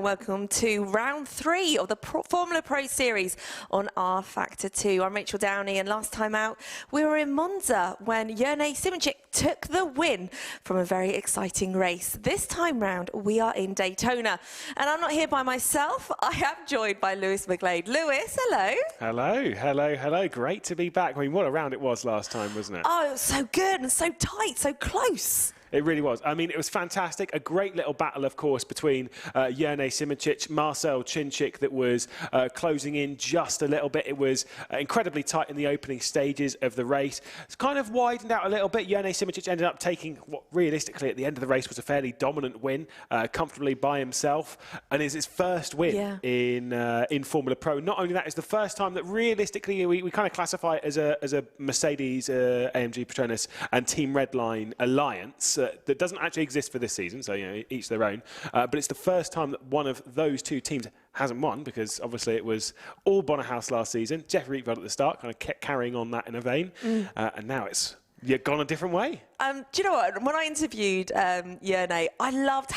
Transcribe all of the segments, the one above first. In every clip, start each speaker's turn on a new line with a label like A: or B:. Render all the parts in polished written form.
A: welcome to round 3 of the Formula Pro Series on R Factor 2. I'm Rachel Downey, and last time out we were in Monza when Jernej Simončič took the win from a very exciting race. This time round we are in Daytona, and I'm not here by myself. I am joined by Lewis McGlade. Lewis, hello.
B: Hello, hello, hello. Great to be back. I mean, what a round it was last time, wasn't it?
A: Oh, it was so good and so tight, so close.
B: It really was. I mean, it was fantastic. A great little battle, of course, between Jernej Simončič, Marcel Chinchik that was closing in just a little bit. It was incredibly tight in the opening stages of the race. It's kind of widened out a little bit. Jernej Simončič ended up taking what realistically at the end of the race was a fairly dominant win, comfortably by himself, and is his first win in Formula Pro. Not only that, it's the first time that realistically we kind of classify it as a Mercedes-AMG Petronas and Team Redline alliance. That doesn't actually exist for this season, so you know, each their own. But it's the first time that one of those two teams hasn't won, because obviously it was all Bono Huis last season. Jeff Rietveld at the start kind of kept carrying on that in a vein, and now it's gone a different way.
A: Do you know what? When I interviewed Jernej, I loved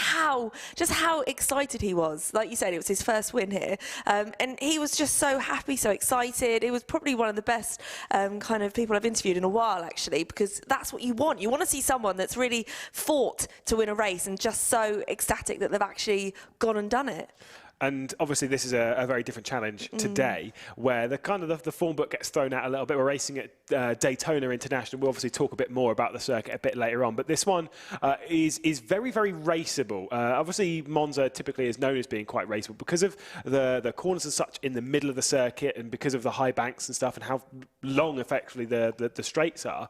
A: just how excited he was. Like you said, it was his first win here, and he was just so happy, so excited. It was probably one of the best kind of people I've interviewed in a while, actually, because that's what you want. You want to see someone that's really fought to win a race and just so ecstatic that they've actually gone and done it.
B: And obviously this is a very different challenge today, where the form book gets thrown out a little bit. We're racing at Daytona International. We'll obviously talk a bit more about the circuit a bit later on, but this one is very, very raceable. Obviously Monza typically is known as being quite raceable because of the corners and such in the middle of the circuit, and because of the high banks and stuff, and how long effectively the straights are,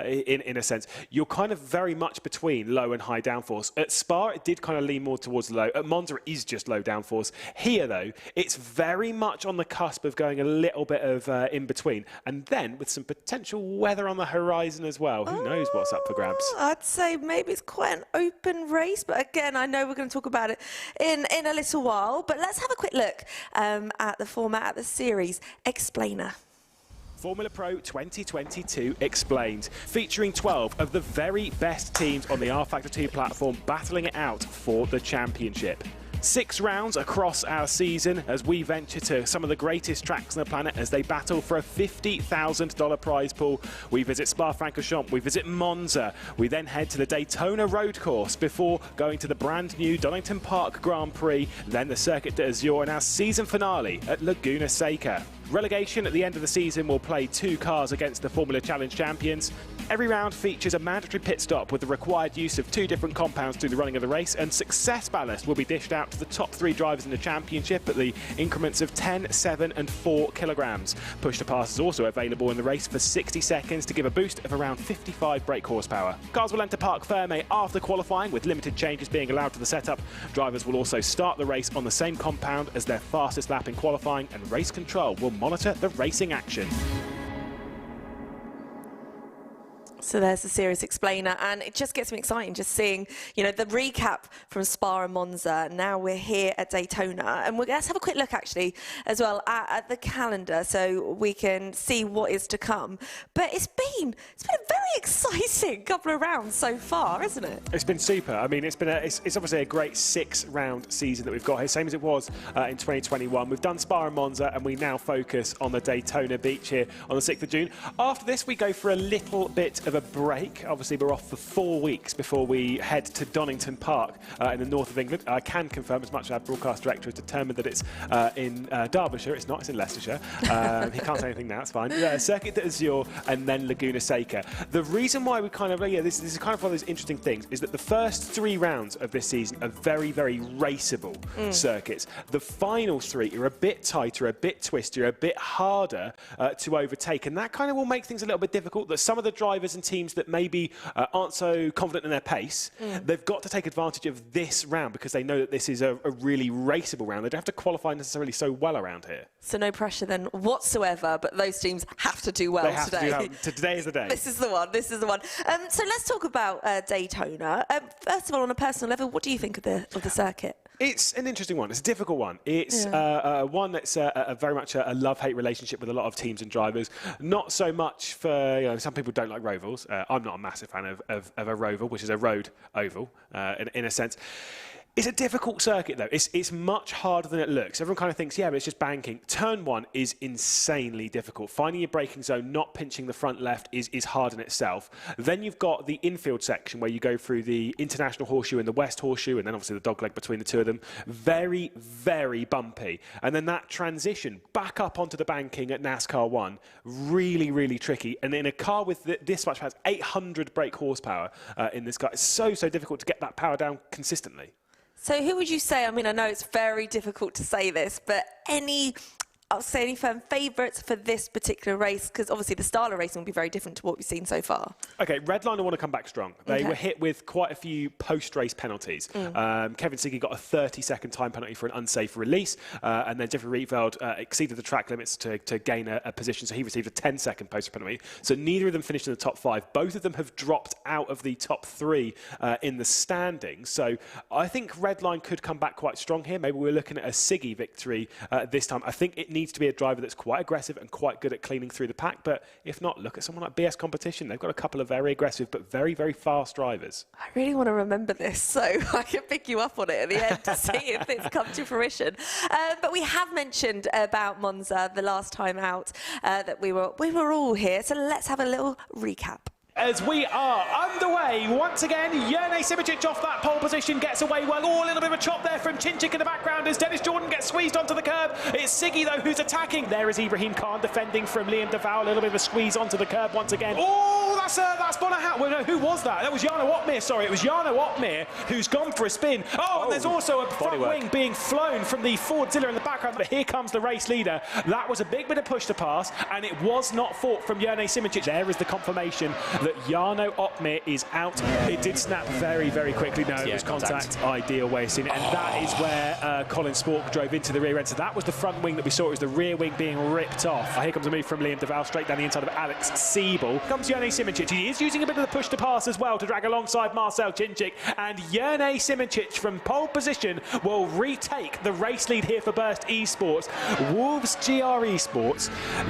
B: in a sense. You're kind of very much between low and high downforce. At Spa it did kind of lean more towards the low. At Monza it is just low downforce. Here, though, it's very much on the cusp of going a little bit of in between, and then with some potential weather on the horizon as well. Who knows what's up for grabs?
A: I'd say maybe it's quite an open race, but again, I know we're going to talk about it in a little while. But let's have a quick look at the format, at the series explainer.
B: Formula Pro 2022 Explained, featuring 12 of the very best teams on the R Factor 2 platform battling it out for the championship. 6 rounds across our season as we venture to some of the greatest tracks on the planet as they battle for a $50,000 prize pool. We visit Spa-Francorchamps, we visit Monza, we then head to the Daytona road course before going to the brand new Donington Park Grand Prix, then the Circuit d'Azur, and our season finale at Laguna Seca. Relegation at the end of the season will play 2 cars against the Formula Challenge champions. Every round features a mandatory pit stop with the required use of 2 different compounds through the running of the race, and success ballast will be dished out to the top 3 drivers in the championship at the increments of 10, 7 and 4 kilograms. Push to pass is also available in the race for 60 seconds to give a boost of around 55 brake horsepower. Cars will enter Parc Fermé after qualifying, with limited changes being allowed to the setup. Drivers will also start the race on the same compound as their fastest lap in qualifying, and race control will monitor the racing action.
A: So there's the series explainer, and it just gets me excited just seeing, you know, the recap from Spa and Monza. Now we're here at Daytona, and let's have a quick look actually as well at the calendar so we can see what is to come. But it's been a very exciting couple of rounds so far, isn't it? It's
B: been super. I mean, it's obviously a great 6-round season that we've got here, same as it was in 2021. We've done Spa and Monza, and we now focus on the Daytona beach here on the 6th of June. After this, we go for a little bit of a break. Obviously, we're off for 4 weeks before we head to Donington Park in the north of England. I can confirm, as much as our broadcast director has determined that it's in Derbyshire. It's not, it's in Leicestershire. He can't say anything now, it's fine. Circuit d'Azur and then Laguna Seca. The reason why we kind of, this is kind of one of those interesting things, is that the first 3 rounds of this season are very, very raceable circuits. The final 3 are a bit tighter, a bit twistier, a bit harder to overtake, and that kind of will make things a little bit difficult. That some of the drivers and teams that maybe aren't so confident in their pace, they've got to take advantage of this round because they know that this is a really raceable round. They don't have to qualify necessarily so well around here. So
A: no pressure then whatsoever, but those teams have to do well today.
B: Today is the day.
A: This is the one, this is the one. So let's talk about Daytona. First of all, on a personal level, what do you think of the circuit?
B: It's an interesting one. It's a difficult one. It's one that's very much a love-hate relationship with a lot of teams and drivers. Not so much for, you know, some people don't like Rovals. I'm not a massive fan of a Roval, which is a road oval, in a sense. It's a difficult circuit, though. It's much harder than it looks. Everyone kind of thinks, yeah, but it's just banking. Turn 1 is insanely difficult. Finding your braking zone, not pinching the front left is hard in itself. Then you've got the infield section where you go through the International Horseshoe and the West Horseshoe, and then obviously the dogleg between the two of them. Very, very bumpy. And then that transition back up onto the banking at NASCAR 1, really, really tricky. And in a car with this much power, 800 brake horsepower in this car, it's so difficult to get that power down consistently.
A: So who would you say, I mean, I know it's very difficult to say this, but I'll say any firm favourites for this particular race? Because obviously the style of racing will be very different to what we've seen so far. OK,
B: Redline will want to come back strong. They were hit with quite a few post-race penalties. Kevin Ciggy got a 30-second time penalty for an unsafe release, and then Jeffrey Rietveld exceeded the track limits to gain a position, so he received a 10-second post penalty. So neither of them finished in the top 5. Both of them have dropped out of the top 3 in the standings. So I think Redline could come back quite strong here. Maybe we're looking at a Ciggy victory this time. I think it needs to be a driver that's quite aggressive and quite good at cleaning through the pack. But if not, look at someone like BS Competition. They've got a couple of very aggressive but very, very fast drivers.
A: I really want to remember this so I can pick you up on it at the end to see if it's come to fruition. But we have mentioned about Monza the last time out that we were all here. So let's have a little recap.
B: As we are underway, once again, Jernej Simončič off that pole position, gets away well. Oh, a little bit of a chop there from Chinchik in the background as Dennis Jordan gets squeezed onto the curb. It's Ciggy, though, who's attacking. There is Ibrahim Khan defending from Liam DeVal. A little bit of a squeeze onto the curb once again. Oh, that's Bono Huis. Well, no, who was that? That was Jarno Opmeer, sorry. It was Jarno Opmeer who's gone for a spin. Oh, and there's also a front wing being flown from the Ford Zilla in the background. But here comes the race leader. That was a big bit of push to pass, and it was not fought from Jernej Simončič. There is the confirmation that Jarno Opmeer is out. It did snap very, very quickly. No, it was contact. Ideal way of seeing it. And that is where Colin Spork drove into the rear end. So that was the front wing that we saw. It was the rear wing being ripped off. Here comes a move from Liam DeVal straight down the inside of Alex Siebel. Comes Jernej Simončič. He is using a bit of the push to pass as well to drag alongside Marcel Chinchik. And Jernej Simončič from pole position will retake the race lead here for Burst Esports. Wolves GR Esports,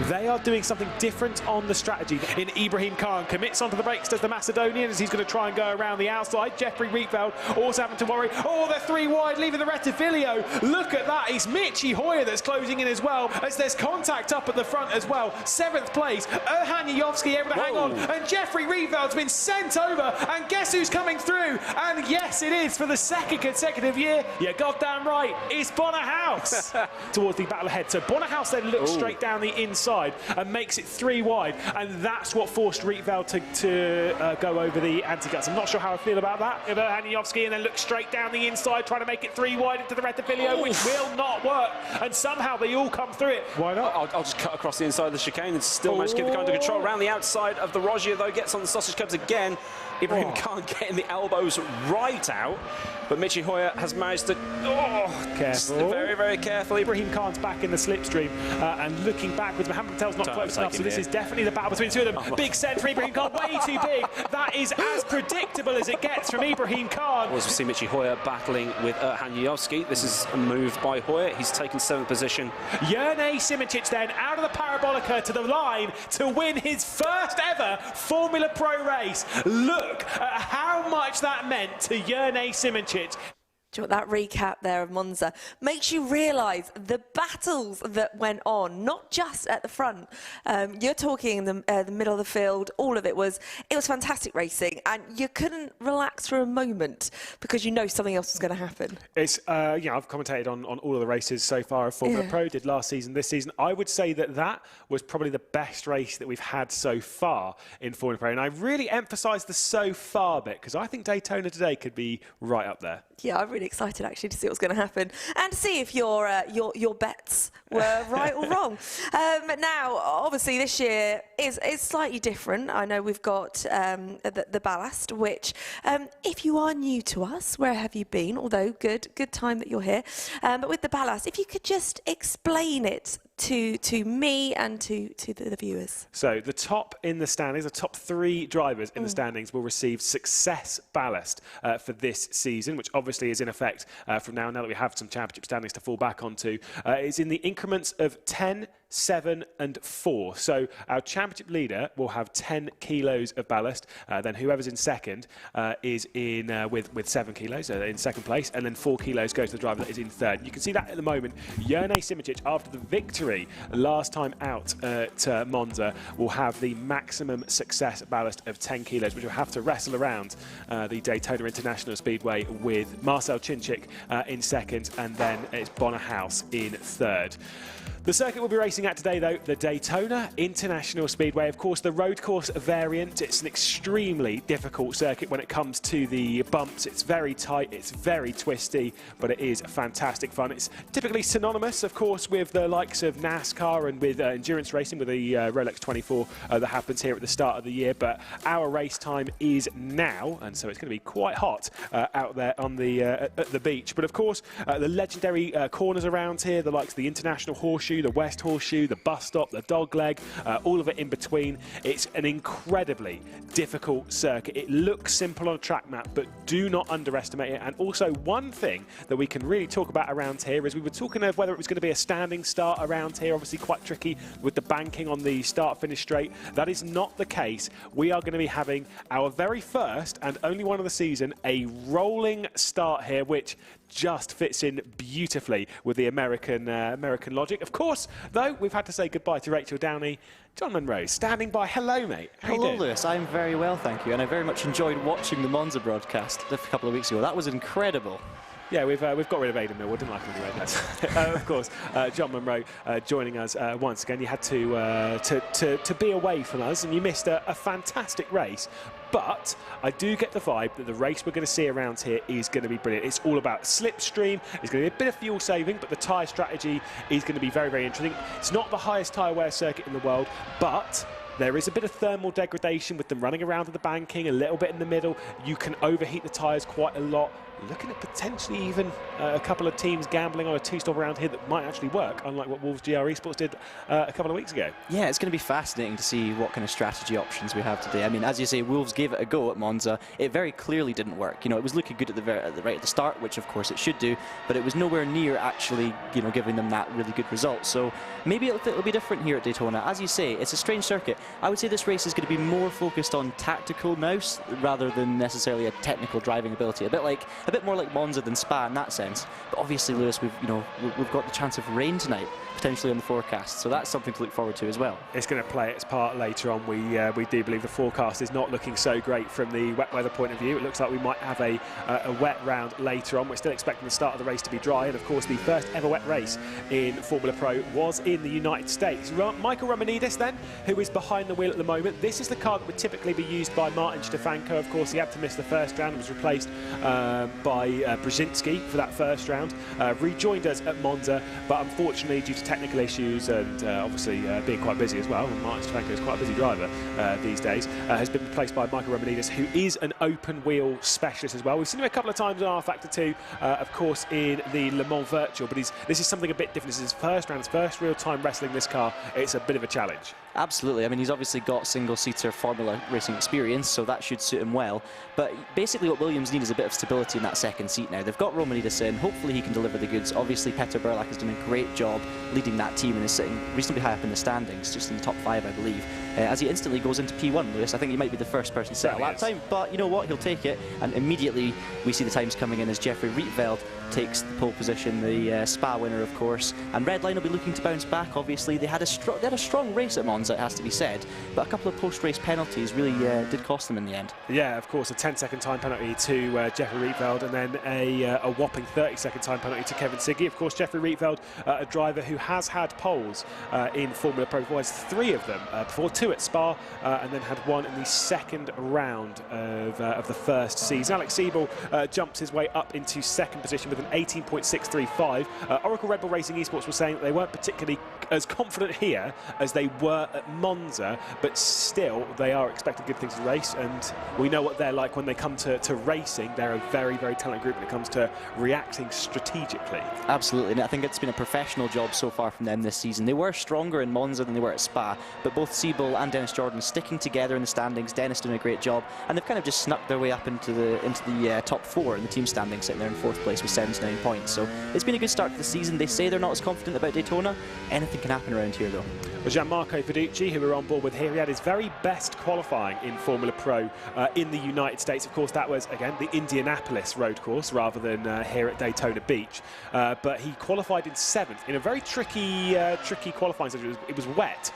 B: they are doing something different on the strategy. In Ibrahim Khan commits onto the brakes, does the Macedonian, as he's going to try and go around the outside. Jeffrey Rietveld also having to worry. Oh, they're 3 wide, leaving the Rettifilio. Look at that. It's Michi Hoyer that's closing in as well, as there's contact up at the front as well. 7th place, Erhan Yovski able to hang on, and Jeffrey Rieveld's been sent over, and guess who's coming through? And yes, it is for the 2nd consecutive year. Yeah, goddamn right, it's Bono Huis towards the battle ahead. So Bono Huis then looks straight down the inside and makes it 3 wide, and that's what forced Rietveld to go over the anti-guts. I'm not sure how I feel about that. Haniyovski, and then look straight down the inside, trying to make it 3 wide into the Rettifilio, which will not work. And somehow they all come through it. Why not?
C: I'll just cut across the inside of the chicane and still manage to keep the car under control. Around the outside of the Rogier, though, gets on the sausage curbs again. Ibrahim Khan getting the elbows right out, but Michi Hoyer has managed to...
B: careful.
C: Very, very carefully.
B: Ibrahim Khan's back in the slipstream and looking backwards. Mohammed Patel's not close enough, so this is definitely the battle between the two of them. Big send for Ibrahim Khan, way too big. That is as predictable as it gets from Ibrahim Khan.
C: As we see Michi Hoyer battling with Erhan Yovski. This is a move by Hoyer. He's taken 7th position.
B: Jernej Simončič then out of the Parabolica to the line to win his first ever Formula Pro race. Look at how much that meant to Jernej Simončič.
A: Do you know what, that recap there of Monza makes you realise the battles that went on, not just at the front. You're talking in the middle of the field. All of it was fantastic racing, and you couldn't relax for a moment because you know something else was going to happen.
B: It's I've commentated on all of the races so far of Formula Pro. Did last season, this season. I would say that was probably the best race that we've had so far in Formula Pro, and I really emphasise the so far bit because I think Daytona today could be right up there.
A: Yeah, I'm really excited actually to see what's going to happen and to see if your bets were right or wrong. Now, obviously, this year is slightly different. I know we've got the ballast, which, if you are new to us, where have you been? Although good time that you're here. But with the ballast, if you could just explain it to me and to the viewers.
B: So the top in the standings, the top 3 drivers in the standings will receive success ballast for this season, which obviously is in effect from now that we have some championship standings to fall back onto. It's in the increments of 10, 7 and 4. So our championship leader will have 10 kilos of ballast. Then whoever's in second is in with 7 kilos in second place, and then 4 kilos goes to the driver that is in third. You can see that at the moment. Jernej Simončič, after the victory last time out at Monza, will have the maximum success ballast of 10 kilos, which will have to wrestle around the Daytona International Speedway with Marcel Chinchik in second, and then it's Bono Huis in third. The circuit we'll be racing at today, though, the Daytona International Speedway. Of course, the road course variant. It's an extremely difficult circuit when it comes to the bumps. It's very tight, it's very twisty, but it is fantastic fun. It's typically synonymous, of course, with the likes of NASCAR and with endurance racing, with the Rolex 24 that happens here at the start of the year. But our race time is now, and so it's going to be quite hot out there on the at the beach. But of course, the legendary corners around here, the likes of the International Horseshoe, the West Horseshoe, the bus stop, the dog leg, all of it in between. It's an incredibly difficult circuit. It looks simple on a track map, but do not underestimate it. And also, one thing that we can really talk about around here is we were talking of whether it was going to be a standing start around here. Obviously quite tricky with the banking on the start-finish straight. That is not the case. We are going to be having our very first and only one of the season, a rolling start here, which just fits in beautifully with the American logic. Of course, though, we've had to say goodbye to Rachel Downey. John Munro, standing by. Hello, mate. How
D: Hello,
B: you doing?
D: Lewis. I'm very well, thank you. And I very much enjoyed watching the Monza broadcast a couple of weeks ago. That was incredible.
B: Yeah, we've got rid of Aidan Mill. We didn't like him anyway. Of course, John Munro joining us once again. You had to be away from us, and you missed a fantastic race. But I do get the vibe that the race we're going to see around here is going to be brilliant. It's all about slipstream. It's going to be a bit of fuel saving, but the tyre strategy is going to be very, very interesting. It's not the highest tyre wear circuit in the world, but there is a bit of thermal degradation with them running around the banking, a little bit in the middle. You can overheat the tyres quite a lot. Looking at potentially even a couple of teams gambling on a two-stop around here that might actually work, unlike what Wolves GR Esports did a couple of weeks ago. Yeah,
D: it's going to be fascinating to see what kind of strategy options we have today. I mean, as you say, Wolves gave it a go at Monza. It very clearly didn't work. You know, it was looking good right at the start, which of course it should do, but it was nowhere near actually, you know, giving them that really good result. So maybe it'll be different here at Daytona. As you say, it's a strange circuit. I would say this race is going to be more focused on tactical nous rather than necessarily a technical driving ability. A bit more like Monza than Spa in that sense. But obviously, Lewis, we've got the chance of rain tonight, potentially on the forecast, so that's something to look forward to as well.
B: It's going to play its part later on. We do believe the forecast is not looking so great from the wet weather point of view. It looks like we might have a wet round later on. We're still expecting the start of the race to be dry, and of course the first ever wet race in Formula Pro was in the United States. Michael Romanidis then, who is behind the wheel at the moment. This is the car that would typically be used by Martin Stefanko. Of course, he had to miss the first round and was replaced by Brzezinski for that first round. Rejoined us at Monza, but unfortunately due to technical issues and obviously being quite busy as well, Martin Stefanko is quite a busy driver these days, has been replaced by Michael Romanidis, who is an open wheel specialist as well. We've seen him a couple of times on R-Factor 2, of course in the Le Mans Virtual, but this is something a bit different. This is his first round, his first real time wrestling this car. It's a bit of a challenge.
D: Absolutely. I mean, he's obviously got single-seater Formula racing experience, so that should suit him well. But basically what Williams need is a bit of stability in that second seat now. They've got Romanidis in. Hopefully he can deliver the goods. Obviously, Peter Burlak has done a great job leading that team and is sitting reasonably high up in the standings, just in the top 5, I believe. As he instantly goes into P1, Lewis. I think he might be the first person to set a lap time, but you know what? He'll take it. And immediately we see the times coming in as Jeffrey Rietveld takes the pole position, the Spa winner, of course. And Redline will be looking to bounce back, obviously. They had a strong race at Monza, it has to be said, but a couple of post-race penalties really did cost them in the end.
B: Yeah, of course, a 10-second time penalty to Jeffrey Rietveld, and then a whopping 30-second time penalty to Kevin Ciggy. Of course, Jeffrey Rietveld, a driver who has had poles in Formula Pro, has 3 of them before, 2 at Spa, and then had 1 in the second round of the first season. Alex Siebel jumps his way up into second position with an 18.635. Oracle Red Bull Racing Esports was saying that they weren't particularly as confident here as they were at Monza, but still they are expecting good things to race, and we know what they're like when they come to racing. They're a very, very talented group when it comes to reacting strategically.
D: Absolutely, and I think it's been a professional job so far from them this season. They were stronger in Monza than they were at Spa, but both Siebel Cole and Dennis Jordan sticking together in the standings. Dennis doing a great job, and they've kind of just snuck their way up into the top 4 in the team standings, sitting there in 4th place with 79 points. So it's been a good start to the season. They say they're not as confident about Daytona. Anything can happen around here, though.
B: Well, Gianmarco Fiducci, who we're on board with here, he had his very best qualifying in Formula Pro in the United States. Of course, that was, again, the Indianapolis road course rather than here at Daytona Beach. But he qualified in 7th in a very tricky qualifying session. It was wet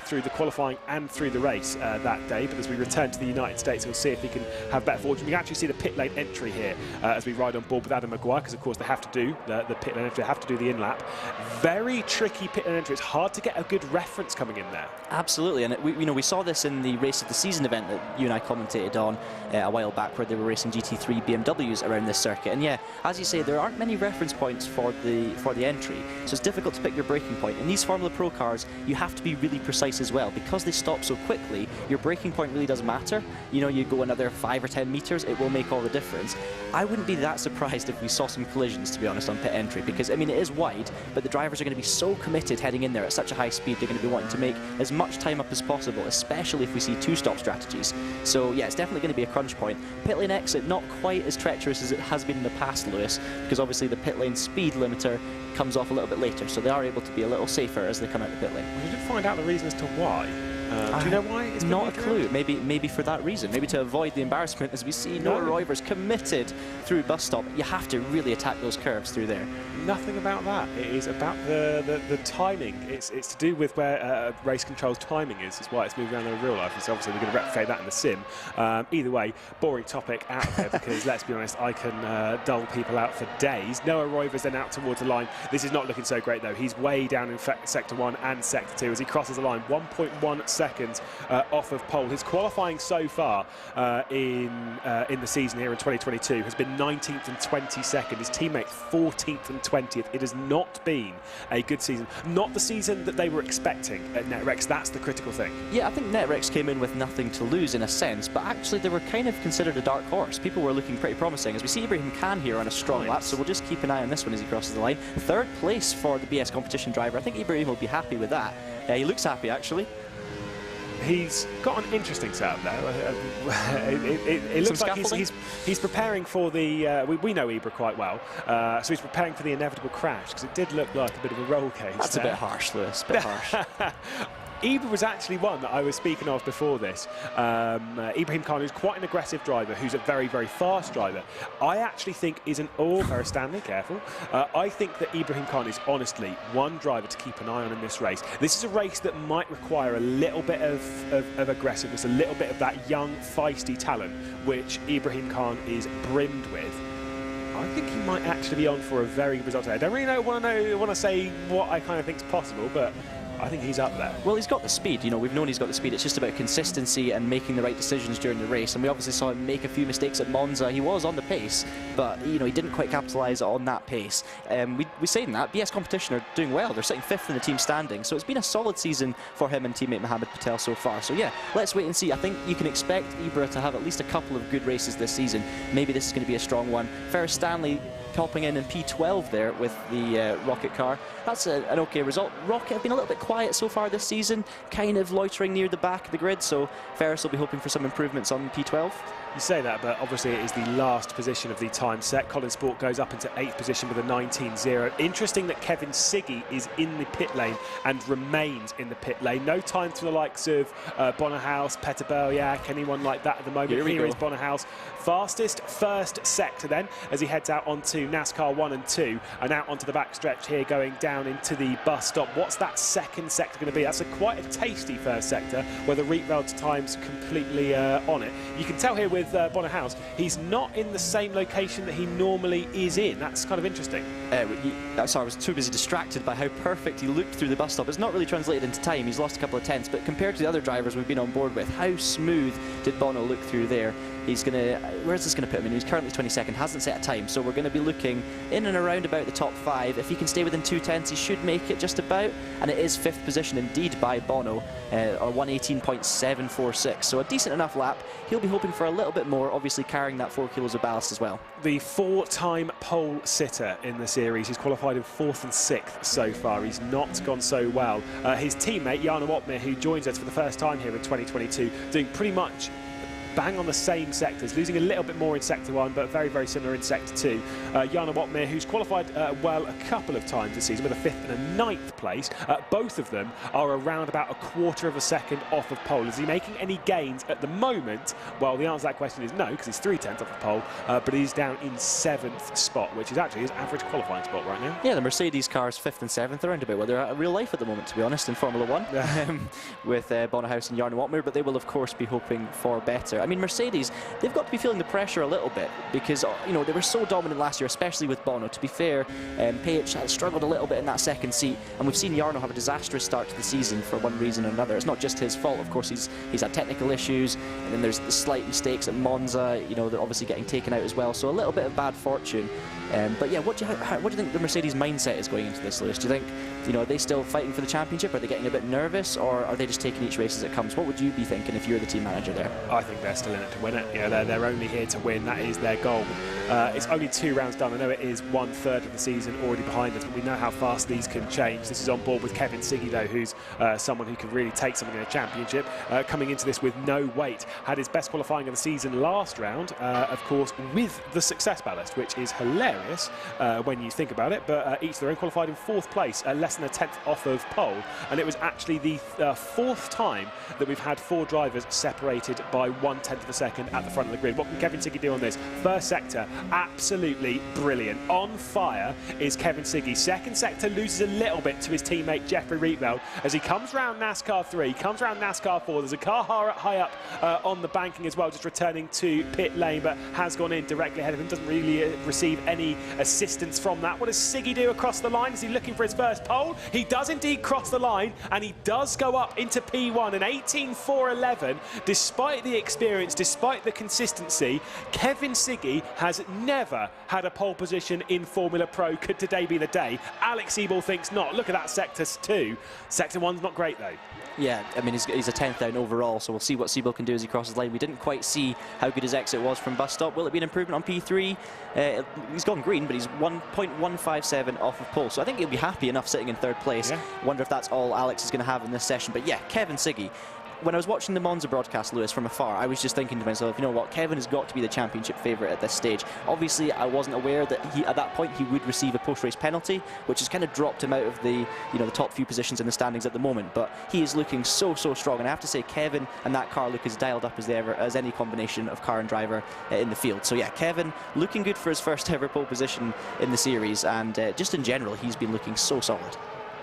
B: through the qualifying and through the race that day. But as we return to the United States, we'll see if he can have better fortune. We can actually see the pit lane entry here as we ride on board with Adam Maguire, because, of course, they have to do the pit lane entry. They have to do the in-lap. Very tricky pit lane entry. It's hard to get a good reference coming in there.
D: Absolutely, and we saw this in the race of the season event that you and I commentated on a while back, where they were racing GT3 BMWs around this circuit. And yeah, as you say, there aren't many reference points for the entry, so it's difficult to pick your braking point. In these Formula Pro cars, you have to be really precise as well, because they stop so quickly. Your braking point really does matter. You know, you go another 5 or 10 meters, it will make all the difference. I wouldn't be that surprised if we saw some collisions, to be honest, on pit entry, because I mean, it is wide, but the drivers are going to be so committed heading in there at such a high speed. They're going to be wanting to make as much time up as possible, especially if we see 2-stop strategies. So yeah, it's definitely going to be a crunch point. Pit lane exit, not quite as treacherous as it has been in the past, Lewis, because obviously the pit lane speed limiter comes off a little bit later, so they are able to be a little safer as they come out the pit lane.
B: We didn't find out the reason as to why. Do you know why? It's
D: not a clue. Maybe for that reason. Maybe to avoid the embarrassment, as we see Noah Roivers committed through bus stop. You have to really attack those curves through there.
B: Nothing about that. It is about the timing. It's to do with where race control's timing is. It's why it's moving around in real life. So obviously we're going to replicate that in the sim. Either way, boring topic out of here, because let's be honest, I can dull people out for days. Noah Roivers then out towards the line. This is not looking so great though. He's way down in Sector 1 and Sector 2 as he crosses the line. 1.1 seconds off of pole. His qualifying so far in the season here in 2022 has been 19th and 22nd. His teammate 14th and 20th. It has not been a good season. Not the season that they were expecting at NetRex. That's the critical thing.
D: Yeah, I think NetRex came in with nothing to lose in a sense, but actually they were kind of considered a dark horse. People were looking pretty promising, as we see Ibrahim Khan here on a strong lap, so we'll just keep an eye on this one as he crosses the line. 3rd place for the BS competition driver. I think Ibrahim will be happy with that. He looks happy, actually.
B: He's got an interesting setup there. It looks like he's preparing for the... we know Ibra quite well, so he's preparing for the inevitable crash, because it did look like a bit of a roll cage.
D: That's
B: there.
D: A bit harsh, Lewis, a bit harsh.
B: Ibra was actually one that I was speaking of before this. Ibrahim Khan, who's quite an aggressive driver, who's a very, very fast driver. I actually think isn't all Ferris Stanley, careful. I think that Ibrahim Khan is honestly one driver to keep an eye on in this race. This is a race that might require a little bit of aggressiveness, a little bit of that young, feisty talent, which Ibrahim Khan is brimmed with. I think he might actually be on for a very good result today. I don't really want to say what I kind of think is possible, but I think he's up there.
D: Well, he's got the speed. You know, we've known he's got the speed. It's just about consistency and making the right decisions during the race. And we obviously saw him make a few mistakes at Monza. He was on the pace, but you know, he didn't quite capitalise on that pace. We saying that BS competition are doing well. They're sitting 5th in the team standing, so it's been a solid season for him and teammate Mohamed Patel so far. So yeah, let's wait and see. I think you can expect Ibra to have at least a couple of good races this season. Maybe this is going to be a strong one. Ferris Stanley popping in P12 there with the Rocket car. That's an okay result. Rocket have been a little bit quiet so far this season, kind of loitering near the back of the grid, so Ferris will be hoping for some improvements on P12.
B: You say that, but obviously it is the last position of the time set. Colin Sport goes up into 8th position with a 19.0. Interesting that Kevin Ciggy is in the pit lane and remains in the pit lane. No time to the likes of Bono Huis, Peter Berljak, anyone like that at the moment. Here is Bono Huis. Fastest first sector then, as he heads out onto NASCAR 1 and 2 and out onto the back stretch here, going down into the bus stop. What's that second sector going to be? That's quite a tasty first sector, where the Rietveld time's completely on it. You can tell here with Bono Huis, he's not in the same location that he normally is in. That's kind of interesting.
D: Sorry, I was too busy distracted by how perfect he looked through the bus stop. It's not really translated into time. He's lost a couple of tenths, but compared to the other drivers we've been on board with, how smooth did Bono look through there? He's going to... Where's this going to put him in? He's currently 22nd, hasn't set a time, so we're going to be looking looking in and around about the top 5. If he can stay within 2/10s, he should make it just about, and it is 5th position indeed by Bono, or 118.746, so a decent enough lap. He'll be hoping for a little bit more, obviously carrying that 4 kilos of ballast as well.
B: The 4-time pole sitter in the series. He's qualified in 4th and 6th so far. He's not gone so well. His teammate, Jarno Opmeer, who joins us for the first time here in 2022, doing pretty much bang on the same sectors, losing a little bit more in Sector 1, but very, very similar in Sector 2. Jarno Opmeer, who's qualified well a couple of times this season with a 5th and a 9th place. Both of them are around about a 1/4 of a second off of pole. Is he making any gains at the moment? Well, the answer to that question is no, because he's 3/10 off of pole, but he's down in 7th spot, which is actually his average qualifying spot right now.
D: Yeah, the Mercedes cars 5th and 7th around about where they're at real life at the moment, to be honest, in Formula 1, with Bono Huis and Jarno Opmeer, but they will of course be hoping for better. I mean, Mercedes, they've got to be feeling the pressure a little bit because, you know, they were so dominant last year, especially with Bono. To be fair, Page has struggled a little bit in that second seat, and we've seen Jarno have a disastrous start to the season for one reason or another. It's not just his fault, of course. He's had technical issues, and then there's the slight mistakes at Monza. You know, they're obviously getting taken out as well, so a little bit of bad fortune. But yeah, what do you think the Mercedes mindset is going into this, Lewis? Do you think, you know, are they still fighting for the championship? Are they getting a bit nervous, or are they just taking each race as it comes? What would you be thinking if you're the team manager there?
B: I think they're still in it to win it. You know, they're only here to win. That is their goal. It's only 2 rounds done. I know it is 1/3 of the season already behind us, but we know how fast these can change. This is on board with Kevin Ciggy, though, who's someone who can really take something in a championship. Coming into this with no weight, had his best qualifying of the season last round, of course, with the success ballast, which is hilarious when you think about it. But each their own, qualified in 4th place, less than a 10th off of pole, and it was actually the 4th time that we've had 4 drivers separated by 1/10 of a second at the front of the grid. What can Kevin Ciggy do on this? First sector, absolutely brilliant. On fire is Kevin Ciggy. Second sector loses a little bit to his teammate Jeffrey Rietveld as he comes round NASCAR 3, comes round NASCAR 4. There's a car high up on the banking as well, just returning to pit lane, but has gone in directly ahead of him. Doesn't really receive any assistance from that. What does Ciggy do across the line? Is he looking for his first pole? He does indeed cross the line, and he does go up into P1, an 18.411. Despite the experience, despite the consistency, Kevin Ciggy has never had a pole position in Formula Pro. Could today be the day? Alex Ebel thinks not. Look at that Sector 2. Sector 1's not great, though.
D: Yeah, I mean, he's a 10th down overall, so we'll see what Siebel can do as he crosses the line. We didn't quite see how good his exit was from bus stop. Will it be an improvement on P3? He's gone green, but he's 1.157 off of pole, so I think he'll be happy enough sitting in 3rd place. Yeah. Wonder if that's all Alex is going to have in this session. But yeah, Kevin Ciggy. When I was watching the Monza broadcast, Lewis, from afar, I was just thinking to myself, you know what, Kevin has got to be the championship favourite at this stage. Obviously, I wasn't aware that at that point he would receive a post-race penalty, which has kind of dropped him out of the, you know, the top few positions in the standings at the moment. But he is looking so strong, and I have to say, Kevin and that car look as dialed up as any combination of car and driver in the field. So yeah, Kevin looking good for his first ever pole position in the series, and just in general, he's been looking so solid.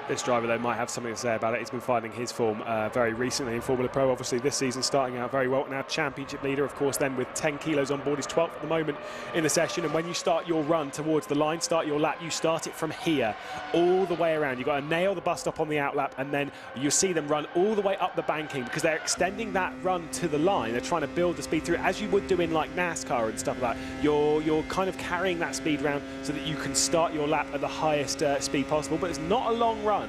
B: This driver, though, might have something to say about it. He's been finding his form very recently in Formula Pro. Obviously, this season starting out very well. Now, championship leader, of course, then with 10 kilos on board. He's 12th at the moment in the session. And when you start your run towards the line, start your lap, you start it from here all the way around. You've got to nail the bus stop on the outlap, and then you'll see them run all the way up the banking because they're extending that run to the line. They're trying to build the speed through it, as you would do in like NASCAR and stuff like that. You're kind of carrying that speed round so that you can start your lap at the highest speed possible. But it's not a long run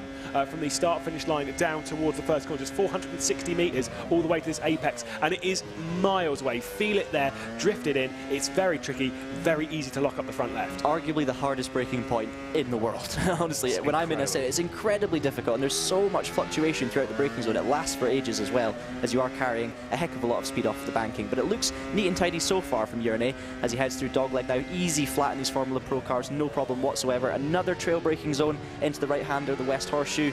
B: from the start-finish line down towards the first corner, just 460 metres all the way to this apex, and it is miles away. Feel it there, drifted in. It's very tricky, very easy to lock up the front left.
D: Arguably the hardest braking point in the world. Honestly, when I'm in a set, it's incredibly difficult, and there's so much fluctuation throughout the braking zone. It lasts for ages as well, as you are carrying a heck of a lot of speed off the banking. But it looks neat and tidy so far from Jernej as he heads through dogleg now. Easy flat in these Formula Pro cars, no problem whatsoever. Another trail braking zone into the right-hander, the West Horseshoe.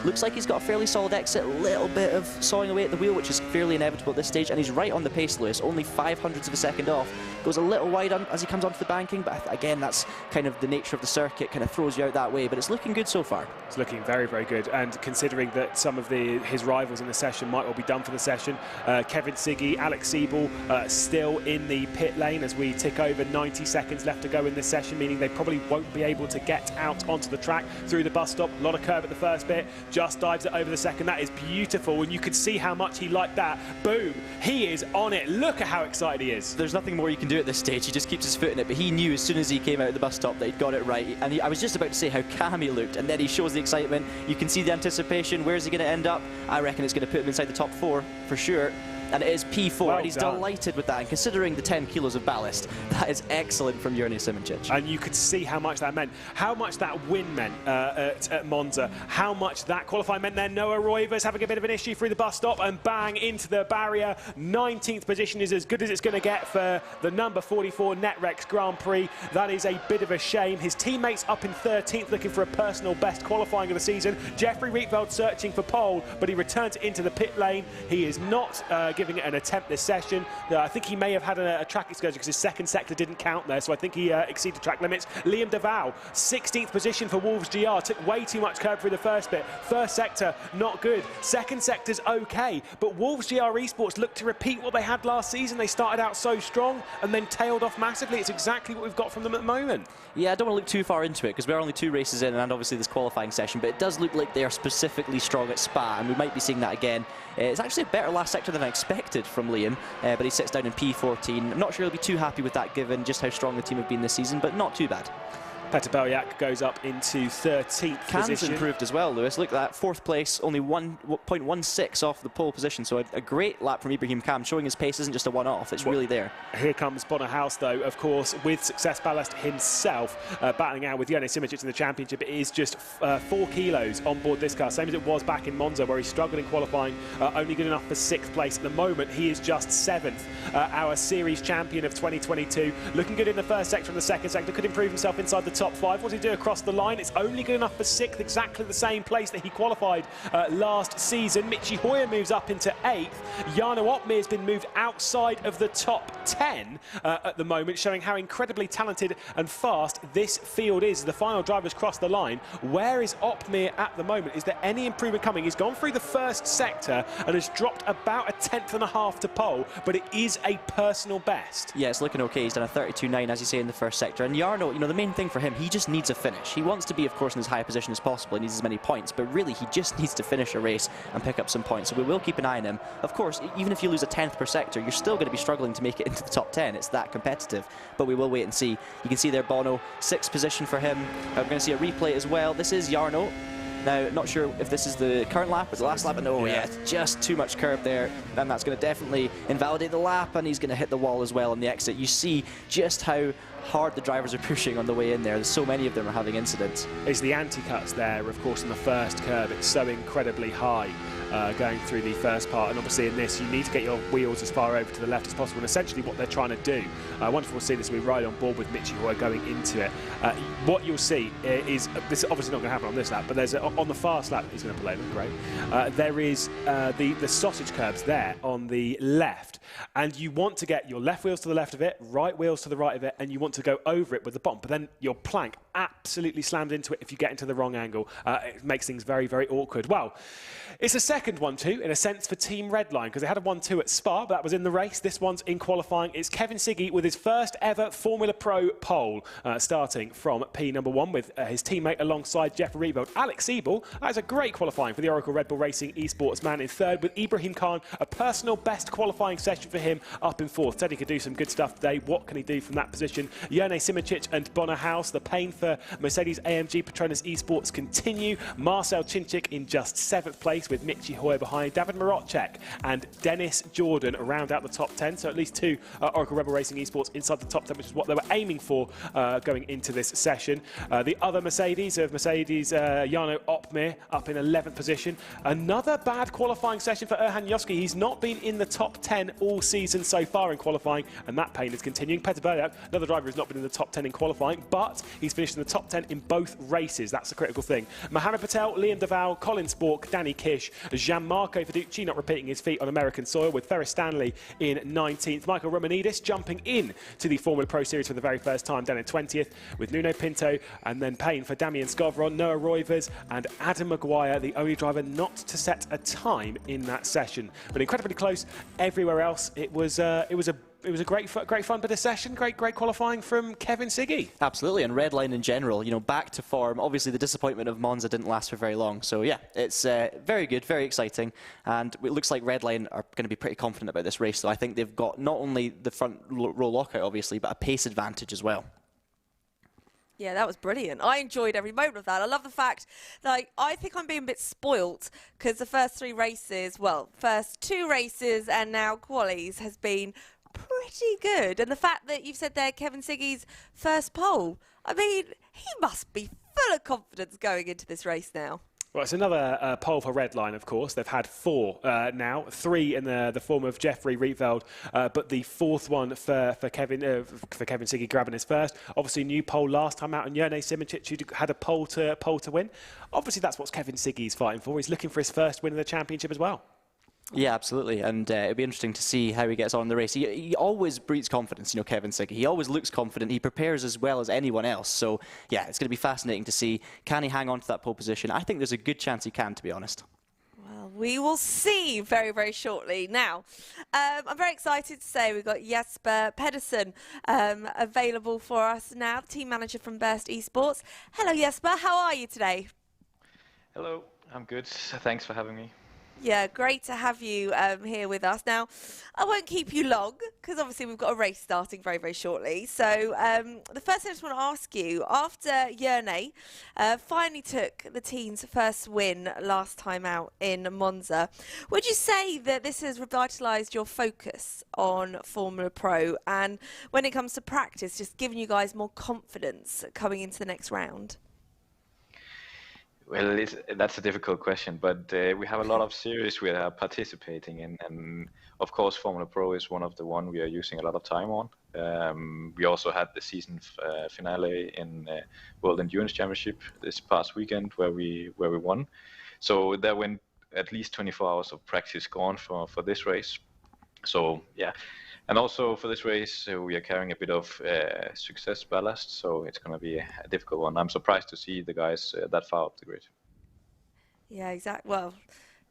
D: Looks like he's got a fairly solid exit, a little bit of sawing away at the wheel, which is fairly inevitable at this stage, and he's right on the pace, Lewis, only 0.05 of a second off. Goes a little wide as he comes onto the banking, but again, that's kind of the nature of the circuit, kind of throws you out that way, but it's looking good so far.
B: It's looking very, very good, and considering that some of his rivals in the session might all be done for the session, Kevin Ciggy, Alex Siebel still in the pit lane as we tick over 90 seconds left to go in this session, meaning they probably won't be able to get out onto the track through the bus stop. A lot of curve at the first bit. just dives it over the second. That is beautiful, and you could see how much he liked that. Boom, he is on it. Look at how excited he is.
D: There's nothing more you can do at this stage. He just keeps his foot in it, but he knew as soon as he came out of the bus stop that he'd got it right. And I was just about to say how calm he looked, and then he shows the excitement. You can see the anticipation. Where's he going to end up? I reckon it's going to put him inside the top 4 for sure. And it is P4,
B: well
D: and he's
B: done.
D: delighted with that. And considering the 10 kilos of ballast, that is excellent from Jernej Simončič.
B: And you could see how much that meant, how much that win meant at Monza, how much that qualifying meant there. Noah Roivers having a bit of an issue through the bus stop and bang into the barrier. 19th position is as good as it's going to get for the number 44 Netrex Grand Prix. That is a bit of a shame. His teammates up in 13th looking for a personal best qualifying of the season. Jeffrey Rietveld searching for pole, but he returns into the pit lane. He is not giving it an attempt this session. I think he may have had a track excursion because his second sector didn't count there, so I think he exceeded track limits. Liam DeVal, 16th position for Wolves GR, took way too much curb through the first bit. First sector, not good. Second sector's okay, but Wolves GR Esports looked to repeat what they had last season. They started out so strong and then tailed off massively. It's exactly what we've got from them at the moment.
D: Yeah, I don't want to look too far into it because we're only 2 races in and obviously this qualifying session, but it does look like they are specifically strong at Spa, and we might be seeing that again. It's actually a better last sector than I expected from Liam, but he sits down in P14. I'm not sure he'll be too happy with that given just how strong the team have been this season, but not too bad.
B: Petr Belyák goes up into 13th
D: Can's
B: position.
D: improved as well, Lewis. Look at that, 4th place, only 1.16 off the pole position, so a great lap from Ibrahim Can, showing his pace isn't just a one-off, it's really there.
B: Here comes Bono Huis, though, of course, with Success Ballast himself, battling out with Jernej Simončič in the championship. It is just 4 kilos on board this car, same as it was back in Monza, where he struggled in qualifying, only good enough for 6th place. At the moment, he is just 7th, our series champion of 2022. Looking good in the first sector and the second sector, could improve himself inside the top 5. What did he do across the line? It's only good enough for 6th, exactly the same place that he qualified last season. Michi Hoyer moves up into 8th. Jarno Opmeer has been moved outside of the top 10 at the moment, showing how incredibly talented and fast this field is. The final drivers cross the line. Where is Opmeer at the moment? Is there any improvement coming? He's gone through the first sector and has dropped about 1.5 tenths to pole, but it is a personal best.
D: Yeah, it's looking okay. He's done a 32.9, as you say, in the first sector. And Jarno, you know, the main thing for him, he just needs a finish. He wants to be, of course, in as high a position as possible. He needs as many points, but really he just needs to finish a race and pick up some points. So we will keep an eye on him. Of course, even if you lose 1/10 per sector, you're still going to be struggling to make it into the top 10. It's that competitive, but we will wait and see. You can see there Bono, 6th position for him. We're going to see a replay as well. This is Jarno. Now, not sure if this is the current lap, it's the last lap, but no, yeah, just too much curb there, and that's going to definitely invalidate the lap, and he's going to hit the wall as well on the exit. You see just how hard the drivers are pushing on the way in there. There's so many of them are having incidents.
B: It's the anti-cuts there, of course, in the first curve. It's so incredibly high going through the first part, and obviously in this you need to get your wheels as far over to the left as possible, and essentially what they're trying to do. Wonderful to see this. We ride on board with Michi Hoyer going into it. What you'll see is, this is obviously not going to happen on this lap, but there's on the fast lap, he's going to pull over, great. There is the sausage curbs there on the left, and you want to get your left wheels to the left of it, right wheels to the right of it, and you want to go over it with the bump, but then your plank absolutely slams into it if you get into the wrong angle. It makes things very, very awkward. Well, it's a second 1-2 in a sense for Team Redline, because they had a 1-2 at Spa, but that was in the race. This one's in qualifying. It's Kevin Ciggy with his first ever Formula Pro pole, starting from P1 with his teammate alongside Jeffrey Rietveld. Alex Siebel, that is a great qualifying for the Oracle Red Bull Racing Esports man in 3rd, with Ibrahim Can, a personal best qualifying session for him, up in 4th. Said he could do some good stuff today. What can he do from that position? Jernej Simončič and Bono Huis, the pain for Mercedes-AMG Petronas Esports continue. Marcel Chinchik in just 7th place with Michi Hoyer behind. David Marocek and Dennis Jordan round out the top 10, so at least 2 Oracle Red Bull Racing Esports inside the top 10, which is what they were aiming for going into this session. The other Mercedes of Mercedes, Jarno Opmeer up in 11th position. Another bad qualifying session for Erhan Yoski. He's not been in the top 10 all season so far in qualifying, and that pain is continuing. Petr Belyák, another driver who's not been in the top 10 in qualifying, but he's finished in the top 10 in both races. That's the critical thing. Mohamed Patel, Liam DeVal, Colin Spork, Danny Kish, Gianmarco Fiducci not repeating his feat on American soil, with Ferris Stanley in 19th. Michael Romanidis jumping in to the Formula Pro Series for the very first time, down in 20th, with Nuno Pinto, and then Payne for Damian Skovron, Noah Roivers and Adam Maguire, the only driver not to set a time in that session. But incredibly close everywhere else. It was a a great fun bit of session. Great qualifying from Kevin Ciggy.
D: Absolutely, and Redline in general, you know, back to form. Obviously, the disappointment of Monza didn't last for very long. So yeah, it's very good, very exciting, and it looks like Redline are going to be pretty confident about this race. So I think they've got not only the front row lockout, obviously, but a pace advantage as well.
A: Yeah, that was brilliant. I enjoyed every moment of that. I love the fact, like, I think I'm being a bit spoilt because the first 3 races, well, first 2 races and now qualies has been pretty good. And the fact that you've said there, Kevin Ciggy's first pole, I mean, he must be full of confidence going into this race now.
B: Well, it's another pole for Redline, of course. They've had 4 now, 3 in the form of Jeffrey Rietveld, but the 4th one for Kevin Ciggy grabbing his first. Obviously, new pole last time out, and Jernej Simončič, who had a pole to win. Obviously, that's what Kevin Ciggy's fighting for. He's looking for his first win in the championship as well.
D: Yeah, absolutely, and it'll be interesting to see how he gets on in the race. He always breeds confidence, you know, Kevin Ciggy. He always looks confident. He prepares as well as anyone else. So, yeah, it's going to be fascinating to see. Can he hang on to that pole position? I think there's a good chance he can, to be honest.
A: Well, we will see very, very shortly. Now, I'm very excited to say we've got Jasper Pedersen available for us now, team manager from Burst Esports. Hello, Jasper. How are you today?
E: Hello, I'm good. Thanks for having me.
A: Yeah, great to have you here with us. Now, I won't keep you long because obviously we've got a race starting very, very shortly. So the first thing I just want to ask you, after Jernej finally took the team's first win last time out in Monza, would you say that this has revitalised your focus on Formula Pro and when it comes to practice, just giving you guys more confidence coming into the next round?
E: Well, that's a difficult question, but we have a lot of series we are participating in, and of course Formula Pro is one of the one we are using a lot of time on. We also had the season finale in World Endurance Championship this past weekend where we won. So there went at least 24 hours of practice gone for this race. So yeah. And also for this race, we are carrying a bit of success ballast, so it's going to be a difficult one. I'm surprised to see the guys that far up the grid. Yeah,
A: exactly. Well,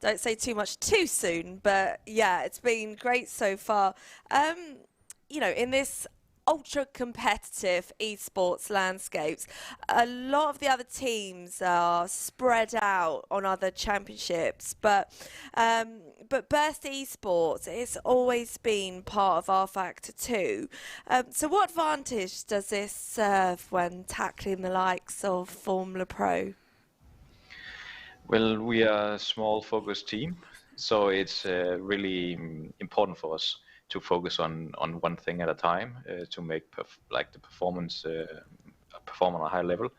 A: don't say too much too soon, but yeah, it's been great so far. You know, in this ultra-competitive esports landscapes, a lot of the other teams are spread out on other championships, but Burst Esports, it's always been part of R Factor 2. So what advantage does this serve when tackling the likes of Formula Pro?
E: Well, we are a small focused team, so it's really important for us to focus on one thing at a time to make the performance perform on a high level.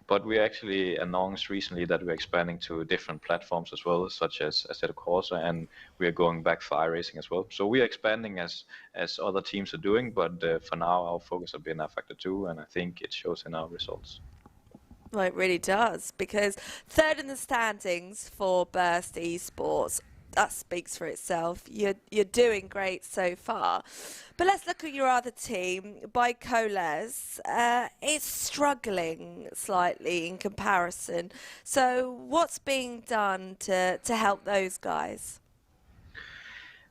E: But we actually announced recently that we're expanding to different platforms as well, such as Assetto Corsa, and we are going back for iRacing as well. So we are expanding as other teams are doing, but for now our focus has been R Factor 2, and I think it shows in our results.
A: Well, it really does, because third in the standings for Burst Esports. That speaks for itself. You're doing great so far. But let's look at your other team, Bicoles. It's struggling slightly in comparison. So what's being done to help those guys?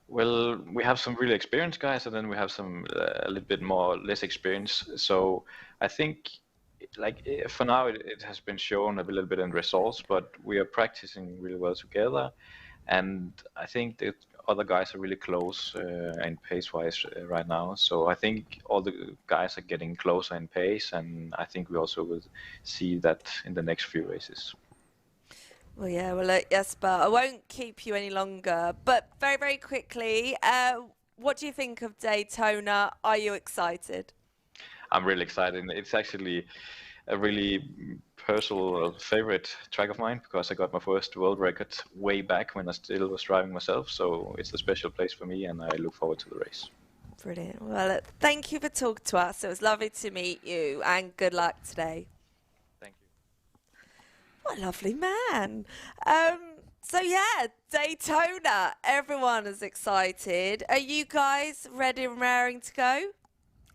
E: Well, we have some really experienced guys, and then we have some a little bit less experienced. So I think, for now, it has been shown a little bit in results, but we are practicing really well together. And I think the other guys are really close in pace-wise right now. So I think all the guys are getting closer in pace, and I think we also will see that in the next few races.
A: Well, yeah, well, look, Jasper, I won't keep you any longer, but very, very quickly, what do you think of Daytona? Are you excited?
E: I'm really excited. It's actually a really personal favorite track of mine because I got my first world record way back when I still was driving myself. So it's a special place for me, and I look forward to the race.
A: Brilliant. Well, thank you for talking to us. It was lovely to meet you, and good luck today.
E: Thank you.
A: What a lovely man. So yeah, Daytona. Everyone is excited. Are you guys ready and raring to go?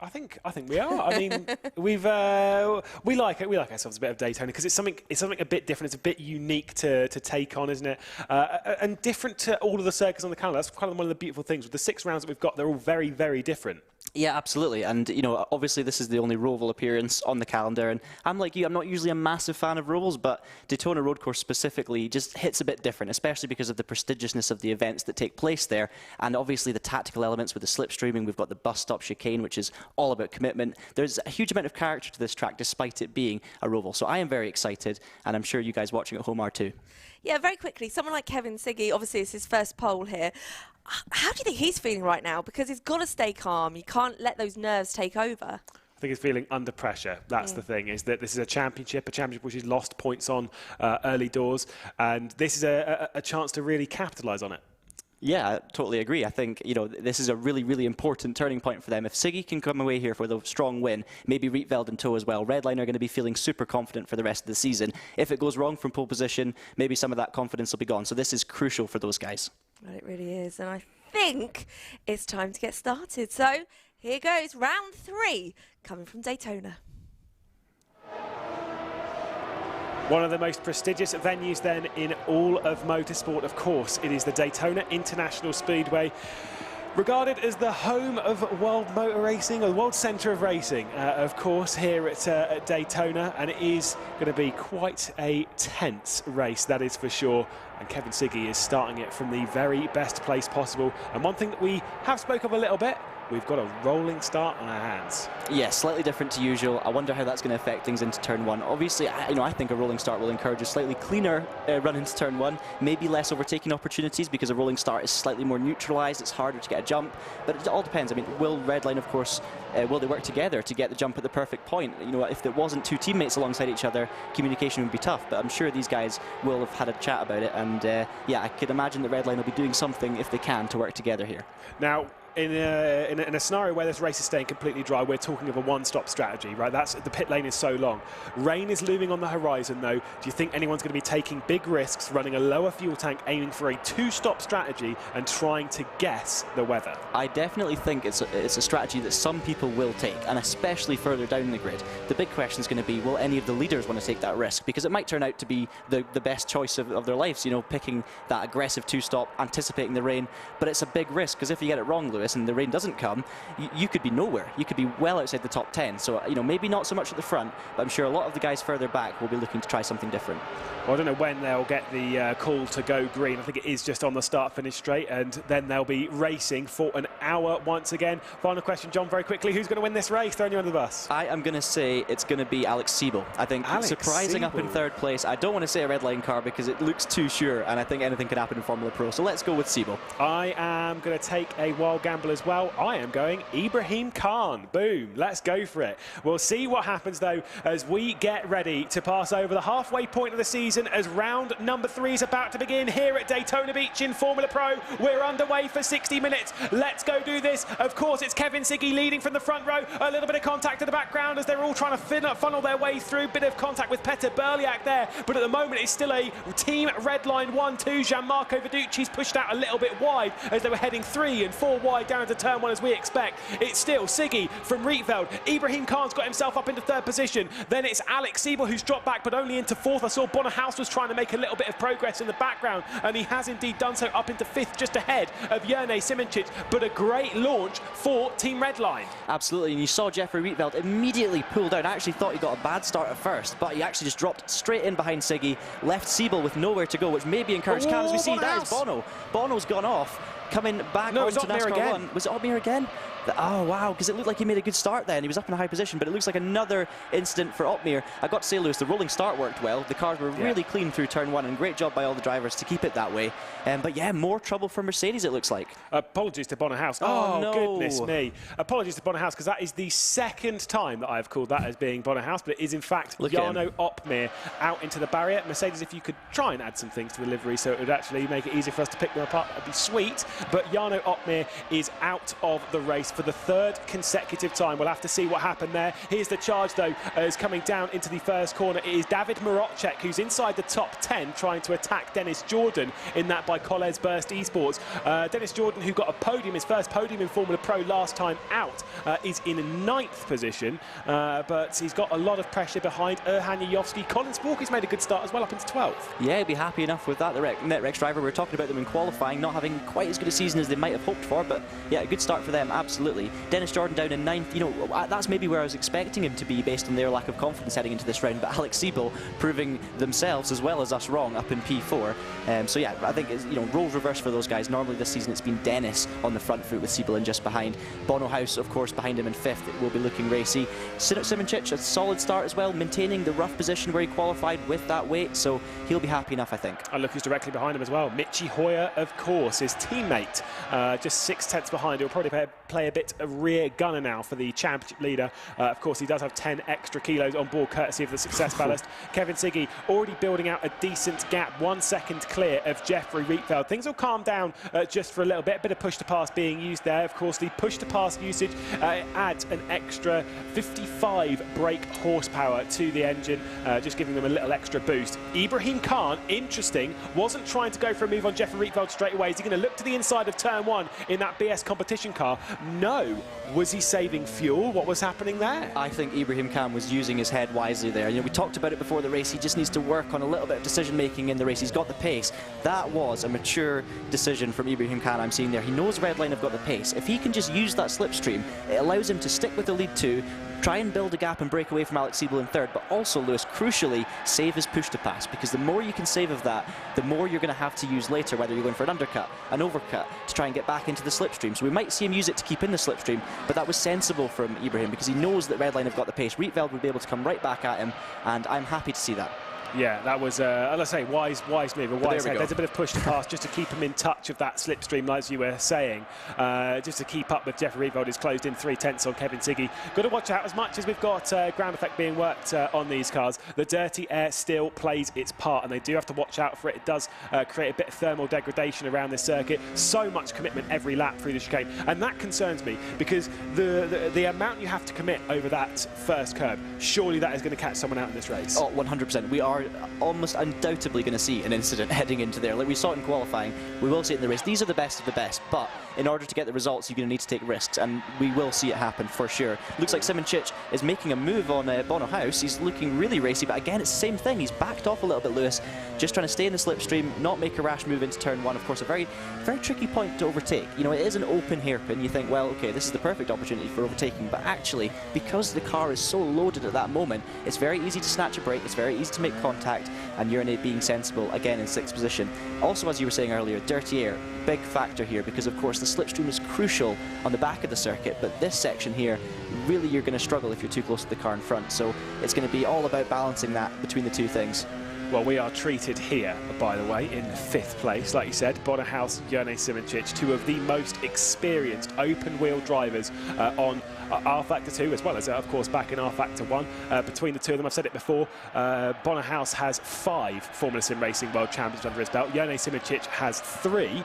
B: I think we are. I mean, we like ourselves a bit of Daytona because it's something a bit different. It's a bit unique to take on, isn't it? And different to all of the circuits on the calendar. That's kind of one of the beautiful things with the 6 rounds that we've got. They're all very, very different.
D: Yeah, absolutely. And, you know, obviously this is the only Roval appearance on the calendar. And I'm like you, I'm not usually a massive fan of Rovals, but Daytona Road Course specifically just hits a bit different, especially because of the prestigiousness of the events that take place there. And obviously the tactical elements with the slipstreaming. We've got the bus stop chicane, which is all about commitment. There's a huge amount of character to this track, despite it being a Roval. So I am very excited, and I'm sure you guys watching at home are too.
A: Yeah, very quickly, someone like Kevin Ciggy, obviously it's his first pole here. How do you think he's feeling right now? Because he's got to stay calm. You can't let those nerves take over.
B: I think he's feeling under pressure. That's the thing, is that this is a championship which he's lost points on early doors, and this is a chance to really capitalise on it.
D: Yeah, I totally agree. I think, you know, this is a really, really important turning point for them. If Ciggy can come away here with a strong win, maybe Rietveld in tow as well, Redline are going to be feeling super confident for the rest of the season. If it goes wrong from pole position, maybe some of that confidence will be gone. So this is crucial for those guys.
A: Well, it really is. And I think it's time to get started. So here goes round 3, coming from Daytona.
B: One of the most prestigious venues then in all of motorsport, of course. It is the Daytona International Speedway, regarded as the home of world motor racing, or the world centre of racing, of course, here at Daytona. And it is going to be quite a tense race, that is for sure. And Kevin Ciggy is starting it from the very best place possible. And one thing that we have spoke of a little bit, we've got a rolling start on our hands.
D: Yeah, slightly different to usual. I wonder how that's going to affect things into turn 1. Obviously, I think a rolling start will encourage a slightly cleaner run into turn 1, maybe less overtaking opportunities because a rolling start is slightly more neutralised. It's harder to get a jump, but it all depends. I mean, will Redline, of course, will they work together to get the jump at the perfect point? You know, if there wasn't 2 teammates alongside each other, communication would be tough. But I'm sure these guys will have had a chat about it, and yeah, I could imagine that Redline will be doing something if they can to work together here.
B: Now, in a scenario where this race is staying completely dry, we're talking of a one-stop strategy, right? The pit lane is so long. Rain is looming on the horizon, though. Do you think anyone's going to be taking big risks, running a lower fuel tank, aiming for a 2-stop strategy and trying to guess the weather?
D: I definitely think it's a strategy that some people will take, and especially further down the grid. The big question is going to be, will any of the leaders want to take that risk? Because it might turn out to be the best choice of their lives, you know, picking that aggressive 2-stop, anticipating the rain. But it's a big risk, because if you get it wrong, Lewis, and the rain doesn't come, you could be nowhere. You could be well outside the top 10. So, you know, maybe not so much at the front, but I'm sure a lot of the guys further back will be looking to try something different.
B: Well, I don't know when they'll get the call to go green. I think it is just on the start-finish straight, and then they'll be racing for an hour once again. Final question, John, very quickly. Who's going to win this race? Throwing you under the bus.
D: I am going to say it's going to be Alex Siebel. I think surprising up in 3rd place. I don't want to say a red line car because it looks too sure, and I think anything can happen in Formula Pro. So let's go with Siebel.
B: I am going to take a wild gamble as well. I am going Ibrahim Khan. Boom. Let's go for it. We'll see what happens, though, as we get ready to pass over the halfway point of the season as round number 3 is about to begin here at Daytona Beach in Formula Pro. We're underway for 60 minutes. Let's go do this. Of course, it's Kevin Ciggy leading from the front row. A little bit of contact in the background as they're all trying to funnel their way through. Bit of contact with Petter Berliak there, but at the moment it's still a team red line 1-2. Gianmarco Verducci's pushed out a little bit wide as they were heading 3 and 4 wide down to turn 1 as we expect. It's still Ciggy from Rietveld. Ibrahim Khan's got himself up into 3rd position. Then it's Alex Siebel who's dropped back but only into 4th. I saw Bono Huis was trying to make a little bit of progress in the background, and he has indeed done so, up into 5th, just ahead of Jernej Simončič. But a great launch for Team Redline.
D: Absolutely, and you saw Jeffrey Rietveld immediately pull down. I actually thought he got a bad start at first, but he actually just dropped straight in behind Ciggy, left Siebel with nowhere to go, which maybe encouraged Cam. As we see, that is Bono. Bono's gone off, coming back onto NASCAR 1. Was it Opmeer again? Oh, wow, because it looked like he made a good start then. He was up in a high position, but it looks like another incident for Opmeer. I got to say, Lewis, the rolling start worked well. The cars were really clean through turn 1, and great job by all the drivers to keep it that way. But yeah, more trouble for Mercedes, it looks like.
B: Apologies to Bono Huis.
D: Oh, no.
B: Goodness me. Apologies to Bono Huis, because that is the 2nd time that I've called that as being Bono Huis, but it is in fact Jarno Opmeer out into the barrier. Mercedes, if you could try and add some things to the livery so it would actually make it easier for us to pick them apart, that'd be sweet. But Jarno Opmeer is out of the race for the 3rd consecutive time. We'll have to see what happened there. Here's the charge, though, is coming down into the 1st corner. It is David Marocek who's inside the top 10 trying to attack Dennis Jordan in that by Colles Burst Esports. Dennis Jordan, who got a podium, his first podium in Formula Pro last time out, is in 9th position, but he's got a lot of pressure behind Erhan Yayovsky. Colin Sporky's made a good start as well, up into 12th.
D: Yeah, he'd be happy enough with that. The NetRex driver, we were talking about them in qualifying, not having quite as good a season as they might have hoped for, but yeah, a good start for them, absolutely. absolutely. Dennis Jordan down in 9th, you know, that's maybe where I was expecting him to be based on their lack of confidence heading into this round, but Alex Siebel proving themselves as well as us wrong up in P4. So yeah, I think it's, you know, roles reversed for those guys. Normally this season it's been Dennis on the front foot with Siebel in just behind. Bono Huis, of course, behind him in 5th. It will be looking racy. Simončič, a solid start as well, maintaining the rough position where he qualified with that weight, so he'll be happy enough, I think.
B: And look who's directly behind him as well. Michi Hoyer, of course, his teammate, just 6/10 behind. He'll probably play a bit of rear gunner now for the championship leader. Of course, he does have 10 extra kilos on board, courtesy of the success ballast. Kevin Ciggy already building out a decent gap, 1 second clear of Jeffrey Rietveld. Things will calm down just for a little bit. A bit of push to pass being used there. Of course, the push to pass usage adds an extra 55 brake horsepower to the engine, just giving them a little extra boost. Ibrahim Khan, interesting, wasn't trying to go for a move on Jeffrey Rietveld straight away. Is he going to look to the inside of turn 1 in that BS competition car? No. Was he saving fuel? What was happening there?
D: I think Ibrahim Khan was using his head wisely there. You know, we talked about it before the race. He just needs to work on a little bit of decision making in the race. He's got the pace. That was a mature decision from Ibrahim Khan I'm seeing there. He knows Redline have got the pace. If he can just use that slipstream, it allows him to stick with the lead 2, try and build a gap and break away from Alex Siebel in 3rd, but also, Lewis, crucially, save his push to pass, because the more you can save of that, the more you're going to have to use later, whether you're going for an undercut, an overcut, to try and get back into the slipstream. So we might see him use it to keep in the slipstream, but that was sensible from Ibrahim, because he knows that Redline have got the pace. Rietveld would be able to come right back at him, and I'm happy to see that.
B: Yeah, that was, let's say, wise move, a wise head. There's a bit of push to pass just to keep him in touch of that slipstream, as you were saying, just to keep up with Jeffrey Rietveld, who's closed in 3/10 on Kevin Ciggy. Got to watch out, as much as we've got ground effect being worked on these cars, the dirty air still plays its part, and they do have to watch out for it. It does create a bit of thermal degradation around this circuit. So much commitment every lap through the chicane, and that concerns me, because the amount you have to commit over that first curve, surely that is going to catch someone out in this race.
D: Oh, 100%. We are almost undoubtedly going to see an incident heading into there. Like we saw it in qualifying, we will see it in the race. These are the best of the best, but in order to get the results, you're going to need to take risks, and we will see it happen for sure. Looks like Simončič is making a move on Bono Huis. He's looking really racy, but again, it's the same thing. He's backed off a little bit, Lewis, just trying to stay in the slipstream, not make a rash move into turn 1. Of course, a very, very tricky point to overtake. You know, it is an open hairpin. You think, well, okay, this is the perfect opportunity for overtaking, but actually, because the car is so loaded at that moment, it's very easy to snatch a break, it's very easy to make contact, and Jernej being sensible again in 6th position. Also, as you were saying earlier, dirty air, big factor here, because of course the slipstream is crucial on the back of the circuit, but this section here, really you're going to struggle if you're too close to the car in front, so it's going to be all about balancing that between the two things.
B: Well, we are treated here, by the way, in 5th place, like you said, Bono Huis, Jernej Simončič, 2 of the most experienced open-wheel drivers on R Factor 2, as well as, of course, back in R Factor 1. Between the two of them, I've said it before, Bono Huis has 5 Formula Sim Racing World Championships under his belt. Jernej Simončič has 3.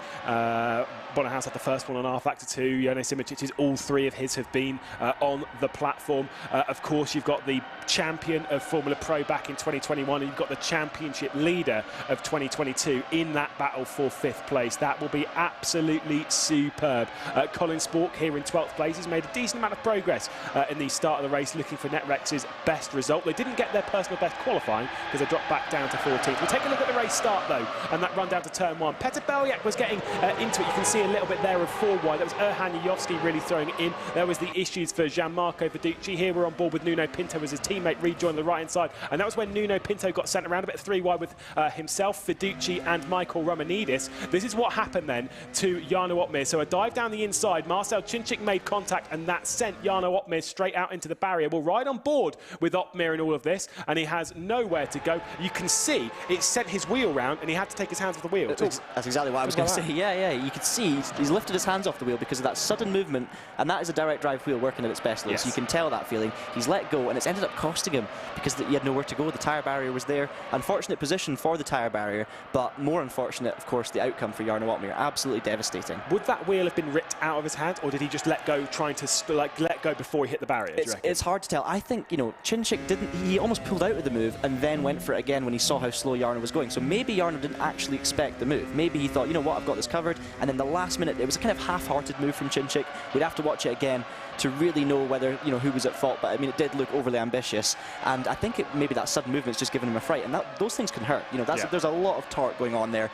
B: Bono Huis had the first one on R Factor 2. Jernej Simončič's, all 3 of his have been on the platform. Of course, you've got the champion of Formula Pro back in 2021, and you've got the championship leader of 2022 in that battle for 5th place. That will be absolutely superb. Colin Spork here in 12th place. He's made a decent amount of progress in the start of the race, looking for Netrex's best result. They didn't get their personal best qualifying because they dropped back down to 14th. We'll take a look at the race start, though, and that run down to turn 1. Petr Belyák was getting into it. You can see a little bit there of 4 wide. That was Erhan Yovsky really throwing it in. There was the issues for Gianmarco Verducci. Here we're on board with Nuno Pinto as his teammate rejoined the right-hand side, and that was when Nuno Pinto got sent around a bit of 3 wide with himself, Verducci and Michael Romanidis. This is what happened then to Jarno Opmeer. So a dive down the inside, Marcel Cinčić made contact, and that sent Jarno Opmeer straight out into the barrier. We'll ride on board with Opmeer in all of this, and he has nowhere to go. You can see it sent his wheel round, and he had to take his hands off the wheel.
D: That's exactly what I was going to say. Yeah, you could see he's lifted his hands off the wheel because of that sudden movement, and that is a direct drive wheel working at its best, Lewis. You can tell that feeling. He's let go, and it's ended up costing him because he had nowhere to go. The tyre barrier was there. Unfortunate position for the tyre barrier, but more unfortunate, of course, the outcome for Jarno Opmeer. Absolutely devastating.
B: Would that wheel have been ripped out of his hands, or did he just let go, trying to let go before he hit the barrier?
D: It's hard to tell. I think, you know, Cinčić didn't. He almost pulled out of the move and then went for it again when he saw how slow Jarno was going. So maybe Jarno didn't actually expect the move. Maybe he thought, you know what, I've got this covered. And then the last minute, it was a kind of half-hearted move from Cinčić. We'd have to watch it again to really know whether, you know, who was at fault, but I mean, it did look overly ambitious, and I think maybe that sudden movement's just given him a fright, and those things can hurt. You know, there's a lot of torque going on there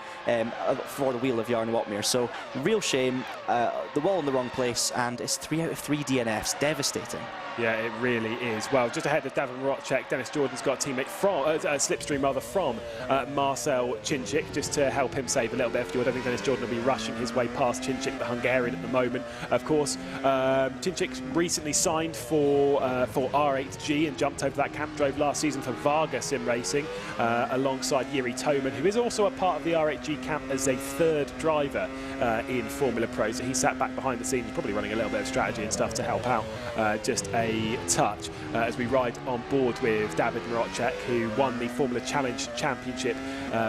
D: for the wheel of Jarno Opmeer. So real shame, the wall in the wrong place, and it's 3 out of 3 DNFs. Devastating.
B: Yeah, it really is. Well, just ahead of David Marocek, Dennis Jordan's got a teammate from, slipstream rather, from Marcel Cincic, just to help him save a little bit of fuel. I don't think Dennis Jordan will be rushing his way past Cincic, the Hungarian, at the moment. Of course, Cincic recently signed for R8G and jumped over that camp, drove last season for Varga Sim Racing alongside Yuri Toman, who is also a part of the R8G camp as a 3rd driver in Formula Pro. So he sat back behind the scenes, probably running a little bit of strategy and stuff to help out just a touch as we ride on board with David Marocek, who won the Formula Challenge Championship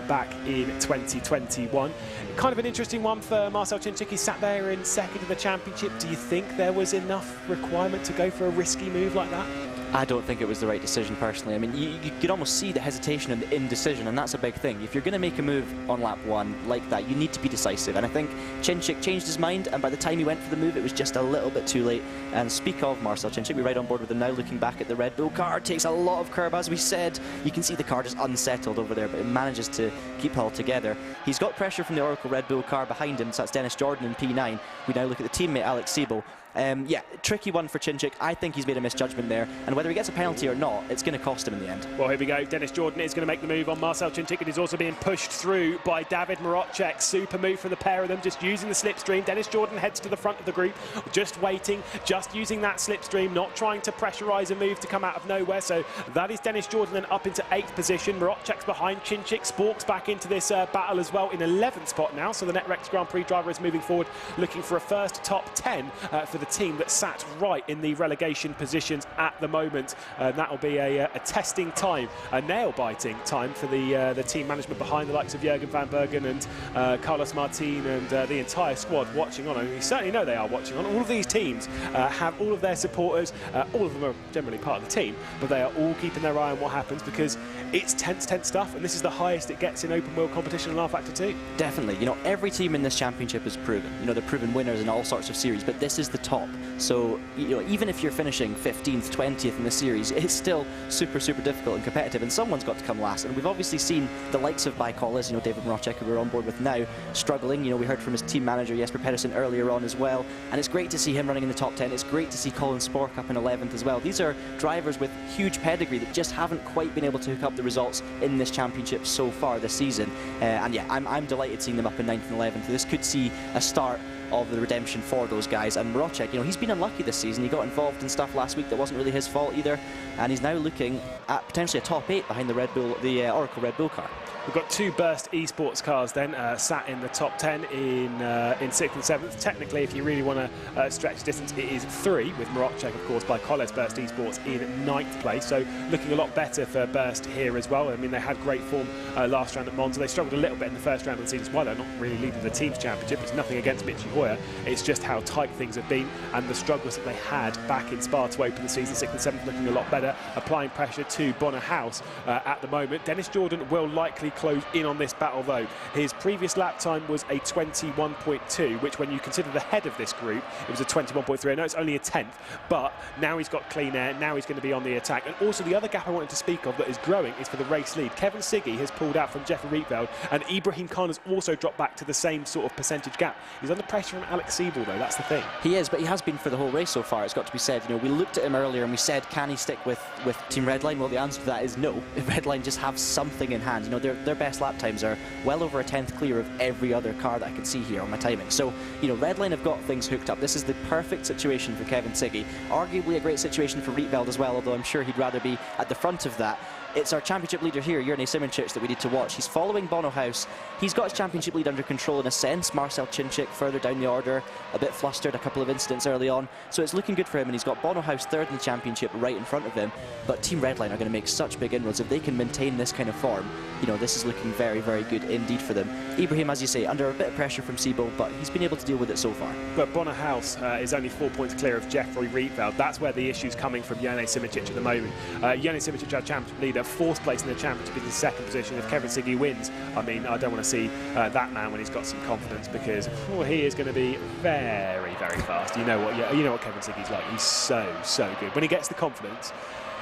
B: back in 2021. Kind of an interesting one for Marcel Cincic. He sat there in 2nd in the championship. Do you think there was enough requirement to go for a risky move like that?
D: I don't think it was the right decision, personally. I mean, you could almost see the hesitation and the indecision, and that's a big thing. If you're going to make a move on lap 1 like that, you need to be decisive. And I think Cincic changed his mind, and by the time he went for the move, it was just a little bit too late. And speak of Marcel Cincic, we ride on board with him now, looking back at the Red Bull car. Takes a lot of curb, as we said. You can see the car just unsettled over there, but it manages to keep it all together. He's got pressure from the Oracle Red Bull car behind him, so that's Dennis Jordan in P9. We now look at the teammate, Alex Siebel. Yeah, tricky one for Cincic. I think he's made a misjudgment there, and whether he gets a penalty or not, it's going to cost him in the end.
B: Well, here we go. Dennis Jordan is going to make the move on Marcel Cincic. It is also being pushed through by David Marocek. Super move from the pair of them, just using the slipstream. Dennis Jordan heads to the front of the group, just waiting, just using that slipstream, not trying to pressurise a move to come out of nowhere. So that is Dennis Jordan then up into 8th position. Marocek's behind Cincic. Spork's back into this battle as well in 11th spot now. So the NetRex Grand Prix driver is moving forward, looking for a first top 10 for the team that sat right in the relegation positions at the moment. That will be a testing time, a nail-biting time for the team management behind the likes of Jürgen van Bergen and Carlos Martin and the entire squad watching on. And we certainly know they are watching on. All of these teams have all of their supporters. All of them are generally part of the team, but they are all keeping their eye on what happens, because it's tense stuff, and this is the highest it gets in open wheel competition in R Factor 2.
D: Definitely. You know, every team in this championship is proven. You know, they're proven winners in all sorts of series, but this is the top. So, you know, even if you're finishing 15th, 20th in the series, it's still super difficult and competitive, and someone's got to come last. And we've obviously seen the likes of Baikolas, you know, David Marocek, who we're on board with now, struggling. You know, we heard from his team manager, Jasper Pedersen, earlier on as well, and it's great to see him running in the top 10. It's great to see Colin Spork up in 11th as well. These are drivers with huge pedigree that just haven't quite been able to hook up the results in this championship so far this season. And yeah, I'm delighted seeing them up in 9th and 11th. This could see a start of the redemption for those guys. And Marocek, you know, he's been unlucky this season. He got involved in stuff last week that wasn't really his fault either, and he's now looking at potentially a top 8 behind the Red Bull, the Oracle Red Bull car.
B: We've got 2 Burst Esports cars then sat in the top 10 in 6th and 7th. Technically, if you really want to stretch distance, it is 3, with Marocek, of course, by Colles Burst Esports in 9th place. So looking a lot better for Burst here as well. I mean, they had great form last round at Monza. They struggled a little bit in the first round of the season as well. They're not really leading the team's championship. It's nothing against Michi Hoyer. It's just how tight things have been and the struggles that they had back in Spa to open the season. 6th and 7th looking a lot better, applying pressure to Bono Huis at the moment. Dennis Jordan will likely close in on this battle though. His previous lap time was a 21.2, which when you consider the head of this group, it was a 21.3. I know it's only a 10th, but now he's got clean air, now he's going to be on the attack. And also the other gap I wanted to speak of that is growing is for the race lead. Kevin Ciggy has pulled out from Jeffrey Rietveld, and Ibrahim Khan has also dropped back to the same sort of percentage gap. He's under pressure from Alex Siebel though, that's the thing.
D: He is, but he has been for the whole race so far, it's got to be said. You know, we looked at him earlier and we said, can he stick with Team Redline? Well, the answer to that is no. If Redline just have something in hand, you know, their best lap times are well over a 10th clear of every other car that I can see here on my timing. So, you know, Redline have got things hooked up. This is the perfect situation for Kevin Ciggy. Arguably a great situation for Rietveld as well, although I'm sure he'd rather be at the front of that. It's our championship leader here, Jernej Simončič, that we need to watch. He's following Bono Huis. He's got his championship lead under control in a sense. Marcel Cincic further down the order, a bit flustered, a couple of incidents early on. So it's looking good for him, and he's got Bono Huis 3rd in the championship right in front of him. But Team Redline are going to make such big inroads. If they can maintain this kind of form, you know, this is looking very good indeed for them. Ibrahim, as you say, under a bit of pressure from Siebel, but he's been able to deal with it so far.
B: But Bono Huis is only 4 points clear of Jeffrey Rietveld. That's where the issue's coming from Jernej Simončič at the moment. Jernej Simončič, our championship leader, 4th place in the championship, in the 2nd position. If Kevin Ciggy wins, I mean, I don't want to see that man when he's got some confidence, because he is going to be very fast. You know what Kevin Ciggy's like. He's so good when he gets the confidence.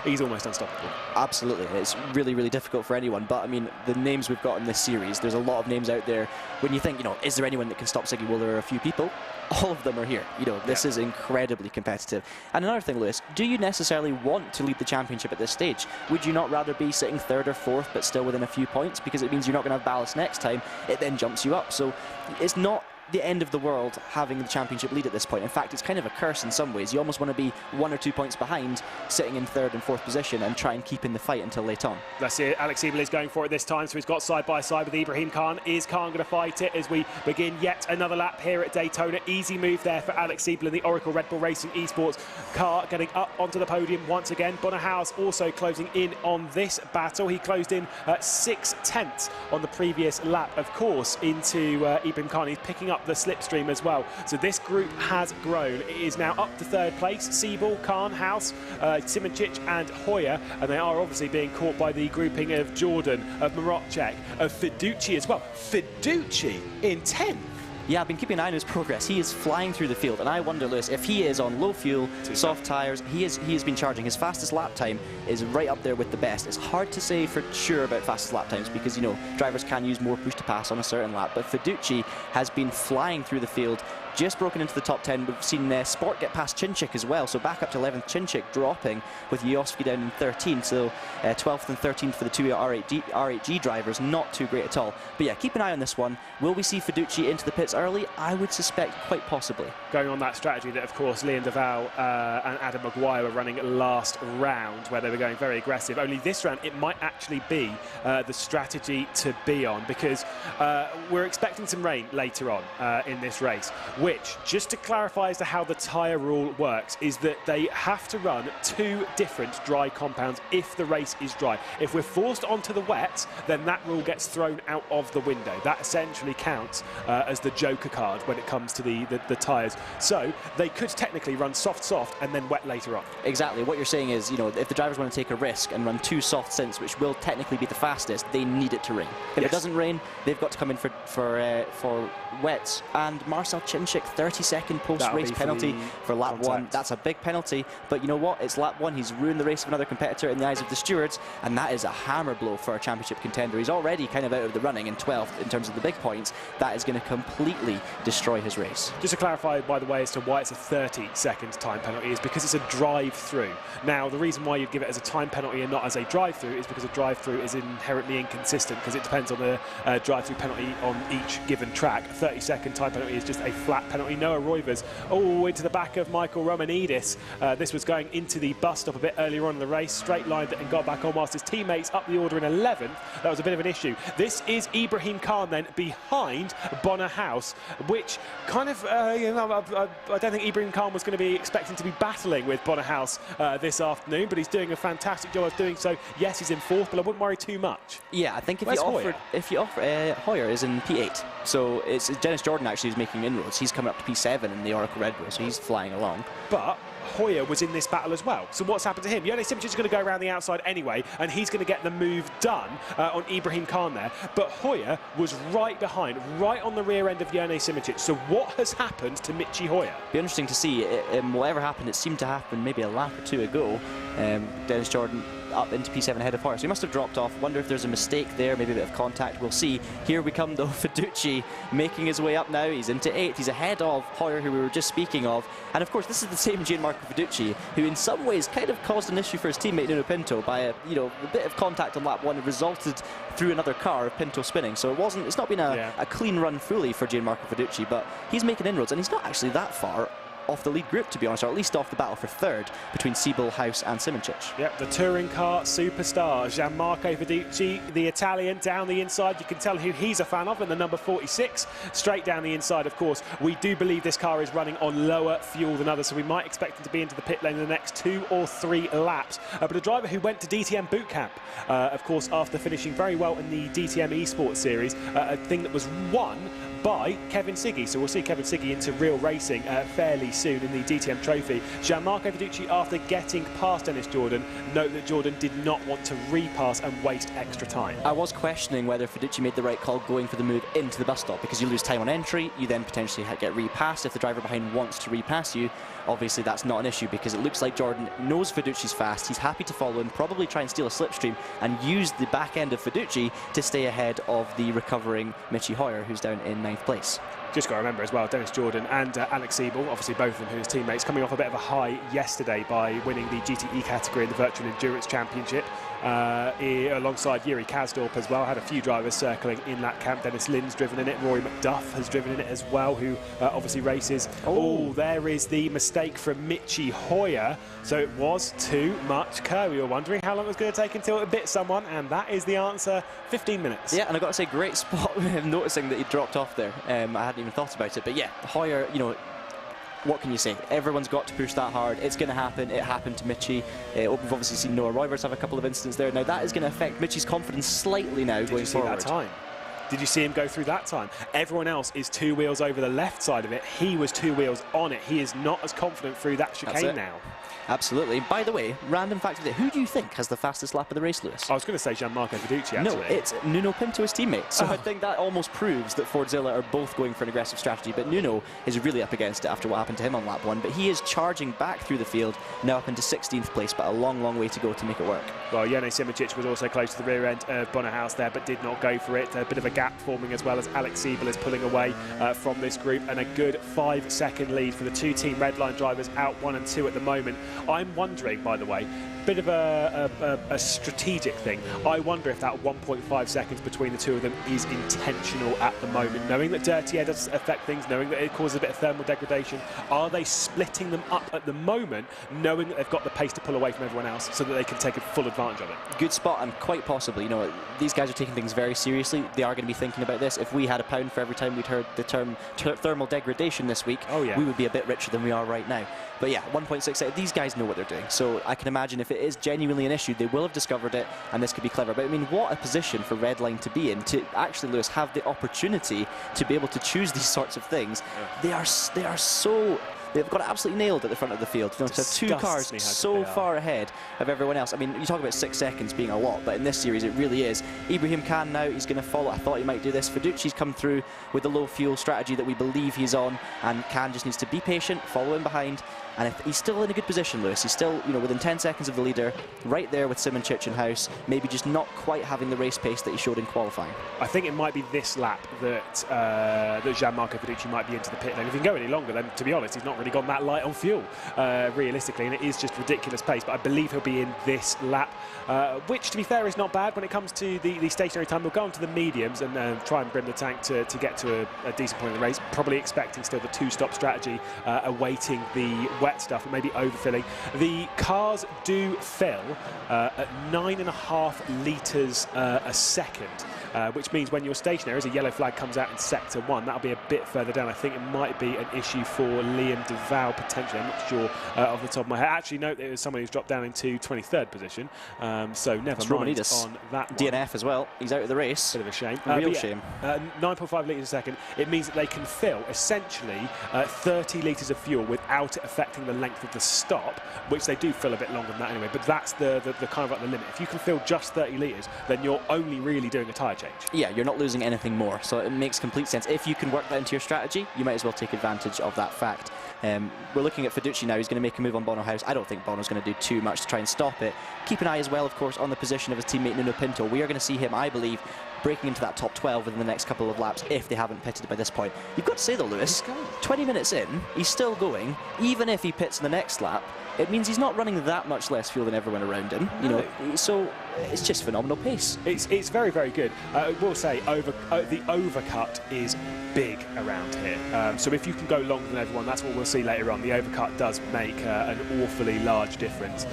B: he's almost unstoppable.
D: Absolutely. It's really, really difficult for anyone. But, I mean, the names we've got in this series, there's a lot of names out there. When you think, you know, is there anyone that can stop Ciggy? Well, there are a few people. All of them are here. You know, this is incredibly competitive. And another thing, Lewis, do you necessarily want to lead the championship at this stage? Would you not rather be sitting 3rd or 4th, but still within a few points? Because it means you're not going to have ballast next time. It then jumps you up. So it's not the end of the world having the championship lead at this point. In fact, it's kind of a curse in some ways. You almost want to be 1 or 2 points behind, sitting in 3rd and 4th position and try and keep in the fight until late on.
B: That's it. Alex Siebel is going for it this time, so he's got side by side with Ibrahim Khan. Is Khan going to fight it as we begin yet another lap here at Daytona? Easy move there for Alex Siebel in the Oracle Red Bull Racing Esports car, getting up onto the podium once again. Bono Huis also closing in on this battle. He closed in 6/10 on the previous lap, of course, into Ibrahim Khan. He's picking up the slipstream as well. So this group has grown. It is now up to 3rd place. Siebel, Khan, Huis, Simončič and Hoyer, and they are obviously being caught by the grouping of Jordan, of Marocek, of Fiducci as well. Fiducci in 10th.
D: Yeah, I've been keeping an eye on his progress. He is flying through the field, and I wonder, Lewis, if he is on low fuel, soft tyres, he has been charging. His fastest lap time is right up there with the best. It's hard to say for sure about fastest lap times because, you know, drivers can use more push to pass on a certain lap, but Fiducci has been flying through the field, just broken into the top 10. We've seen Sport get past Chinchik as well, so back up to 11th. Chinchik dropping with Josfi down in 13th, so 12th and 13th for the two R8G drivers, not too great at all. But yeah, keep an eye on this one. Will we see Fiducci into the pits early? I would suspect quite possibly.
B: Going on that strategy that, of course, Liam Duval and Adam Maguire were running last round, where they were going very aggressive. Only this round, it might actually be the strategy to be on, because we're expecting some rain later on in this race, which, just to clarify as to how the tyre rule works, is that they have to run 2 different dry compounds if the race is dry. If we're forced onto the wet, then that rule gets thrown out of the window. That essentially counts as the joker card when it comes to the tyres. So they could technically run soft and then wet later on.
D: Exactly. What you're saying is, you know, if the drivers want to take a risk and run 2 soft synths, which will technically be the fastest, they need it to rain. If it doesn't rain, they've got to come in for wets. And Marcel Chinchik, 30-second post-race penalty for lap 1. That's a big penalty, but you know what? It's lap 1. He's ruined the race of another competitor in the eyes of the stewards, and that is a hammer blow for a championship contender. He's already kind of out of the running in 12th in terms of the big points. That is going to completely destroy his race.
B: Just to clarify, by the way, as to why it's a 30-second time penalty is because it's a drive-through. Now, the reason why you'd give it as a time penalty and not as a drive-through is because a drive-through is inherently inconsistent, because it depends on the drive-through penalty on each given track. 30-second time penalty is just a flat penalty. Noah Roivers into the back of Michael Romanidis. This was going into the bus stop a bit earlier on in the race, straight lined it and got back on whilst his teammates up the order in 11th. That was a bit of an issue. This is Ibrahim Khan then behind Bono Huis, which kind of, you know, I don't think Ibrahim Khan was going to be expecting to be battling with Bono Huis this afternoon, but he's doing a fantastic job of doing so. Yes, he's in 4th, but I wouldn't worry too much.
D: Yeah, I think if you offer Hoyer is in P8, so it's Dennis Jordan actually who's making inroads. He's coming up to P7 in the Oracle Red Bull, so he's flying along.
B: But Hoyer was in this battle as well. So what's happened to him? Jernej Simončič is going to go around the outside anyway, and he's going to get the move done on Ibrahim Khan there. But Hoyer was right behind, right on the rear end of Jernej Simončič. So what has happened to Michi Hoyer?
D: Be interesting to see. Whatever happened, it seemed to happen maybe a lap or 2 ago. Dennis Jordan up into P7 ahead of Hoyer, so he must have dropped off. Wonder if there's a mistake there, maybe a bit of contact. We'll see. Here we come though, Fiducci making his way up now. He's into 8th. He's ahead of Hoyer, who we were just speaking of. And of course, this is the same Gianmarco Fiducci, who in some ways kind of caused an issue for his teammate Nuno Pinto by a bit of contact on lap 1. It resulted through another car of Pinto spinning. So it's not been a clean run fully for Gianmarco Fiducci, but he's making inroads, and he's not actually that far off the lead group, to be honest, or at least off the battle for 3rd between Siebel, Huis and Simončič.
B: Yep, the touring car superstar, Gianmarco Fiducci, the Italian, down the inside. You can tell who he's a fan of, and the number 46, straight down the inside, of course. We do believe this car is running on lower fuel than others, so we might expect him to be into the pit lane in the next 2 or 3 laps. But a driver who went to DTM boot camp, of course, after finishing very well in the DTM Esports series, a thing that was won by Kevin Ciggy. So we'll see Kevin Ciggy into real racing fairly soon in the DTM Trophy. Gianmarco Fiducci, after getting past Dennis Jordan, note that Jordan did not want to repass and waste extra time.
D: I was questioning whether Fiducci made the right call going for the move into the bus stop, because you lose time on entry, you then potentially get repassed if the driver behind wants to repass you. Obviously that's not an issue, because it looks like Jordan knows Fiducci's fast, he's happy to follow him, probably try and steal a slipstream and use the back end of Fiducci to stay ahead of the recovering Michi Hoyer, who's down in 9th place.
B: Just got to remember as well, Dennis Jordan and Alex Siebel, obviously both of them who are his teammates, coming off a bit of a high yesterday by winning the GTE category in the Virtual Endurance Championship. Alongside Yuri Kasdorp as well. Had a few drivers circling in that camp. Dennis Lynn's driven in it. Rory McDuff has driven in it as well, who obviously races. Oh, there is the mistake from Michi Hoyer. So it was too much curve. We were wondering how long it was going to take until it bit someone, and that is the answer, 15 minutes.
D: Yeah, and I've got to say, great spot with him noticing that he dropped off there. I hadn't even thought about it. But yeah, Hoyer, you know, what can you say? Everyone's got to push that hard. It's going to happen. It happened to Michi. We've obviously seen Noah Roivers have a couple of incidents there. Now that is going to affect Michi's confidence slightly now going forward.
B: Did you see that time? Did you see him go through that time? Everyone else is 2 wheels over the left side of it. He was 2 wheels on it. He is not as confident through that chicane now.
D: Absolutely. By the way, random fact of the day, who do you think has the fastest lap of the race, Lewis?
B: I was going to say Gianmarco Fiducci, actually.
D: No, it's Nuno Pinto, his teammate. So I think that almost proves that Fordzilla are both going for an aggressive strategy, but Nuno is really up against it after what happened to him on lap 1. But he is charging back through the field, now up into 16th place, but a long, long way to go to make it work.
B: Well, Jernej Simončič was also close to the rear end of Bono Huis there, but did not go for it. A bit of a gap forming as well as Alex Siebel is pulling away from this group, and a good 5-second lead for the 2 Team Redline drivers out 1 and 2 at the moment. I'm wondering, by the way, bit of a strategic thing. I wonder if that 1.5 seconds between the 2 of them is intentional at the moment. Knowing that dirty air does affect things, knowing that it causes a bit of thermal degradation, are they splitting them up at the moment, knowing that they've got the pace to pull away from everyone else so that they can take a full advantage of it?
D: Good spot, and quite possibly, you know, these guys are taking things very seriously. They are going to be thinking about this. If we had £1 for every time we'd heard the term thermal degradation this week, we would be a bit richer than we are right now. But yeah, 1.6, these guys know what they're doing. So I can imagine if it is genuinely an issue, they will have discovered it, and this could be clever. But I mean, what a position for Redline to be in, to actually, Lewis, have the opportunity to be able to choose these sorts of things. They are so... They've got it absolutely nailed at the front of the field. You know, to have 2 cars so far ahead of everyone else. I mean, you talk about 6 seconds being a lot, but in this series it really is. Ibrahim Khan now, he's going to follow. I thought he might do this. Fiducci's come through with the low fuel strategy that we believe he's on, and Khan just needs to be patient, follow him behind. And if he's still in a good position, Lewis, he's still, you know, within 10 seconds of the leader, right there with Simončič and Huis, maybe just not quite having the race pace that he showed in qualifying.
B: I think it might be this lap that that Gianmarco Fiducci might be into the pit lane. If he can go any longer, then to be honest, he's not really gone that light on fuel, realistically, and it is just ridiculous pace. But I believe he'll be in this lap, which, to be fair, is not bad when it comes to the stationary time. We'll go on to the mediums and try and brim the tank to get to a decent point in the race. Probably expecting still the 2-stop strategy, awaiting the wet stuff and maybe overfilling. The cars do fill at 9.5 litres a second, which means when you're stationary, as a yellow flag comes out in sector 1, that'll be a bit further down. I think it might be an issue for Liam Duval potentially. I'm not sure off the top of my head. Actually, note that it was someone who's dropped down into 23rd position, so never mind on that one.
D: DNF as well. He's out of the race.
B: Bit of a shame.
D: Real shame.
B: 9.5 litres a second. It means that they can fill essentially 30 litres of fuel without it affecting the length of the stop, which they do fill a bit longer than that anyway, but that's the kind of like the limit. If you can fill just 30 litres, then you're only really doing a tyre change.
D: Yeah, you're not losing anything more, so it makes complete sense. If you can work that into your strategy, you might as well take advantage of that fact. We're looking at Fiducci now. He's going to make a move on Bono Huis. I don't think Bono's going to do too much to try and stop it. Keep an eye as well, of course, on the position of his teammate Nuno Pinto. We are going to see him, I believe, breaking into that top 12 within the next couple of laps if they haven't pitted by this point. You've got to say though, Lewis, 20 minutes in, he's still going. Even if he pits in the next lap, it means he's not running that much less fuel than everyone around him. You know, so it's just phenomenal pace.
B: It's very, very good. I will say the overcut is big around here. So if you can go longer than everyone, that's what we'll see later on. The overcut does make an awfully large difference,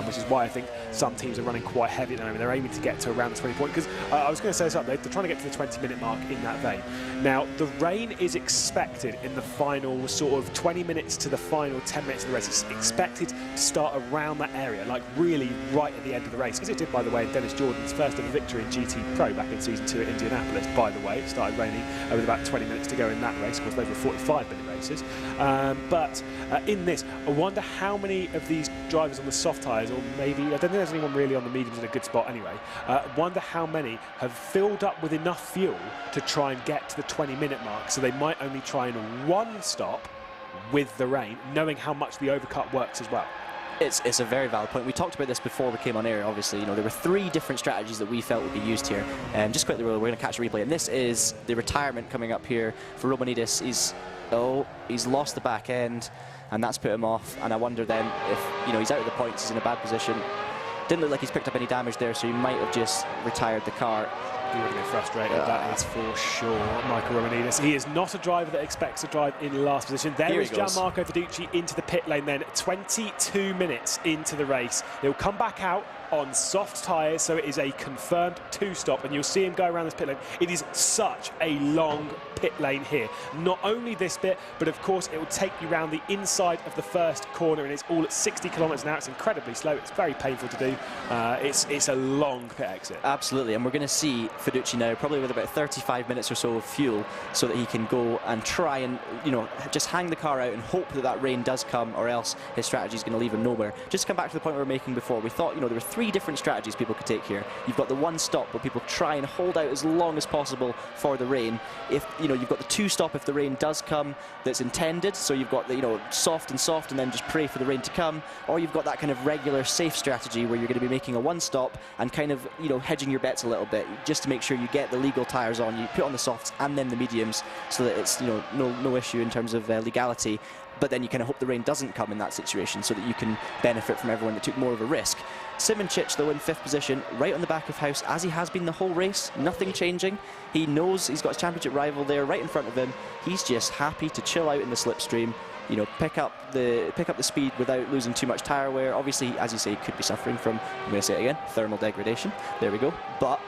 B: which is why I think some teams are running quite heavy at the moment. They're aiming to get to around the 20 point, because I was going to say this up, they're trying to get to the 20-minute mark in that vein. Now, the rain is expected in the final sort of 20 minutes to the final 10 minutes of the race. It's expected to start around that area, like really right at the end of the race, as it did, by the way, away in Dennis Jordan's first ever victory in GT Pro back in Season 2 at Indianapolis. By the way, it started raining with about 20 minutes to go in that race. Of course, those were 45-minute races. But in this, I wonder how many of these drivers on the soft tyres, or maybe, I don't think there's anyone really on the mediums in a good spot anyway, wonder how many have filled up with enough fuel to try and get to the 20-minute mark, so they might only try in one stop with the rain, knowing how much the overcut works as well.
D: It's a very valid point. We talked about this before we came on air. Obviously, you know, there were 3 different strategies that we felt would be used here. Just quickly, we're going to catch a replay, and this is the retirement coming up here for Romanidis. He's lost the back end, and that's put him off. And I wonder then if, you know, he's out of the points, he's in a bad position. Didn't look like he's picked up any damage there, so he might have just retired the car.
B: He would have been frustrated, that is for sure. Michael Romanidis. He is not a driver that expects to drive in last position. There is Gianmarco Fiducci into the pit lane then, 22 minutes into the race. He'll come back out on soft tyres, so it is a confirmed 2-stop, and you'll see him go around this pit lane. It is such a long pit lane here. Not only this bit, but of course it will take you around the inside of the first corner, and it's all at 60 kilometres an hour. It's incredibly slow. It's very painful to do. It's a long pit exit.
D: Absolutely, and we're going to see Fiduci now probably with about 35 minutes or so of fuel, so that he can go and try and, you know, just hang the car out and hope that that rain does come, or else his strategy is going to leave him nowhere. Just to come back to the point we were making before, we thought, you know, there were 3 different strategies people could take here. You've got the 1 stop where people try and hold out as long as possible for the rain. If, you know, you've got the 2 stop if the rain does come that's intended, so you've got the, you know, soft and then just pray for the rain to come, or you've got that kind of regular safe strategy where you're going to be making a 1 stop and kind of, you know, hedging your bets a little bit just to make sure you get the legal tyres on. You put on the softs and then the mediums, so that it's, you know, no issue in terms of legality. But then you kind of hope the rain doesn't come in that situation, so that you can benefit from everyone that took more of a risk. Simončič, though, in 5th position, right on the back of House, as he has been the whole race, nothing changing. He knows he's got his championship rival there right in front of him. He's just happy to chill out in the slipstream, you know, pick up the speed without losing too much tyre wear. Obviously, as you say, he could be suffering from, I'm going to say it again, thermal degradation. There we go. But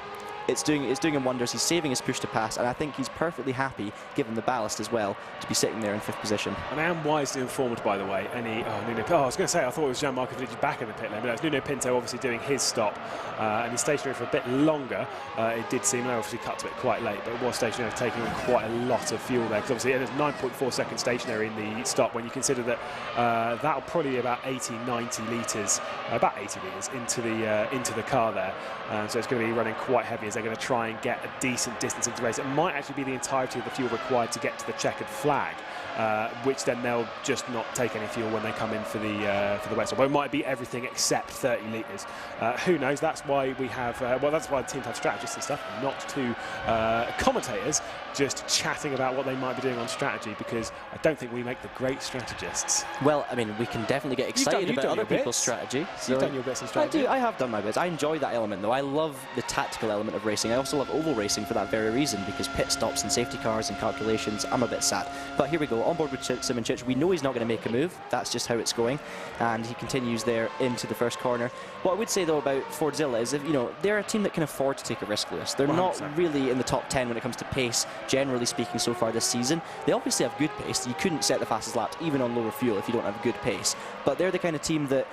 D: it's doing him wonders. He's saving his push to pass, and I think he's perfectly happy, given the ballast as well, to be sitting there in 5th position.
B: And I am wisely informed, by the way. I was going to say, I thought it was Gianmarco Fiduci back in the pit lane, but no, it's Nuno Pinto obviously doing his stop, and he's stationary for a bit longer. It did seem, obviously cut to it quite late, but it was stationary, taking on quite a lot of fuel there, because obviously it is 9.4 seconds stationary in the stop, when you consider that that'll probably be about 80-90 litres, about 80 litres into the car there. So it's going to be running quite heavy as they're going to try and get a decent distance into the race. It might actually be the entirety of the fuel required to get to the checkered flag, which then they'll just not take any fuel when they come in for the wet stop. But it might be everything except 30 litres. Who knows? That's why we have, that's why the teams have strategists and stuff, not to commentators just chatting about what they might be doing on strategy, because I don't think we make the great strategists.
D: Well, I mean, we can definitely get excited about other people's strategy.
B: So you've done your bits in strategy.
D: I have done my bits. I enjoy that element, though. I love the tactical element of racing. I also love oval racing for that very reason, because pit stops and safety cars and calculations, I'm a bit sad. But here we go, on board with Simončič. We know he's not going to make a move. That's just how it's going. And he continues there into the first corner. What I would say, though, about Fordzilla is, you know, they're a team that can afford to take a risk, Lewis. They're 100%. Not really in the top 10 when it comes to pace, generally speaking, so far this season. They obviously have good pace. You couldn't set the fastest laps, even on lower fuel, if you don't have good pace. But they're the kind of team that,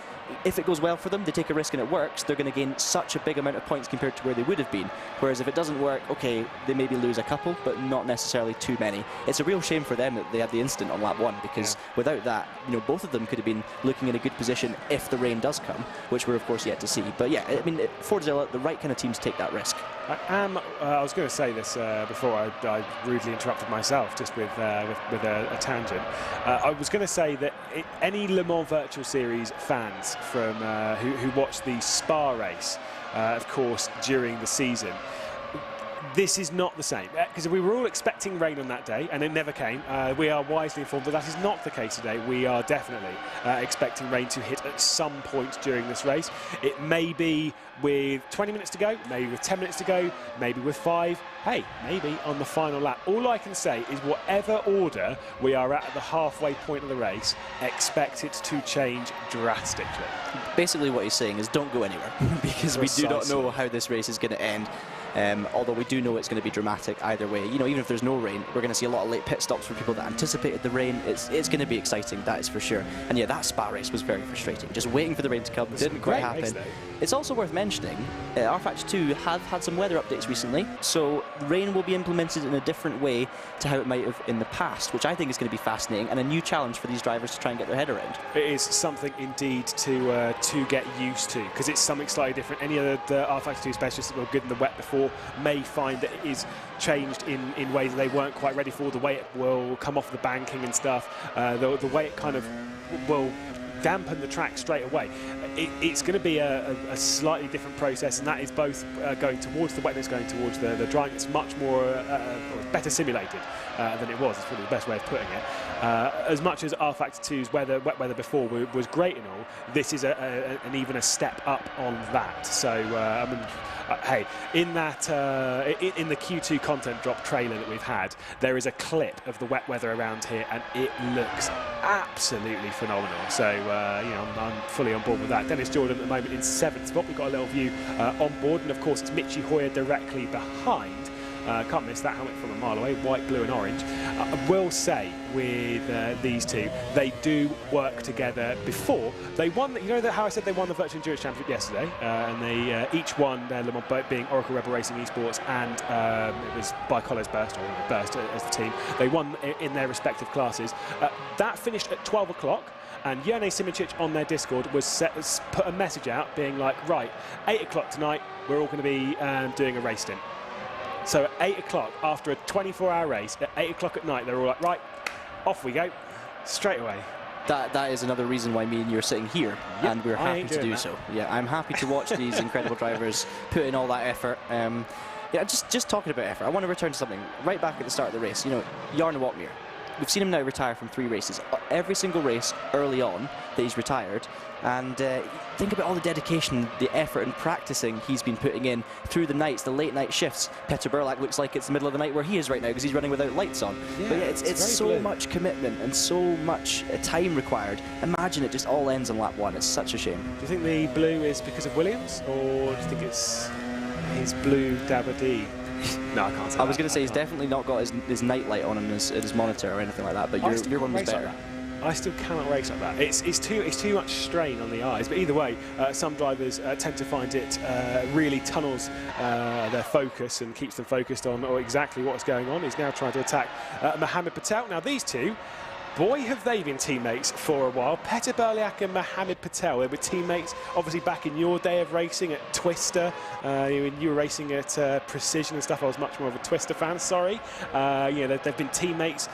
D: if it goes well for them, they take a risk and it works, they're going to gain such a big amount of points compared to where they would have been. Whereas if it doesn't work, okay, they maybe lose a couple, but not necessarily too many. It's a real shame for them that they had the incident on lap 1, because without that, you know, both of them could have been looking in a good position if the rain does come, which we're of course yet to see. But yeah, I mean, Fordzilla, the right kind of teams take that risk.
B: I was going to say this before I rudely interrupted myself, just with a tangent. I was going to say that any Le Mans Virtual Series fans from who watched the Spa race, of course, during the season, this is not the same, because we were all expecting rain on that day and it never came. We are wisely informed that that is not the case today. We are definitely expecting rain to hit at some point during this race. It may be with 20 minutes to go, maybe with 10 minutes to go, maybe with 5, hey, maybe on the final lap. All I can say is whatever order we are at the halfway point of the race, expect it to change drastically.
D: Basically what he's saying is don't go anywhere, because we do not know how this race is going to end. Although we do know it's going to be dramatic either way. You know, even if there's no rain, we're going to see a lot of late pit stops for people that anticipated the rain. It's going to be exciting, that is for sure. And yeah, that Spa race was very frustrating. Just waiting for the rain to come, didn't quite happen. It's also worth mentioning, rFactor 2 have had some weather updates recently, so the rain will be implemented in a different way to how it might have in the past, which I think is going to be fascinating and a new challenge for these drivers to try and get their head around.
B: It is something indeed to get used to, because it's something slightly different. Any of the rFactor 2 specialists that were good in the wet before may find that it is changed in ways that they weren't quite ready for, the way it will come off the banking and stuff, the way it kind of will dampen the track straight away. It's going to be a slightly different process, and that is both going towards the wetness, going towards the drying. It's much more better simulated than it was. It's probably the best way of putting it. As much as rFactor 2's wet weather before was great and all, this is even a step up on that. So I mean, hey, in that in the Q2 content drop trailer that we've had, there is a clip of the wet weather around here, and it looks absolutely phenomenal. So you know, I'm fully on board with that. Dennis Jordan at the moment in 7th spot. We've got a little view on board, and of course it's Michi Hoyer directly behind. Can't miss that helmet from a mile away, white, blue and orange. I will say with these two, they do work together. Before they won, you know how I said they won the Virtual Endurance Championship yesterday, and they each won their Le Mans, both being Oracle Rebel Racing Esports and it was Bicolors Burst, or Burst as the team. They won in their respective classes. That finished at 12 o'clock. And Jernej Simončič on their Discord put a message out being like, right, 8 o'clock tonight, we're all going to be doing a race stint. So at 8 o'clock, after a 24-hour race, at 8 o'clock at night, they're all like, right, off we go, straight away.
D: That is another reason why me and you are sitting here, yep, and we're happy to do so. Yeah, I'm happy to watch these incredible drivers put in all that effort. Yeah, just talking about effort, I want to return to something right back at the start of the race. You know, Jarno Opmeer. We've seen him now retire from 3 races. Every single race early on that he's retired. And think about all the dedication, the effort and practicing he's been putting in through the nights, the late night shifts. Petter Burlak looks like it's the middle of the night where he is right now because he's running without lights on. Yeah, but yeah, it's so much commitment and so much time required. Imagine it just all ends on lap 1. It's such a shame.
B: Do you think the blue is because of Williams, or do you think it's his blue Dabba D? No, I can't say
D: I was going to say he's definitely not got his night light on in his monitor or anything like that, but your one was better.
B: Like I still cannot race like that. It's too much strain on the eyes. But either way, some drivers tend to find it really tunnels their focus and keeps them focused on exactly what's going on. He's now trying to attack Mohammed Patel. Now these two, boy, have they been teammates for a while. Petter Burlak and Mohammed Patel, they were teammates obviously back in your day of racing at Twister. When you were racing at Precision and stuff, I was much more of a Twister fan, sorry. You know, they've been teammates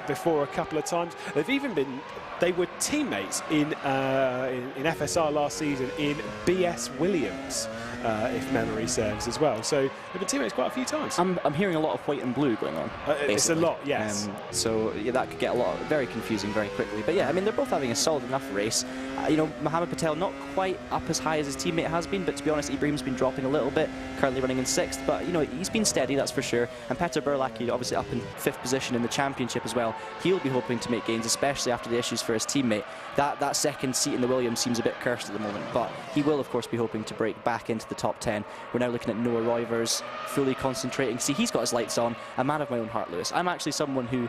B: before a couple of times. They were teammates in FSR last season in BS Williams, if memory serves as well. So they've been teammates quite a few times.
D: I'm hearing a lot of white and blue going on.
B: It's a lot, yes.
D: So yeah, that could get very confusing very quickly. But yeah, I mean, they're both having a solid enough race. You know, Mohammed Patel not quite up as high as his teammate has been, but to be honest, Ibrahim's been dropping a little bit, currently running in 6th. But you know, he's been steady, that's for sure. And Petter Burlak, obviously up in 5th position in the championship as well. He'll be hoping to make gains, especially after the issues for his teammate. That second seat in the Williams seems a bit cursed at the moment, but he will of course be hoping to break back into the top 10. We're now looking at Noah Roivers fully concentrating. See, he's got his lights on. A man of my own heart, Lewis. I'm actually someone who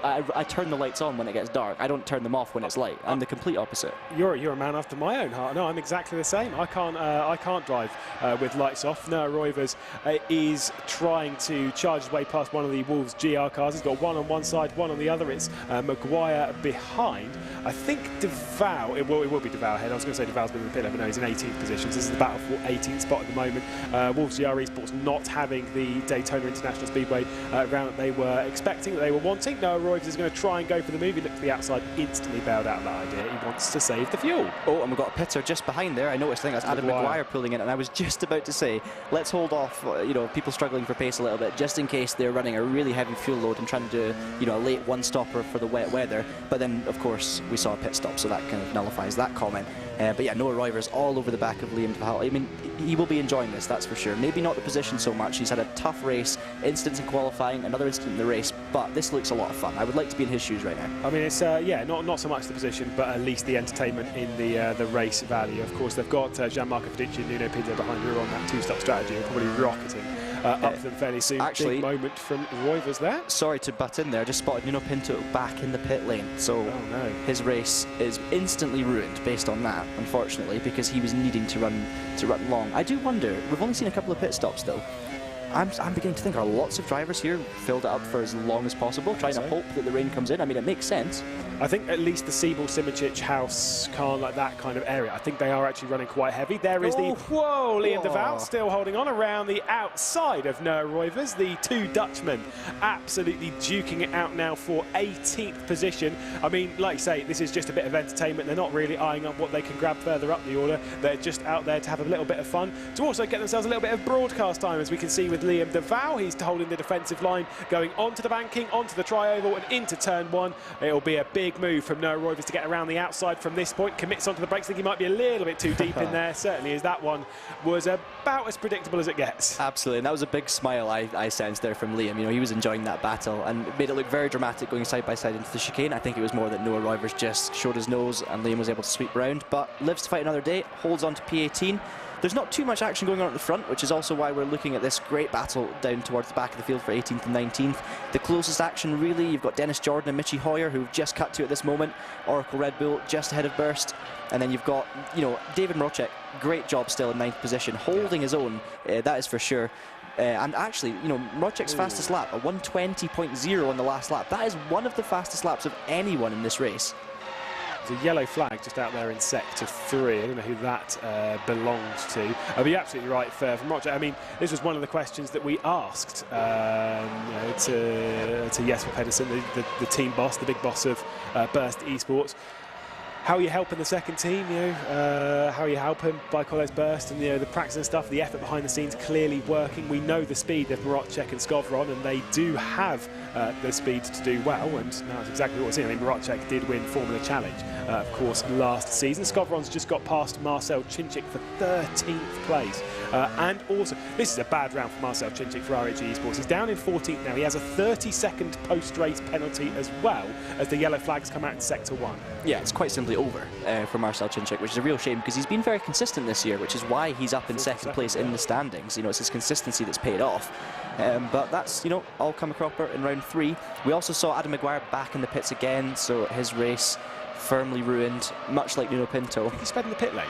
D: I turn the lights on when it gets dark. I don't turn them off when it's light. I'm the complete opposite.
B: You're a man after my own heart. No, I'm exactly the same. I can't drive with lights off. Noah Roivers is trying to charge his way past one of the Wolves GR cars. He's got one on one side, one on the other. It's Maguire behind. I think Deval, it will be Deval ahead. I was going to say Deval's been in the pit, but no, he's in 18th position. So this is the battle for 18th spot at the moment. Wolves GR Esports not having the Daytona International Speedway round that they were expecting, that they were wanting. Noah Roivers is going to try and go for the move. He looked to the outside, instantly bailed out of that idea. He wants to save the fuel.
D: Oh, and we've got a pitter just behind there. I noticed, I think that's Adam Maguire pulling in, and I was just about to say, let's hold off, you know, people struggling for pace a little bit, just in case they're running a really heavy fuel load and trying to do, you know, a late one-stopper for the wet weather. But then, of course, we saw a pit stop, so that kind of nullifies that comment. But yeah, Noah Roivers all over the back of Liam Deval. I mean, he will be enjoying this, that's for sure. Maybe not the position so much. He's had a tough race, instance in qualifying, another instance in the race, but this looks a lot of fun. I would like to be in his shoes right now.
B: I mean, it's yeah, not so much the position, but at least the entertainment in the race value. Of course, they've got Gianmarco Fedicci and Nuno Pinto behind who are on that two-stop strategy and probably rocketing up to them fairly soon.
C: Actually,
B: big moment from Roivers there.
D: Sorry to butt in there, just spotted Nuno Pinto back in the pit lane, so his race is instantly ruined based on that, unfortunately, because he was needing to run long. I do wonder, we've only seen a couple of pit stops though. I'm beginning to think, are lots of drivers here filled it up for as long as possible, trying to hope that the rain comes in? I mean, it makes sense.
B: I think at least the Siebel, Simončič, House, Khan, like that kind of area, I think they are actually running quite heavy. There is the, Liam de Waal still holding on around the outside of Noah Roivers. The two Dutchmen absolutely duking it out now for 18th position. I mean, like you say, this is just a bit of entertainment. They're not really eyeing up what they can grab further up the order. They're just out there to have a little bit of fun, to also get themselves a little bit of broadcast time, as we can see with Liam de Waal. He's holding the defensive line, going onto the banking, onto the tri-oval and into turn one. It'll be a big move from Noah Roivers to get around the outside from this point, commits onto the brakes. I think he might be a little bit too deep in there, certainly, as that one was about as predictable as it gets.
D: Absolutely, and that was a big smile I sensed there from Liam. You know, he was enjoying that battle and made it look very dramatic going side by side into the chicane. I think it was more that Noah Roivers just showed his nose and Liam was able to sweep round, but lives to fight another day, holds on to P18. There's not too much action going on at the front, which is also why we're looking at this great battle down towards the back of the field for 18th and 19th. The closest action, really, you've got Dennis Jordan and Michi Hoyer, who've just cut to at this moment. Oracle Red Bull just ahead of Burst. And then you've got, you know, David Mrocek, great job still in 9th position, holding his own, that is for sure. And actually, you know, Mrocek's fastest lap, a 1:20.0 on the last lap. That is one of the fastest laps of anyone in this race.
B: There's a yellow flag just out there in sector 3. I don't know who that belongs to. But you're absolutely right, from Mrocek. I mean, this was one of the questions that we asked to Jasper Pedersen, the team boss, the big boss of Burst Esports. How are you helping the second team? You know, how are you helping Bajkoles Burst, and you know, the practice and stuff, the effort behind the scenes clearly working. We know the speed of Mrocek and Skovron, and they do have the speed to do well, and that's exactly what we're seeing. I mean, Mrocek did win Formula Challenge, of course, last season. Skovron's just got past Marcel Cinčić for 13th place. And also, this is a bad round for Marcel Cinčić for RHE Esports. He's down in 14th now. He has a 30-second post-race penalty as well, as the yellow flags come out in sector 1.
D: Yeah, it's quite simply over for Marcel Cinčić, which is a real shame because he's been very consistent this year, which is why he's up in second place in the standings. You know, it's his consistency that's paid off. But that's, you know, all come proper in round 3. We also saw Adam Maguire back in the pits again, so his race firmly ruined, much like Nuno Pinto.
B: He sped in the pit lane.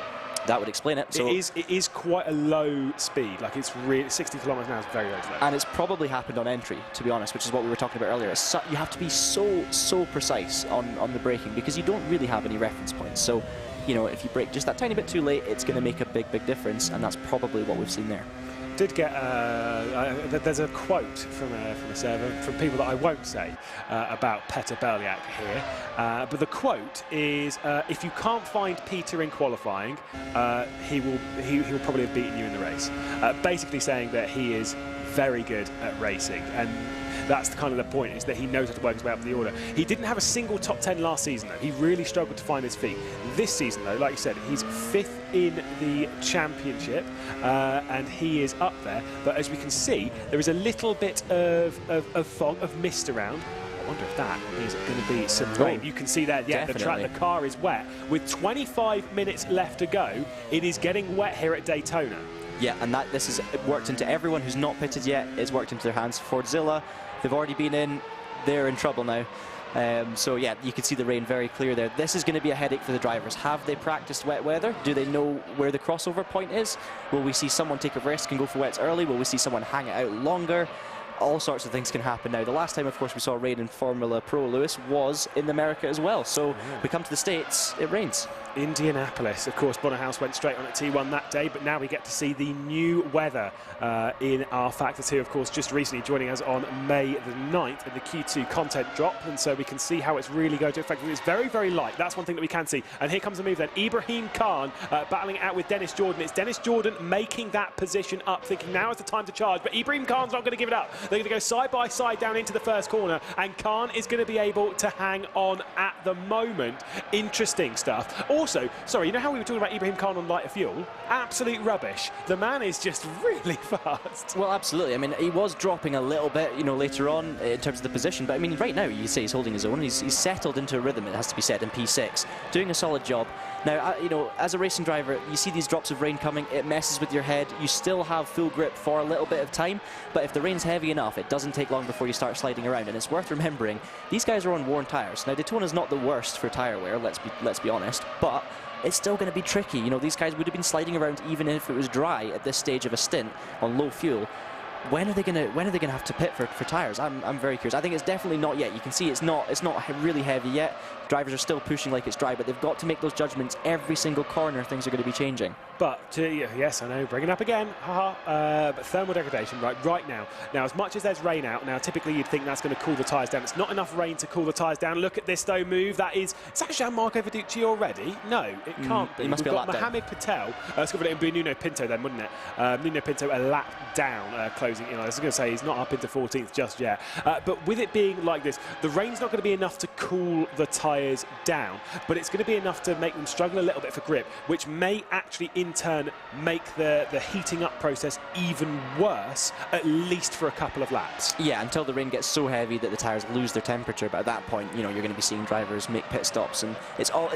D: That would explain it. So
B: it is quite a low speed. Like, it's really 60 kilometers an hour is very, very slow.
D: And it's probably happened on entry, to be honest, which is what we were talking about earlier. You have to be so precise on the braking because you don't really have any reference points. So, you know, if you brake just that tiny bit too late, it's going to make a big difference, and that's probably what we've seen there.
B: Did get there's a quote from a server from people that I won't say about Peter Berliak here, but the quote is, if you can't find Peter in qualifying, he'll probably have beaten you in the race. Basically saying that he is very good at racing, and that's kind of the point, is that he knows how to work his way up the order. He didn't have a single top 10 last season, though. He really struggled to find his feet. This season, though, like you said, he's 5th in the championship, and he is up there. But as we can see, there is a little bit of fog, of mist around. I wonder if that is going to be some rain. You can see that, yeah, the car is wet. With 25 minutes left to go, it is getting wet here at Daytona.
D: Yeah, and this has worked into everyone who's not pitted yet. It's worked into their hands. Fordzilla, they've already been in. They're in trouble now. So yeah, you can see the rain very clear there. This is going to be a headache for the drivers. Have they practiced wet weather? Do they know where the crossover point is? Will we see someone take a risk and go for wets early? Will we see someone hang it out longer? All sorts of things can happen now. The last time, of course, we saw rain in Formula Pro, Lewis, was in America as well. So we come to the States, it rains.
B: Indianapolis, of course, Bono Huis went straight on at T1 that day, but now we get to see the new weather in our Factor 2, of course, just recently joining us on May the 9th in the Q2 content drop, and so we can see how it's really going to affect it. It's very, very light. That's one thing that we can see. And here comes the move then. Ibrahim Khan battling out with Dennis Jordan. It's Dennis Jordan making that position up, thinking now is the time to charge, but Ibrahim Khan's not going to give it up. They're going to go side by side down into the first corner, and Khan is going to be able to hang on at the moment. Interesting stuff. Also, sorry, you know how we were talking about Ibrahim Khan on lighter fuel? Absolute rubbish. The man is just really fast.
D: Well, absolutely. I mean, he was dropping a little bit, you know, later on in terms of the position, but I mean, right now you say he's holding his own. He's settled into a rhythm, it has to be said, in P6, doing a solid job. Now, you know, as a racing driver, you see these drops of rain coming, it messes with your head. You still have full grip for a little bit of time, but if the rain's heavy enough, it doesn't take long before you start sliding around. And it's worth remembering, these guys are on worn tyres. Now, Daytona's not the worst for tyre wear, let's be honest, but it's still going to be tricky. You know, these guys would have been sliding around even if it was dry at this stage of a stint on low fuel. When are they gonna have to pit for tyres? I'm very curious. I think it's definitely not yet. You can see it's not really heavy yet. Drivers are still pushing like it's dry, but they've got to make those judgments every single corner. Things are going to be changing.
B: But yes, I know, bringing up again, but thermal degradation right now. Now, as much as there's rain out now, typically you'd think that's going to cool the tyres down. It's not enough rain to cool the tyres down. Look at this though move. It's actually Marco Verducci already. No, it can't be.
D: He must be a lap down.
B: Mohamed Patel. It's going to be Nuno Pinto then, wouldn't it? Nuno Pinto a lap down, closing in. I was going to say he's not up into 14th just yet. But with it being like this, the rain's not going to be enough to cool the tyres down, but it's going to be enough to make them struggle a little bit for grip, which may actually in turn make the heating up process even worse, at least for a couple of laps.
D: Yeah, until the rain gets so heavy that the tyres lose their temperature, but at that point, you know, you're going to be seeing drivers make pit stops, and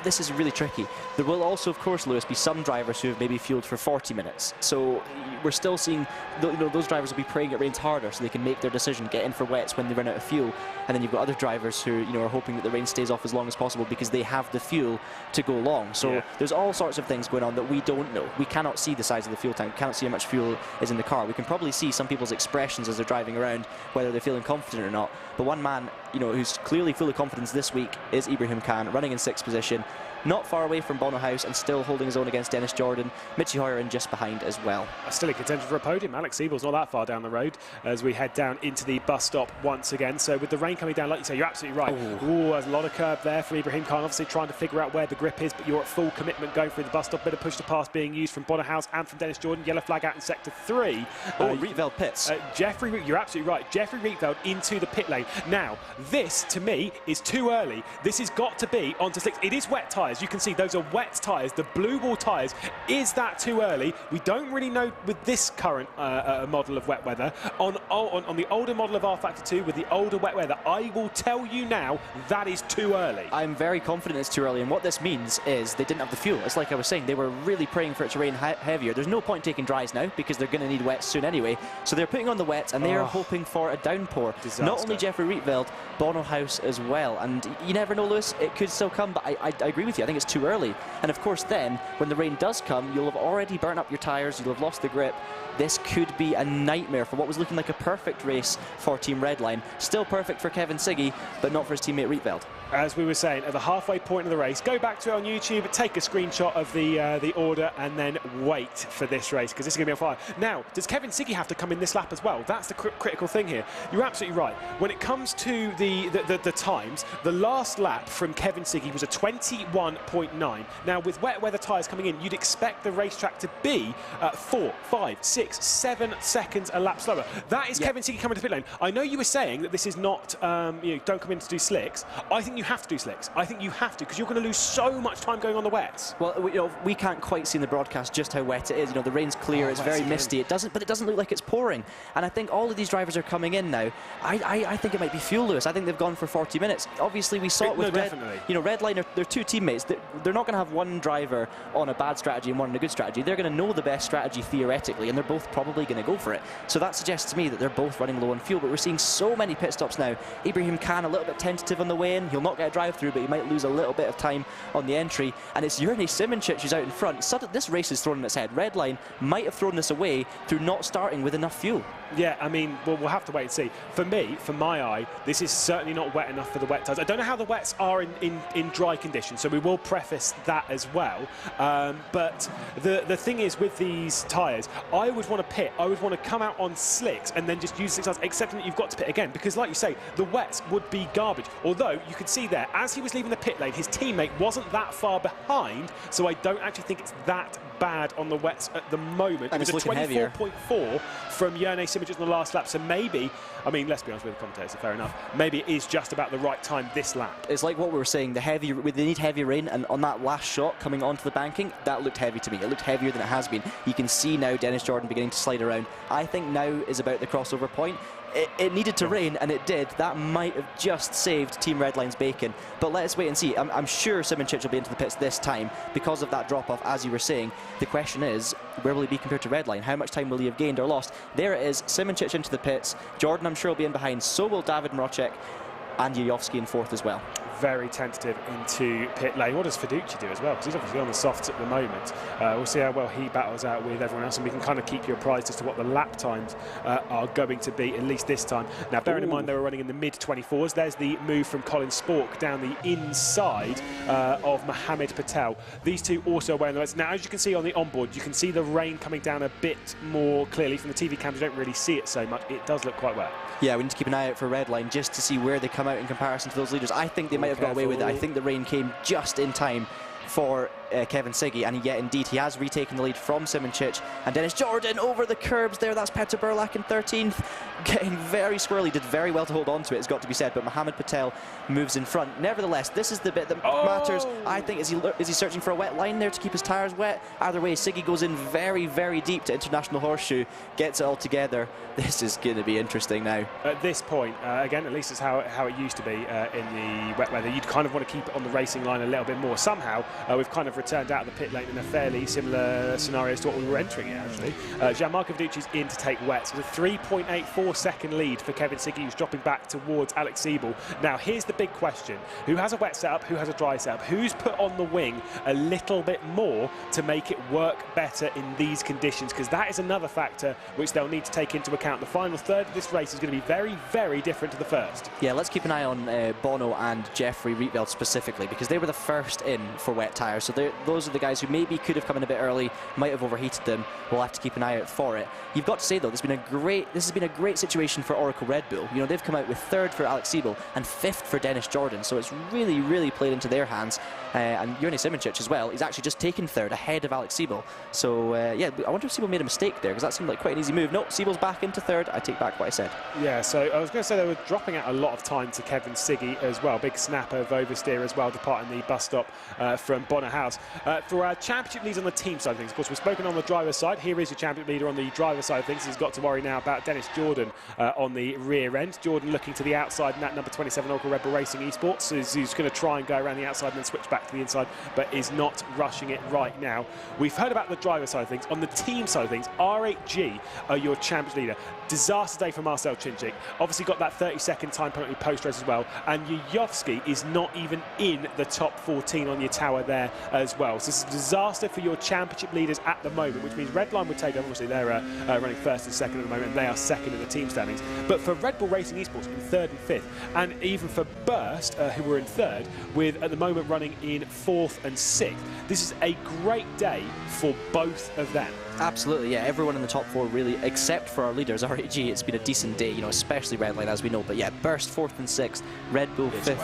D: this is really tricky. There will also, of course, Lewis, be some drivers who have maybe fueled for 40 minutes, so we're still seeing, you know, those drivers will be praying it rains harder so they can make their decision, get in for wets when they run out of fuel, and then you've got other drivers who, you know, are hoping that the rain stays off as long as possible because they have the fuel to go long. So there's all sorts of things going on that we don't know. We cannot see the size of the fuel tank, we cannot see how much fuel is in the car. We can probably see some people's expressions as they're driving around, whether they're feeling confident or not. But one man, you know, who's clearly full of confidence this week is Ibrahim Khan, running in 6th position, not far away from Bono Huis and still holding his own against Dennis Jordan. Mitchy Hoyer in just behind as well.
B: Still in contention for a podium. Alex Siebel's not that far down the road as we head down into the bus stop once again. So with the rain coming down, like you say, you're absolutely right. Ooh, there's a lot of curb there from Ibrahim Khan, obviously trying to figure out where the grip is, but you're at full commitment going through the bus stop. Bit of push to pass being used from Bono Huis and from Dennis Jordan. Yellow flag out in sector 3.
D: Rietveld pits.
B: You're absolutely right. Jeffrey Rietveld into the pit lane. Now, this to me is too early. This has got to be onto slicks. It is wet tyres. You can see those are wet tyres, the blue wall tyres. Is that too early? We don't really know with this current model of wet weather. On the older model of R-Factor 2 with the older wet weather, I will tell you now that is too early.
D: I'm very confident it's too early, and what this means is they didn't have the fuel. It's like I was saying, they were really praying for it to rain heavier. There's no point taking dries now because they're going to need wets soon anyway. So they're putting on the wets and they are hoping for a downpour.
B: Disaster.
D: Not only Jeffrey Rietveld, Bono Huis as well. And you never know, Lewis, it could still come, but I agree with you. I think it's too early. And of course then, when the rain does come, you'll have already burnt up your tyres, you'll have lost the grip. This could be a nightmare for what was looking like a perfect race for Team Redline. Still perfect for Kevin Ciggy, but not for his teammate Rietveld.
B: As we were saying, at the halfway point of the race, go back to it on YouTube, take a screenshot of the order, and then wait for this race, because this is going to be on fire. Now, does Kevin Ciggy have to come in this lap as well? That's the critical thing here. You're absolutely right. When it comes to the times, the last lap from Kevin Ciggy was a 21.9. Now, with wet weather tyres coming in, you'd expect the racetrack to be 4, 5, 6, 7 seconds a lap slower. That is Kevin Ciggy coming to pit lane. I know you were saying that this is not, you know, don't come in to do slicks. I think you have to do slicks. I think you have to, because you're going to lose so much time going on the wets.
D: Well, you know, we can't quite see in the broadcast just how wet it is. You know, the rain's clear, it's very misty. But it doesn't look like it's pouring. And I think all of these drivers are coming in now. I think it might be fuel, Lewis. I think they've gone for 40 minutes. Obviously, we saw it with Redline. They're two teammates. They're not going to have one driver on a bad strategy and one on a good strategy. They're going to know the best strategy theoretically, and they're both probably going to go for it. So that suggests to me that they're both running low on fuel. But we're seeing so many pit stops now. Ibrahim Khan a little bit tentative on the way in. He'll not get a drive through, but he might lose a little bit of time on the entry. And it's Jernej Simončič who's out in front. This race is thrown on its head. Redline might have thrown this away through not starting with enough fuel.
B: Yeah, I mean, well, we'll have to wait and see. For me, for my eye, this is certainly not wet enough for the wet tyres. I don't know how the wets are in dry conditions, so we will preface that as well. But the thing is, with these tyres, I would want to pit. I would want to come out on slicks and then just use slicks, except that you've got to pit again, because like you say, the wets would be garbage. Although, you could see there, as he was leaving the pit lane, his teammate wasn't that far behind, so I don't actually think it's that bad on the wets at the moment.
D: And
B: it was a 24.4 from Jernej Simončič on the last lap, so maybe, I mean, let's be honest with the commentators, fair enough, maybe it is just about the right time this lap.
D: It's like what we were saying, they need heavy rain, and on that last shot coming onto the banking, that looked heavy to me. It looked heavier than it has been. You can see now Dennis Jordan beginning to slide around. I think now is about the crossover point. it needed to rain, and it did. That might have just saved Team Redline's bacon. But let's wait and see. I'm sure Simončič will be into the pits this time because of that drop-off, as you were saying. The question is, where will he be compared to Redline? How much time will he have gained or lost? There it is, Simončič into the pits. Jordan, I'm sure, will be in behind. So will David Mroček, and Jajovski in fourth as well.
B: Very tentative into pit lane. What does Fiducci do as well? Because he's obviously on the softs at the moment. We'll see how well he battles out with everyone else, and we can kind of keep you apprised as to what the lap times are going to be, at least this time. Now, bearing in mind they were running in the mid-24s, there's the move from Colin Spork down the inside of Mohammed Patel. These two also away on the wets. Now, as you can see on the onboard, you can see the rain coming down a bit more clearly. From the TV cameras, you don't really see it so much. It does look quite wet.
D: Yeah, we need to keep an eye out for Redline just to see where they come out in comparison to those leaders. I think they might have got away with it. I think the rain came just in time for Kevin Ciggy, and yet indeed he has retaken the lead from Simončič. And Dennis Jordan over the curbs there. That's Peter Burlak in 13th, getting very squirrely. Did very well to hold on to it, it's got to be said, but Mohammed Patel moves in front. Nevertheless, this is the bit that matters. I think, is he searching for a wet line there to keep his tyres wet? Either way, Ciggy goes in very, very deep to International Horseshoe, gets it all together. This is going to be interesting now.
B: At this point, again, at least it's how it used to be in the wet weather. You'd kind of want to keep it on the racing line a little bit more. Somehow, we've kind of returned out of the pit lane in a fairly similar scenario to what we were entering in, actually. Gianmarco Fiduci's in to take wets. It's a 3.84 second lead for Kevin Ciggy, who's dropping back towards Alex Siebel. Now, here's the big question. Who has a wet setup? Who has a dry setup? Who's put on the wing a little bit more to make it work better in these conditions? Because that is another factor which they'll need to take into account. The final third of this race is going to be very, very different to the first.
D: Yeah, let's keep an eye on Bono and Jeffrey Rietveld specifically, because they were the first in for wet tyres. So those are the guys who maybe could have come in a bit early, might have overheated them. We'll have to keep an eye out for it. You've got to say, though, this has been a great situation for Oracle Red Bull. You know, they've come out with third for Alex Siebel and fifth for Dennis Jordan, so it's really, really played into their hands. And Jernej Simončič as well, he's actually just taken third ahead of Alex Siebel. So yeah, I wonder if Siebel made a mistake there, because that seemed like quite an easy move. No, Siebel's back into third. I take back what I said.
B: Yeah, so I was going to say they were dropping out a lot of time to Kevin Ciggy as well. Big snap of oversteer as well, departing the bus stop from Bono Huis. For our championship leads on the team side of things, of course, we've spoken on the driver's side. Here is your championship leader on the driver's side of things. He's got to worry now about Dennis Jordan on the rear end. Jordan looking to the outside in that number 27 Oracle Red Bull Racing Esports. He's going to try and go around the outside and then switch back to the inside, but is not rushing it right now. We've heard about the driver's side of things. On the team side of things, R8G are your championship leader. Disaster day for Marcel Chinchik. Obviously got that 30-second time penalty post-race as well. And Jajovski is not even in the top 14 on your tower there as well. So this is a disaster for your championship leaders at the moment, which means Redline would take over. Obviously, they're running first and second at the moment, and they are second in the team standings. But for Red Bull Racing Esports in third and fifth, and even for Burst, who were in third, with at the moment running in fourth and sixth, this is a great day for both of them.
D: Absolutely, yeah. Everyone in the top four, really, except for our leaders, R8G. It's been a decent day, you know, especially Redline, as we know. But yeah, Burst fourth and sixth, Red Bull fifth,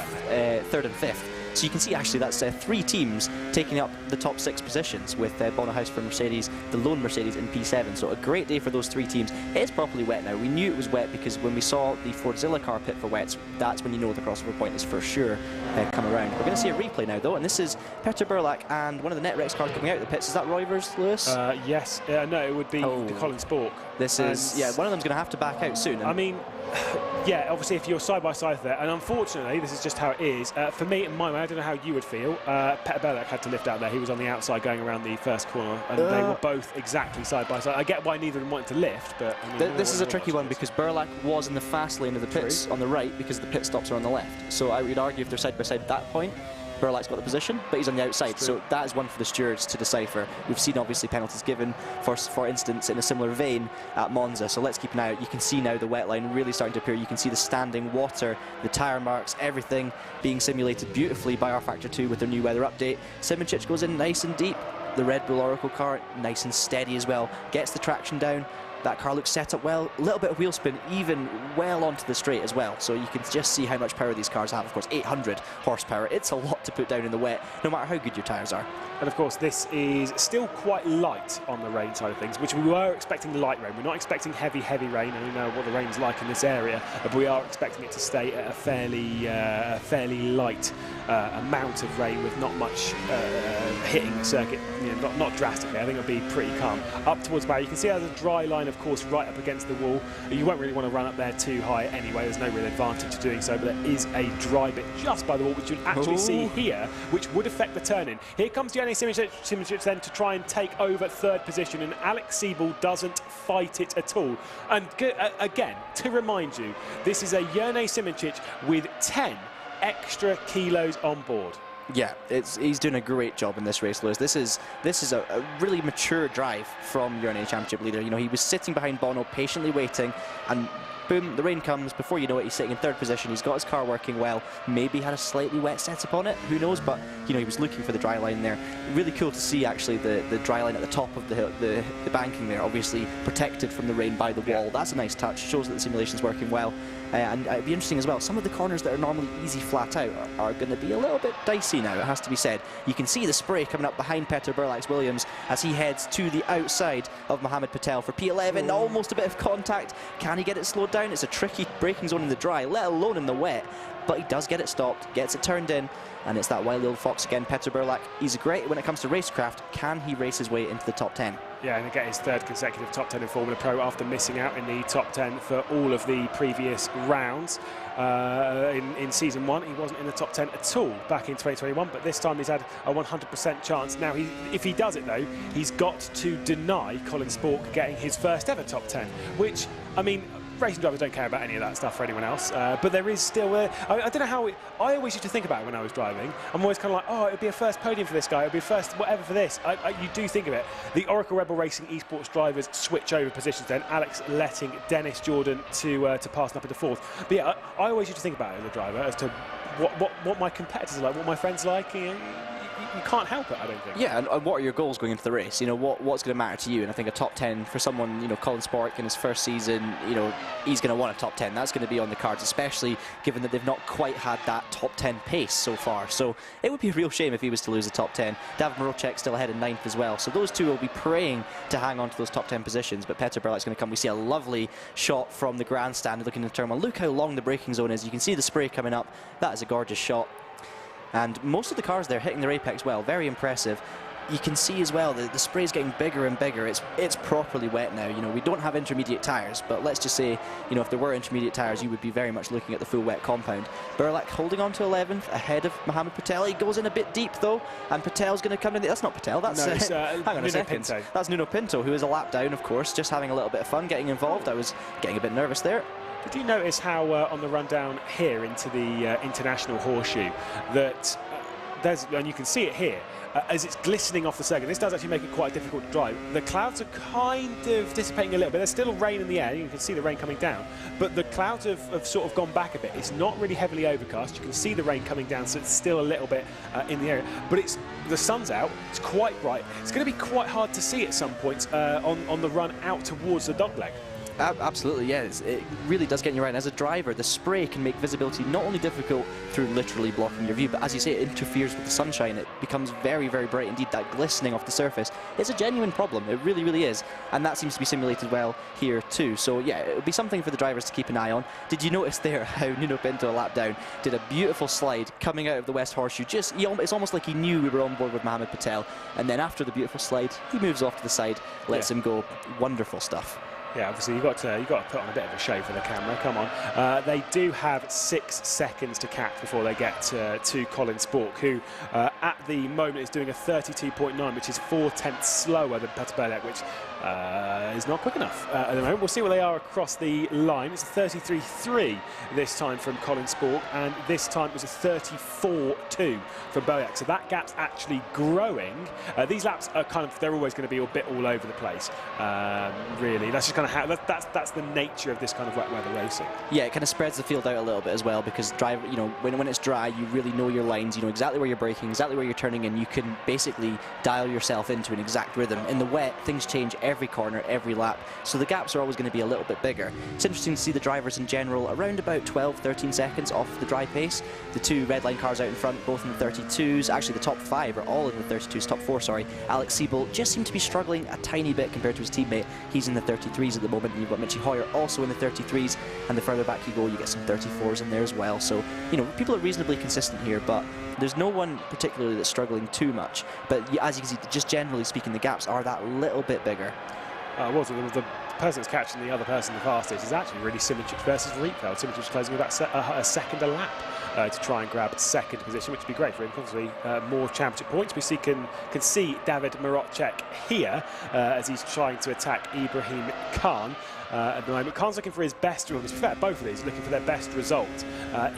D: third and fifth. So you can see, actually, that's three teams taking up the top six positions, with Bono Huis for Mercedes, the lone Mercedes in P7. So a great day for those three teams. It is properly wet now. We knew it was wet because when we saw the Fordzilla car pit for wets, that's when you know the crossover point is for sure come around. We're going to see a replay now, though, and this is Peter Burlak and one of the Netrex cars coming out of the pits. Is that Roivers, Lewis?
B: Yes. No, it would be the Colin Spork.
D: This is, yeah, one of them's going to have to back out soon.
B: I mean, yeah, obviously if you're side by side there, and unfortunately this is just how it is. For me, in my way, I don't know how you would feel. Peter Burlak had to lift out there. He was on the outside going around the first corner, and they were both exactly side by side. I get why neither of them wanted to lift, but I mean,
D: this is a tricky one because Burlak was in the fast lane of the pits on the right because the pit stops are on the left. So I would argue if they're side by side at that point, Burlak's got the position, but he's on the outside, so that is one for the stewards to decipher. We've seen, obviously, penalties given, for instance, in a similar vein at Monza, so let's keep an eye out. You can see now the wet line really starting to appear. You can see the standing water, the tyre marks, everything being simulated beautifully by rFactor 2 with their new weather update. Simončič goes in nice and deep. The Red Bull Oracle car, nice and steady as well, gets the traction down. That car looks set up well, a little bit of wheel spin, even well onto the straight as well. So you can just see how much power these cars have. Of course, 800 horsepower. It's a lot to put down in the wet, no matter how good your tyres are.
B: And of course, this is still quite light on the rain side of things, which we were expecting light rain. We're not expecting heavy rain, and we know what the rain's like in this area, but we are expecting it to stay at a fairly light amount of rain with not much hitting the circuit, not drastically. I think it'll be pretty calm. Up towards the barrier, you can see there's a dry line, of course, right up against the wall. You won't really want to run up there too high anyway. There's no real advantage to doing so, but there is a dry bit just by the wall, which you'll actually see here, which would affect the turn-in. Here comes Jernej Simončič then to try and take over third position, and Alex Siebel doesn't fight it at all. And again, to remind you, this is a Jernej Simončič with 10 extra kilos on board.
D: Yeah, he's doing a great job in this race, Lewis. This is a really mature drive from Jernej Championship leader. You know, he was sitting behind Bono, patiently waiting, and boom, the rain comes. Before you know it, he's sitting in third position. He's got his car working well. Maybe had a slightly wet setup on it, who knows? But you know, he was looking for the dry line there. Really cool to see actually the dry line at the top of the banking there, obviously protected from the rain by the wall. That's a nice touch. Shows that the simulation's working well. And it'd be interesting as well. Some of the corners that are normally easy flat out are going to be a little bit dicey now, it has to be said. You can see the spray coming up behind Petter Williams as he heads to the outside of Mohammed Patel for P11. Almost a bit of contact. Can he get it slowed down? It's a tricky braking zone in the dry, let alone in the wet. But he does get it stopped, gets it turned in, and it's that wily old fox again, Petter Burlak. He's great when it comes to racecraft. Can he race his way into the top 10?
B: Yeah, and get his third consecutive top 10 in Formula Pro after missing out in the top 10 for all of the previous rounds. In season 1, he wasn't in the top 10 at all back in 2021, but this time he's had a 100% chance. Now, if he does it though, he's got to deny Colin Spork getting his first ever top 10, which, I mean, racing drivers don't care about any of that stuff for anyone else, but there is still I don't know how I always used to think about it when I was driving. I'm always kind of like, oh, it'd be a first podium for this guy, it'd be a first whatever for this. You do think of it. The Oracle Rebel Racing esports drivers switch over positions then, Alex letting Dennis Jordan to pass up into fourth. But yeah, I always used to think about it as a driver as to what my competitors are like, what my friends like. You can't help it, I don't think.
D: Yeah, and what are your goals going into the race? You know, what's going to matter to you? And I think a top 10 for someone, you know, Colin Spork in his first season, you know, he's going to want a top 10. That's going to be on the cards, especially given that they've not quite had that top 10 pace so far. So it would be a real shame if he was to lose the top 10. David Marocek still ahead in 9th as well. So those two will be praying to hang on to those top 10 positions. But Petter Burlak's going to come. We see a lovely shot from the grandstand looking into turn one. Look how long the braking zone is. You can see the spray coming up. That is a gorgeous shot. And most of the cars there hitting their apex well, very impressive. You can see as well that the spray is getting bigger and bigger. It's properly wet now. You know, we don't have intermediate tyres, but let's just say, you know, if there were intermediate tyres, you would be very much looking at the full wet compound. Burlak holding on to 11th ahead of Mohammed Patel. He goes in a bit deep though, and Patel's going to come in. That's not Patel. That's hang on a second.
B: Pinto.
D: That's Nuno Pinto, who is a lap down, of course, just having a little bit of fun, getting involved. I was getting a bit nervous there.
B: Did you notice how on the run down here into the international horseshoe that and you can see it here as it's glistening off the circuit. This does actually make it quite difficult to drive. The clouds are kind of dissipating a little bit. There's still rain in the air. You can see the rain coming down, but the clouds have sort of gone back a bit. It's not really heavily overcast. You can see the rain coming down, so it's still a little bit in the area. But the sun's out. It's quite bright. It's going to be quite hard to see at some points on the run out towards the dogleg.
D: Absolutely, yes. It really does get you right. And as a driver, the spray can make visibility not only difficult through literally blocking your view, but as you say, it interferes with the sunshine. It becomes very, very bright indeed. That glistening off the surface is a genuine problem. It really, really is. And that seems to be simulated well here too. So yeah, it would be something for the drivers to keep an eye on. Did you notice there how Nuno Pinto, a lap down, did a beautiful slide coming out of the West Horseshoe? It's almost like he knew we were on board with Mohammed Patel. And then after the beautiful slide, he moves off to the side, lets him go. Wonderful stuff.
B: Yeah, obviously you've got to put on a bit of a show for the camera. Come on. They do have 6 seconds to catch before they get to Colin Spork, who at the moment is doing a 32.9, which is 4/10 slower than Petter Burlak, which is not quick enough at the moment. We'll see where they are across the line. It's a 33.3 this time from Colin Spork, and this time it was a 34.2 from Burlak. So that gap's actually growing. These laps are they're always going to be a bit all over the place. Really, that's just kind of how that's the nature of this kind of wet weather racing.
D: Yeah, it kind of spreads the field out a little bit as well, because you know, when it's dry, you really know your lines. You know exactly where you're braking, exactly where you're turning, and you can basically dial yourself into an exact rhythm. In the wet, things change every corner, every lap, so the gaps are always going to be a little bit bigger. It's interesting to see the drivers in general around about 12-13 seconds off the dry pace. The 2 red line cars out in front, both in the 32s. Actually, the top 5 are all in the 32s. Top 4, sorry. Alex Siebel just seemed to be struggling a tiny bit compared to his teammate. He's in the 33s. 33s at the moment. And you've got Michi Hoyer also in the 33s, and the further back you go, you get some 34s in there as well. So, you know, people are reasonably consistent here, but there's no one particularly that's struggling too much. But as you can see, just generally speaking, the gaps are that little bit bigger.
B: The person that's catching the other person the fastest is actually really Simončič versus Rietveld. Simončič closing about a second a lap to try and grab second position, which would be great for him. Obviously, more championship points. We can see David Marocek here as he's trying to attack Ibrahim Khan. At the moment, Khan's looking for his best result. To be fair, both of these are looking for their best result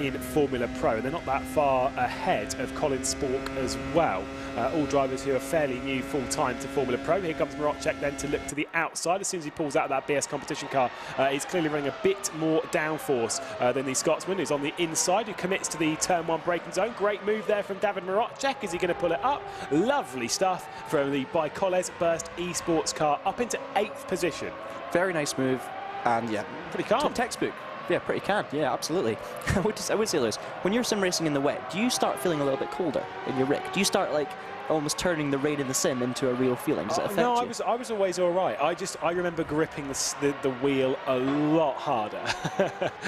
B: in Formula Pro. They're not that far ahead of Colin Spork as well. All drivers who are fairly new full-time to Formula Pro. Here comes Marocek then to look to the outside. As soon as he pulls out of that BS competition car, he's clearly running a bit more downforce than the Scotsman, who's on the inside, who commits to the turn 1 braking zone. Great move there from David Marocek. Is he going to pull it up? Lovely stuff from the Bicoles Burst Esports car up into 8th position.
D: Very nice move, and yeah,
B: pretty calm.
D: Textbook. Yeah, pretty calm. Yeah, absolutely. I would say, Lewis, when you're sim racing in the wet, do you start feeling a little bit colder in your rig? Do you start like almost turning the rain in the sim into a real feeling? Does it affect
B: no,
D: you?
B: I was always all right. I remember gripping the wheel a lot harder,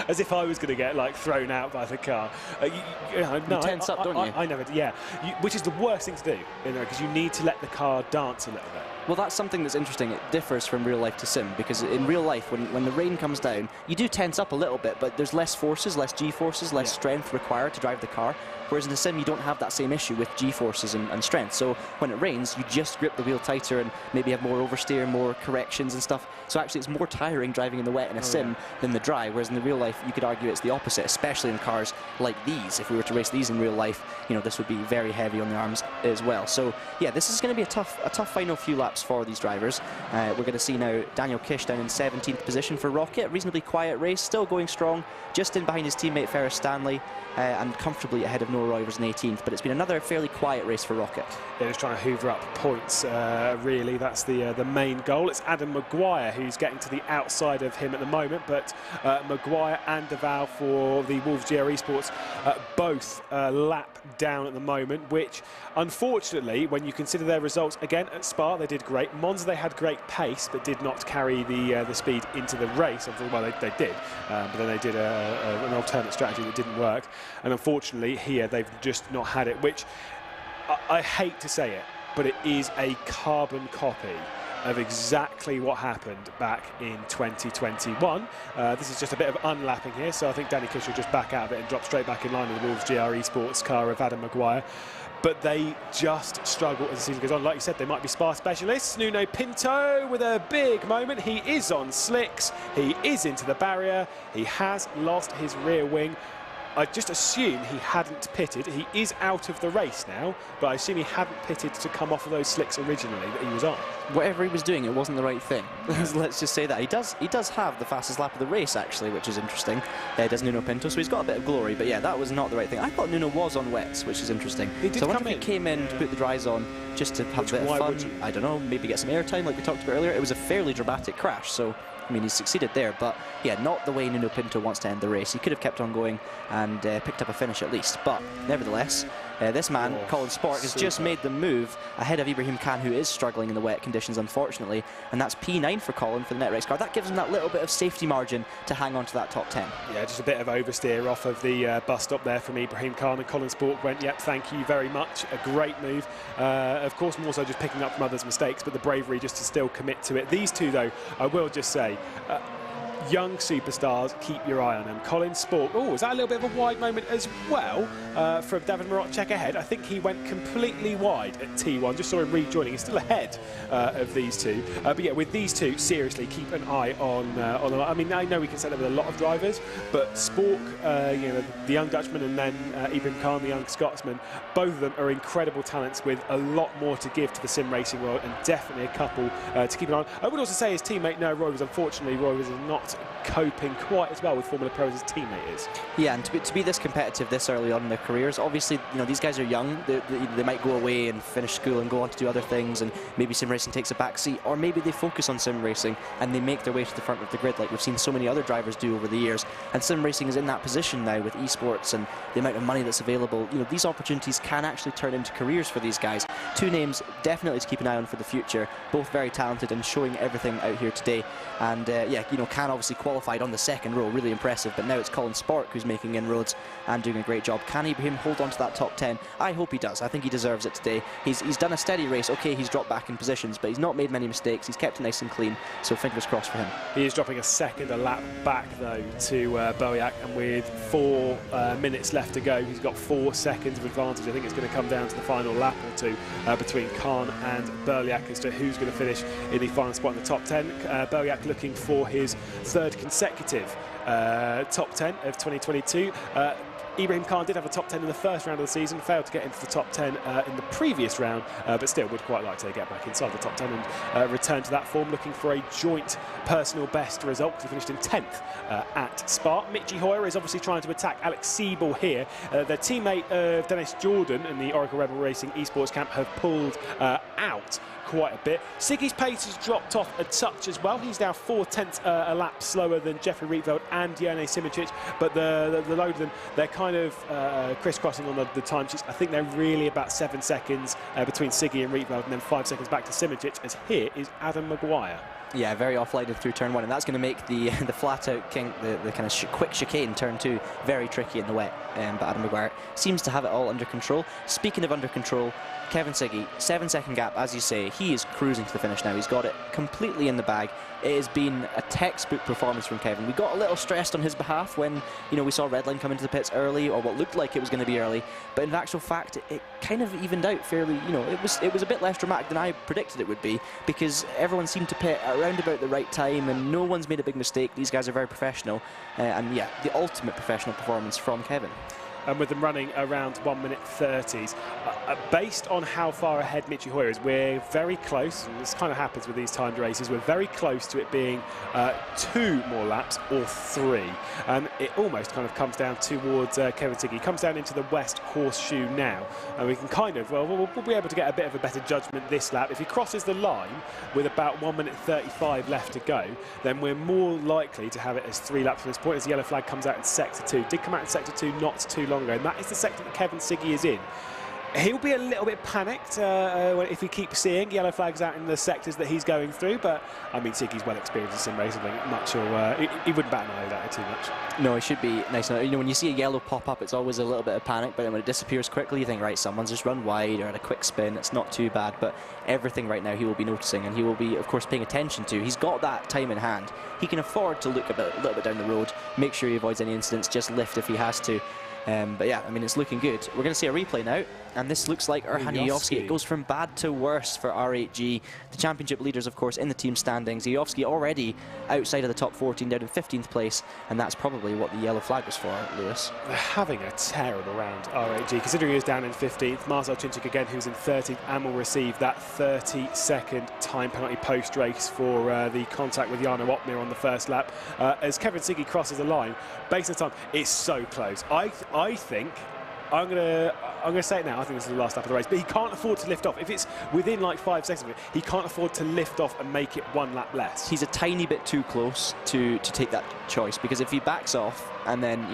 B: as if I was going to get like thrown out by the car.
D: You tense up, don't you?
B: I never. Yeah, which is the worst thing to do, you know, because you need to let the car dance a little bit.
D: Well, that's something that's interesting. It differs from real life to sim, because in real life, when the rain comes down, you do tense up a little bit, but there's less forces, less G-forces, less strength required to drive the car. Whereas in the sim, you don't have that same issue with G-forces and strength. So when it rains, you just grip the wheel tighter and maybe have more oversteer, more corrections and stuff. So actually, it's more tiring driving in the wet in a sim than the dry. Whereas in the real life, you could argue it's the opposite, especially in cars like these. If we were to race these in real life, you know, this would be very heavy on the arms as well. So yeah, this is going to be a tough final few laps for these drivers. We're going to see now Daniel Kish down in 17th position for Rocket. Reasonably quiet race, still going strong, just in behind his teammate Ferris Stanley, and comfortably ahead of Noah Roivers in 18th. But it's been another fairly quiet race for Rocket.
B: Yeah, just trying to hoover up points, really. That's the main goal. It's Adam Maguire who's getting to the outside of him at the moment, but Maguire and Deval for the Wolves GR Esports both lap down at the moment, which unfortunately, when you consider their results, again at Spa they did great. Monza they had great pace but did not carry the speed into the race. Well, they did, but then they did an alternate strategy that didn't work, and unfortunately here they've just not had it, which I hate to say it, but it is a carbon copy of exactly what happened back in 2021. This is just a bit of unlapping here, so I think Danny Kish will just back out of it and drop straight back in line with the Wolves GR Esports car of Adam Maguire. But they just struggle as the season goes on. Like you said, they might be Spa specialists. Nuno Pinto with a big moment. He is on slicks. He is into the barrier. He has lost his rear wing. I just assume he hadn't pitted. He is out of the race now, but I assume he hadn't pitted to come off of those slicks originally that he was on.
D: Whatever he was doing, it wasn't the right thing. Let's just say that. He does have the fastest lap of the race, actually, which is interesting. Does Nuno Pinto, so he's got a bit of glory, but yeah, that was not the right thing. I thought Nuno was on wets, which is interesting.
B: He did
D: so I wonder
B: come
D: if
B: in.
D: He came in to put the dries on just to have a bit of fun. I don't know, maybe get some airtime like we talked about earlier. It was a fairly dramatic crash, so I mean, he succeeded there, but yeah, not the way Nuno Pinto wants to end the race. He could have kept on going and picked up a finish at least, but nevertheless, this man, Colin Spork, has just made the move ahead of Ibrahim Khan, who is struggling in the wet conditions, unfortunately, and that's P9 for Colin for the net race car. That gives him that little bit of safety margin to hang on to that top 10.
B: Yeah, just a bit of oversteer off of the bus stop there from Ibrahim Khan, and Colin Spork went, yep, thank you very much, a great move. Of course, more so just picking up from others' mistakes, but the bravery just to still commit to it. These two, though, I will just say, young superstars, keep your eye on them. Colin Spork, oh, is that a little bit of a wide moment as well from David Marocek ahead? I think he went completely wide at T1, just saw him rejoining. He's still ahead of these two. But yeah, with these two, seriously, keep an eye on them. I mean, I know we can say that with a lot of drivers, but Spork, you know, the young Dutchman, and then Ibrahim Khan, the young Scotsman, both of them are incredible talents with a lot more to give to the sim racing world, and definitely a couple to keep an eye on. I would also say his teammate Noah Roivers, unfortunately, Roivers is not not coping quite as well with Formula Pro as his teammate is.
D: Yeah, and to be this competitive this early on in their careers, obviously, these guys are young. They might go away and finish school and go on to do other things, and maybe sim racing takes a back seat, or maybe they focus on sim racing and they make their way to the front of the grid like we've seen so many other drivers do over the years. And sim racing is in that position now with esports and the amount of money that's available. These opportunities can actually turn into careers for these guys. Two names definitely to keep an eye on for the future, both very talented and showing everything out here today. And Can obviously qualified on the second row, really impressive, but now it's Colin Spark who's making inroads and doing a great job. Can Ibrahim hold on to that top 10? I hope he does. I think he deserves it today. He's done a steady race. Okay, he's dropped back in positions, but he's not made many mistakes. He's kept it nice and clean, so fingers crossed for him.
B: He is dropping a second a lap back though to Boyack, and with 4 minutes left to go, he's got 4 seconds of advantage. I think it's going to come down to the final lap or two between Khan and Berliak as to who's going to finish in the final spot in the top 10. Berliak looking for his 3rd consecutive top 10 of 2022. Ibrahim Khan did have a top 10 in the first round of the season, failed to get into the top 10 in the previous round, but still would quite like to get back inside the top 10 and return to that form, looking for a joint personal best result because he finished in 10th at Spa. Michi Hoyer is obviously trying to attack Alex Siebel here. Their teammate Dennis Jordan in the Oracle Rebel Racing esports camp have pulled out quite a bit. Ciggy's pace has dropped off a touch as well. He's now 4/10 a lap slower than Jeffrey Rietveld and Jernej Simončič, but the load of them, they're kind of crisscrossing on the timesheets. I think they're really about 7 seconds between Ciggy and Rietveld, and then 5 seconds back to Simončič, as here is Adam Maguire.
D: Yeah, very off-lighted through turn 1, and that's going to make the flat-out kink, the kind of quick chicane turn 2 very tricky in the wet. But Adam Maguire seems to have it all under control. Speaking of under control, Kevin Ciggy, 7-second gap, as you say. He is cruising to the finish now. He's got it completely in the bag. It has been a textbook performance from Kevin. We got a little stressed on his behalf when we saw Redline come into the pits early, or what looked like it was going to be early. But in actual fact, it kind of evened out fairly. It was a bit less dramatic than I predicted it would be, because everyone seemed to pit around about the right time, and no one's made a big mistake. These guys are very professional, and yeah, the ultimate professional performance from Kevin.
B: And with them running around 1:30s. Based on how far ahead Michi Hoyer is, we're very close, and this kind of happens with these timed races, we're very close to it being 2 more laps or 3. And it almost kind of comes down towards Kevin Ciggy. He comes down into the West Horseshoe now, and we can kind of, we'll be able to get a bit of a better judgment this lap. If he crosses the line with about 1:35 left to go, then we're more likely to have it as 3 laps from this point, as the yellow flag comes out in Sector 2. Did come out in Sector 2 not too long ago, and that is the sector that Kevin Ciggy is in. He'll be a little bit panicked if we keep seeing yellow flags out in the sectors that he's going through, but I mean, Ciggy's well experienced in sim racing, much, or he wouldn't bat an eye at it too much.
D: No, it should be nice. When you see a yellow pop up, it's always a little bit of panic, but then when it disappears quickly, you think, right, someone's just run wide or had a quick spin. It's not too bad, but everything right now he will be noticing, and he will be, of course, paying attention to. He's got that time in hand. He can afford to look a little bit down the road, make sure he avoids any incidents, just lift if he has to. But yeah, I mean, it's looking good. We're going to see a replay now, and this looks like Erhan Yovsky. It goes from bad to worse for R8G. The championship leaders, of course, in the team standings. Yovsky already outside of the top 14, down in 15th place, and that's probably what the yellow flag was for, Lewis.
B: They're having a terrible round, R8G, considering he was down in 15th. Marcel Cinchik again, who's in 13th, and will receive that 30-second time penalty post-race for the contact with Jarno Opmeer on the first lap. As Kevin Ciggy crosses the line, based on time, it's so close. I think, I'm gonna say it now, I think this is the last lap of the race, but he can't afford to lift off. If it's within like 5 seconds of it, he can't afford to lift off and make it 1 lap less.
D: He's a tiny bit too close to take that choice, because if he backs off and then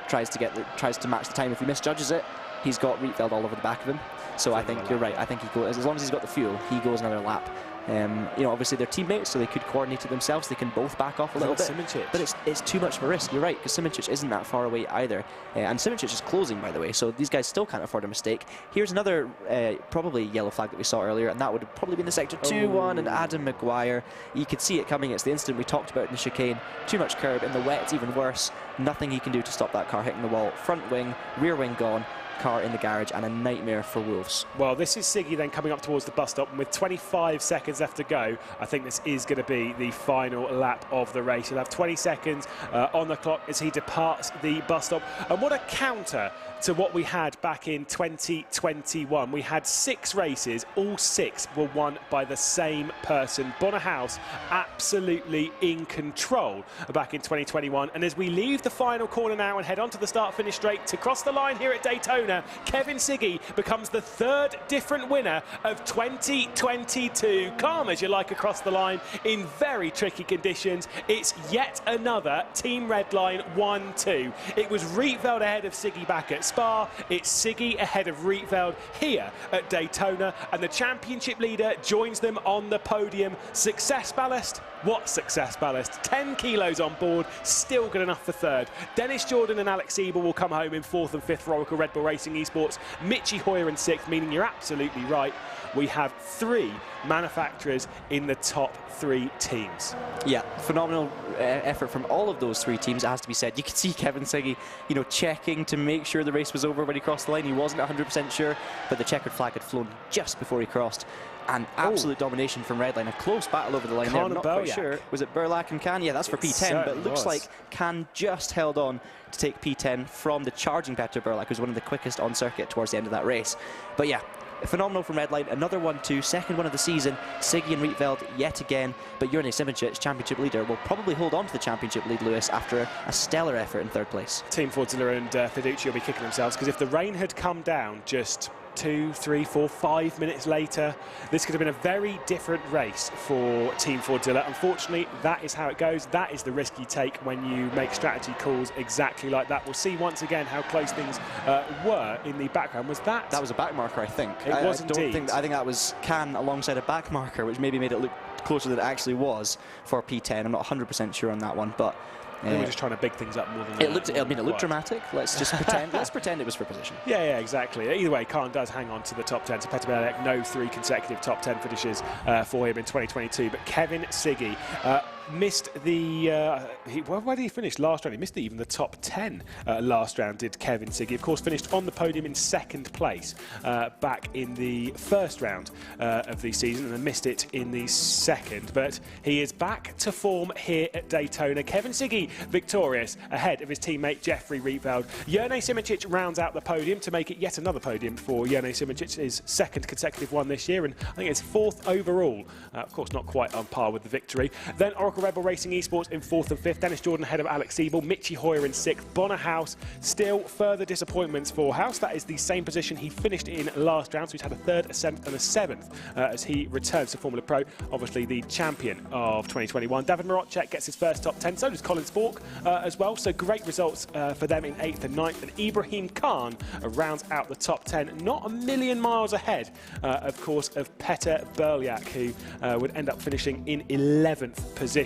D: tries to match the time, if he misjudges it, he's got Rietveld all over the back of him. So I think you're right. I think he goes, as long as he's got the fuel, he goes another lap. Obviously they're teammates, so they could coordinate it themselves. They can both back off a little bit,
B: Simončič.
D: But it's too much of a risk. You're right, because Simončič isn't that far away either, and Simončič is closing, by the way. So these guys still can't afford a mistake. Here's another probably yellow flag that we saw earlier, and that would have probably been the sector 2 one, and Adam Maguire. You could see it coming. It's the incident we talked about in the chicane. Too much curb in the wet. It's even worse. Nothing he can do to stop that car hitting the wall. Front wing, rear wing gone. Car in the garage, and a nightmare for Wolves.
B: Well, this is Ciggy then coming up towards the bus stop, and with 25 seconds left to go, I think this is going to be the final lap of the race. He'll have 20 seconds on the clock as he departs the bus stop. And what a counter to what we had back in 2021. We had 6 races, all 6 were won by the same person. Bono Huis absolutely in control back in 2021. And as we leave the final corner now and head onto the start-finish straight to cross the line here at Daytona, Kevin Ciggy becomes the 3rd different winner of 2022. Calm as you like across the line in very tricky conditions. It's yet another Team Redline 1-2. It was Rietveld ahead of Ciggy back at Spa. It's Ciggy ahead of Rietveld here at Daytona, and the championship leader joins them on the podium. Success ballast? What success ballast? 10 kilos on board, still good enough for 3rd. Dennis Jordan and Alex Siebel will come home in 4th and 5th for Oracle Red Bull Racing Esports. Mitchy Hoyer in 6th, meaning you're absolutely right. We have 3 manufacturers in the top 3 teams.
D: Yeah, phenomenal effort from all of those 3 teams, it has to be said. You could see Kevin Ciggy, you know, checking to make sure the race was over when he crossed the line. He wasn't 100% sure, but the checkered flag had flown just before he crossed. And absolute domination from Redline. A close battle over the line there. I'm not quite sure. Was it Burlack and Can? Yeah, that's for P10, but it looks like Can just held on to take P10 from the charging Petter Burlack, who's one of the quickest on circuit towards the end of that race. But yeah, phenomenal from Redline. Another 1-2, 2nd one of the season. Ciggy and Rietveld yet again, but Jernej Simončič, championship leader, will probably hold on to the championship lead, Lewis, after a stellar effort in 3rd place.
B: Team Fordzilla and Fiducci will be kicking themselves, because if the rain had come down just 2, 3, 4, 5 minutes later, this could have been a very different race for Team Fordzilla. Unfortunately, that is how it goes. That is the risk you take when you make strategy calls exactly like that. We'll see once again how close things were in the background. Was that?
D: That was a back marker, I think.
B: It was indeed.
D: I think that was Can alongside a back marker, which maybe made it look closer than it actually was for P10. I'm not 100% sure on that one, but
B: I think we're just trying to big things up more than
D: it looked. I mean, it looked dramatic. Let's just pretend. Let's pretend it was for position.
B: Yeah, exactly. Either way, Khan does hang on to the top 10. So Petter Burlack, no 3 consecutive top 10 finishes for him in 2022. But Kevin Ciggy missed the. Where did he finish last round? He missed even the top 10 last round. Did Kevin Ciggy? Of course, finished on the podium in 2nd place back in the 1st round of the season, and then missed it in the 2nd. But he is back to form here at Daytona. Kevin Ciggy victorious ahead of his teammate Jeffrey Rietveld. Jernej Simončič rounds out the podium to make it yet another podium for Jernej Simončič, his 2nd consecutive one this year, and I think it's 4th overall. Of course, not quite on par with the victory. Then Oracle Red Bull Racing Esports in 4th and 5th. Dennis Jordan ahead of Alex Siebel. Mitchy Hoyer in 6th. Bono Huis. Still further disappointments for Huis. That is the same position he finished in last round, so he's had a 3rd, a 7th and a 7th as he returns to Formula Pro. Obviously the champion of 2021. David Marocek gets his 1st top 10. So does Colin Spork as well. So great results for them in 8th and 9th. And Ibrahim Khan rounds out the top 10. Not a million miles ahead, of course, of Petter Burlack, who would end up finishing in 11th position.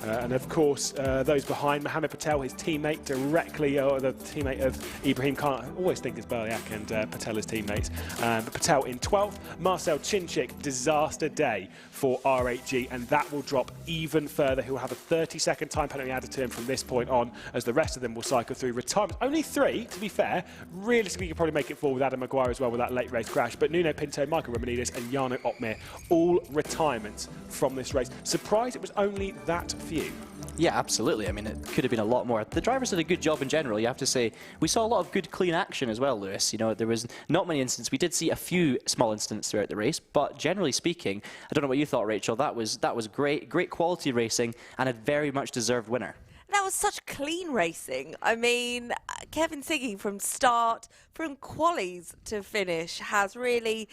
B: And of course, those behind, Mohamed Patel, his teammate, directly, or the teammate of Ibrahim Khan. I always think it's Burlack and Patel as teammates. But Patel in 12th. Marcel Chinchik, disaster day for RHG, and that will drop even further. He'll have a 30-second time penalty added to him from this point on, as the rest of them will cycle through retirement. Only 3, to be fair. Realistically, you could probably make it 4 with Adam Maguire as well with that late race crash. But Nuno Pinto, Michael Romanidis and Jarno Opmeer, all retirements from this race. Surprised it was only that few.
D: Yeah, absolutely. I mean, it could have been a lot more. The drivers did a good job in general, you have to say. We saw a lot of good, clean action as well, Lewis. You know, there was not many incidents. We did see a few small incidents throughout the race, but generally speaking, I don't know what you thought, Rachel, that was great quality racing and a very much deserved winner.
A: That was such clean racing. I mean, Kevin Ciggy from start, from qualies to finish, has really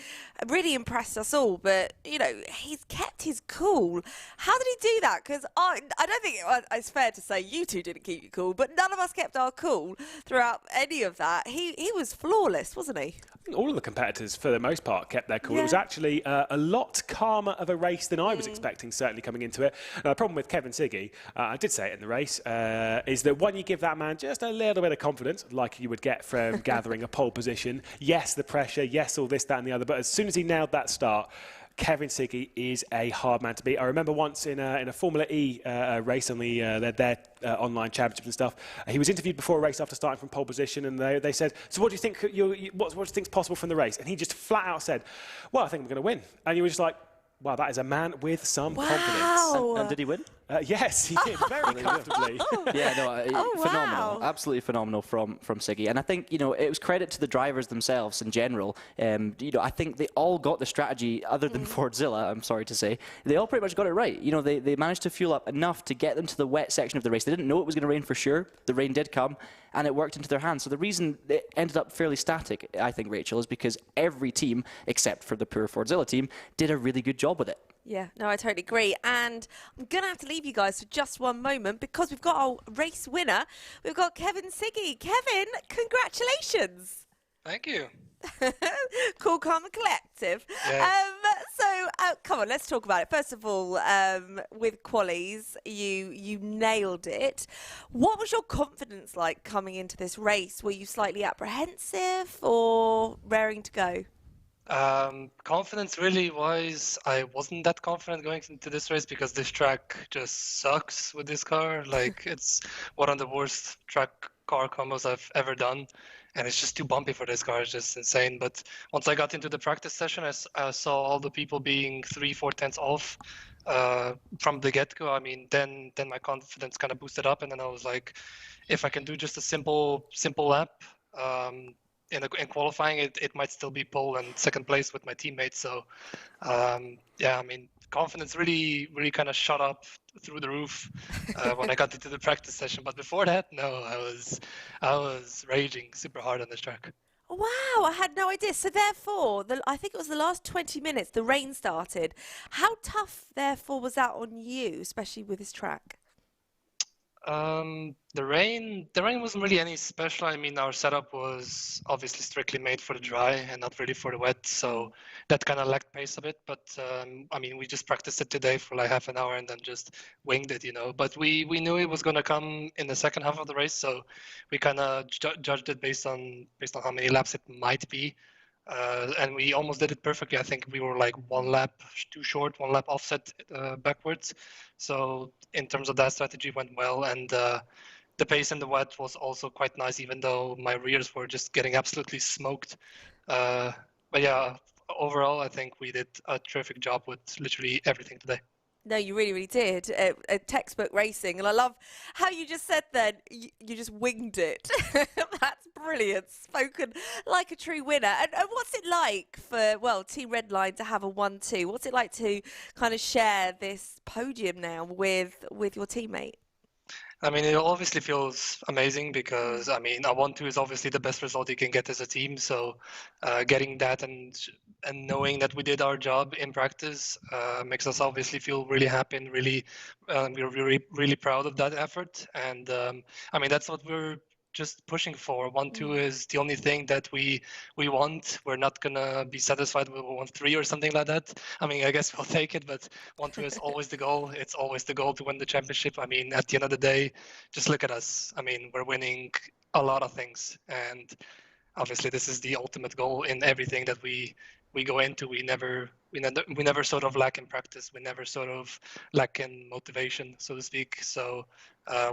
A: impressed us all. But, you know, he's kept his cool. How did he do that? Because I don't think it's fair to say you two didn't keep your cool, but none of us kept our cool throughout any of that. He was flawless, wasn't he?
B: All of the competitors, for the most part, kept their cool.
A: Yeah.
B: It was actually a lot calmer of a race than I was expecting, certainly coming into it. The problem with Kevin Ciggy, I did say it in the race, is that when you give that man just a little bit of confidence, like you would get from gathering a pole position, yes, the pressure, yes, all this, that and the other, but as soon as he nailed that start, Kevin Ciggy is a hard man to beat. I remember once in a Formula E race on their online championships and stuff, he was interviewed before a race after starting from pole position, and they said, so what do you think what do you think's possible from the race? And he just flat out said, well, I think I'm going to win. And you were just like, wow, that is a man with some confidence.
D: And did he win?
B: Yes, he did very comfortably.
D: Yeah, no, phenomenal,
A: wow.
D: absolutely phenomenal from Ciggy. And I think it was credit to the drivers themselves in general. I think they all got the strategy, other than Fordzilla, I'm sorry to say. They all pretty much got it right. They managed to fuel up enough to get them to the wet section of the race. They didn't know it was going to rain for sure. The rain did come, and it worked into their hands. So the reason it ended up fairly static, I think, Rachel, is because every team, except for the poor Fordzilla team, did a really good job with it.
A: Yeah, no, I totally agree. And I'm going to have to leave you guys for just one moment because we've got our race winner. We've got Kevin Ciggy. Kevin, congratulations.
F: Thank you.
A: Cool, calm and collective.
F: Yeah.
A: Come on, let's talk about it. First of all, with qualies, you nailed it. What was your confidence like coming into this race? Were you slightly apprehensive or raring to go?
F: Confidence really wise, I wasn't that confident going into this race because this track just sucks with this car. Like, it's one of the worst track car combos I've ever done, and it's just too bumpy for this car. It's just insane. But once I got into the practice session, I saw all the people being 3-4 tenths off from the get-go. I mean, then my confidence kind of boosted up, and then I was like, if I can do just a simple lap, in qualifying, it might still be pole and second place with my teammates. So, yeah, I mean, confidence really kind of shot up through the roof when I got into the practice session. But before that, no, I was raging super hard on this track.
A: Wow, I had no idea. So therefore, I think it was the last 20 minutes, the rain started. How tough, therefore, was that on you, especially with this track?
F: The rain wasn't really any special. I mean, our setup was obviously strictly made for the dry and not really for the wet, so that kind of lacked pace a bit. But I mean, we just practiced it today for like half an hour and then just winged it, But we knew it was going to come in the second half of the race, so we kind of judged it based on how many laps it might be. And we almost did it perfectly. I think we were like 1 lap too short, 1 lap offset backwards. So in terms of that, strategy went well, and the pace in the wet was also quite nice, even though my rears were just getting absolutely smoked. But yeah, overall, I think we did a terrific job with literally everything today.
A: No, you really, really did. Textbook racing. And I love how you just said then, you just winged it. That's brilliant. Spoken like a true winner. And what's it like for, Team Redline to have a 1-2? What's it like to kind of share this podium now with your teammate?
F: I mean, it obviously feels amazing because, I mean, a 1-2 is obviously the best result you can get as a team. So getting that and knowing that we did our job in practice makes us obviously feel really happy and we're really proud of that effort. And I mean, that's what we're just pushing for. 1-2 is the only thing that we want. We're not gonna be satisfied with 1-3 or something like that. I mean, I guess we'll take it, but 1-2 is always the goal. It's always the goal to win the championship. I mean, at the end of the day, just look at us. I mean, we're winning a lot of things, and obviously this is the ultimate goal in everything that we go into. We never sort of lack in practice. We never sort of lack in motivation, so to speak. So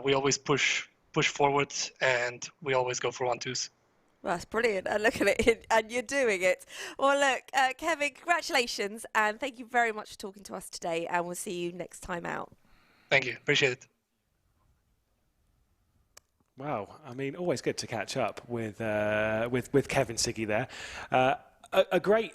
F: we always push forward, and we always go for 1-2s.
A: Well, that's brilliant. And look at it, and you're doing it. Well, look, Kevin, congratulations, and thank you very much for talking to us today, and we'll see you next time out.
F: Thank you. Appreciate it.
B: Wow, I mean, always good to catch up with Kevin Ciggy there. A great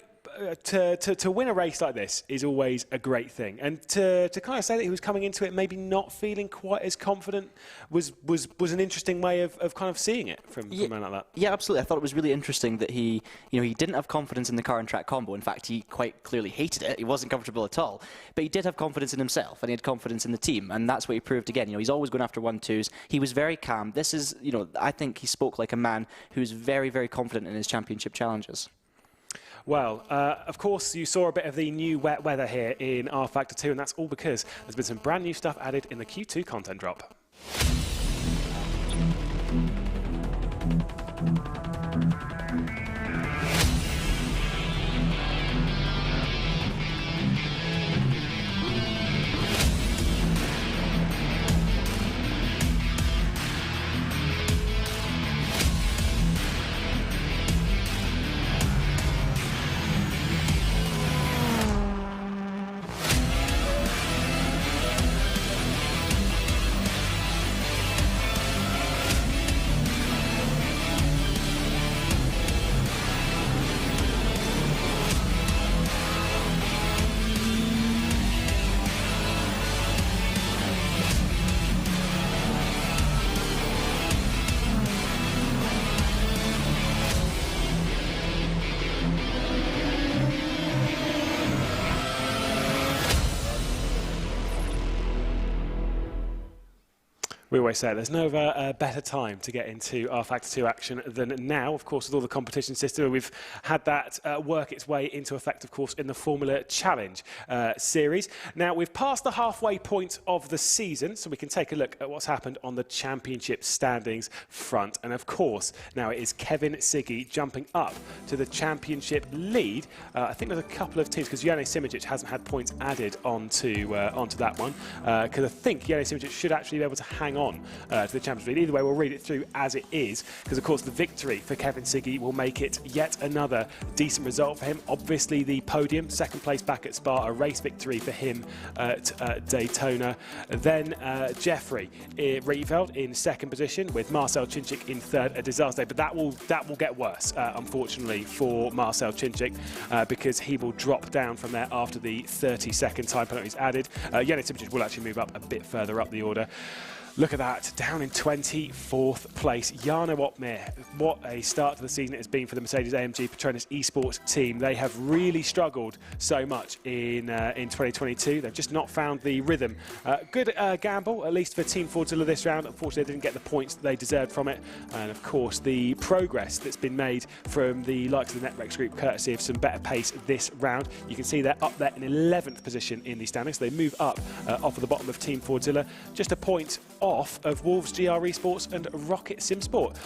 B: to win a race like this is always a great thing, and to kind of say that he was coming into it maybe not feeling quite as confident was an interesting way of kind of seeing it from a man like that.
D: Yeah, absolutely. I thought it was really interesting that he didn't have confidence in the car and track combo. In fact, he quite clearly hated it. He wasn't comfortable at all. But he did have confidence in himself, and he had confidence in the team, and that's what he proved again. He's always going after 1-2s. He was very calm. This is, I think he spoke like a man who's very, very confident in his championship challenges.
B: Well, of course, you saw a bit of the new wet weather here in R Factor 2, and that's all because there's been some brand new stuff added in the Q2 content drop. We always say there's no better time to get into R Factor 2 action than now. Of course, with all the competition system, we've had that work its way into effect, of course, in the Formula Challenge series. Now, we've passed the halfway point of the season, so we can take a look at what's happened on the championship standings front. And of course, now it is Kevin Ciggy jumping up to the championship lead. I think there's a couple of teams, because Jernej Simončič hasn't had points added onto that one, because I think Jernej Simončič should actually be able to hang on to the Champions League. Either way, we'll read it through as it is, because of course the victory for Kevin Ciggy will make it yet another decent result for him. Obviously the podium, second place back at Spa, a race victory for him at Daytona. Then Jeffrey Rieveld in second position, with Marcel Chinchik in third. A disaster, but that will get worse, unfortunately, for Marcel Chinchik, because he will drop down from there after the 30-second time penalty is added. Jernej Simončič will actually move up a bit further up the order. Look at that, down in 24th place. Jarno Opmeer, what a start to the season it has been for the Mercedes-AMG Petronas Esports Team. They have really struggled so much in 2022. They've just not found the rhythm. Good gamble, at least for Team Fordzilla this round. Unfortunately, they didn't get the points that they deserved from it. And of course, the progress that's been made from the likes of the NetRex group, courtesy of some better pace this round. You can see they're up there in 11th position in the standings. They move up off of the bottom of Team Fordzilla, just a point off of Wolves GR Esports and Rocket Sim Sport.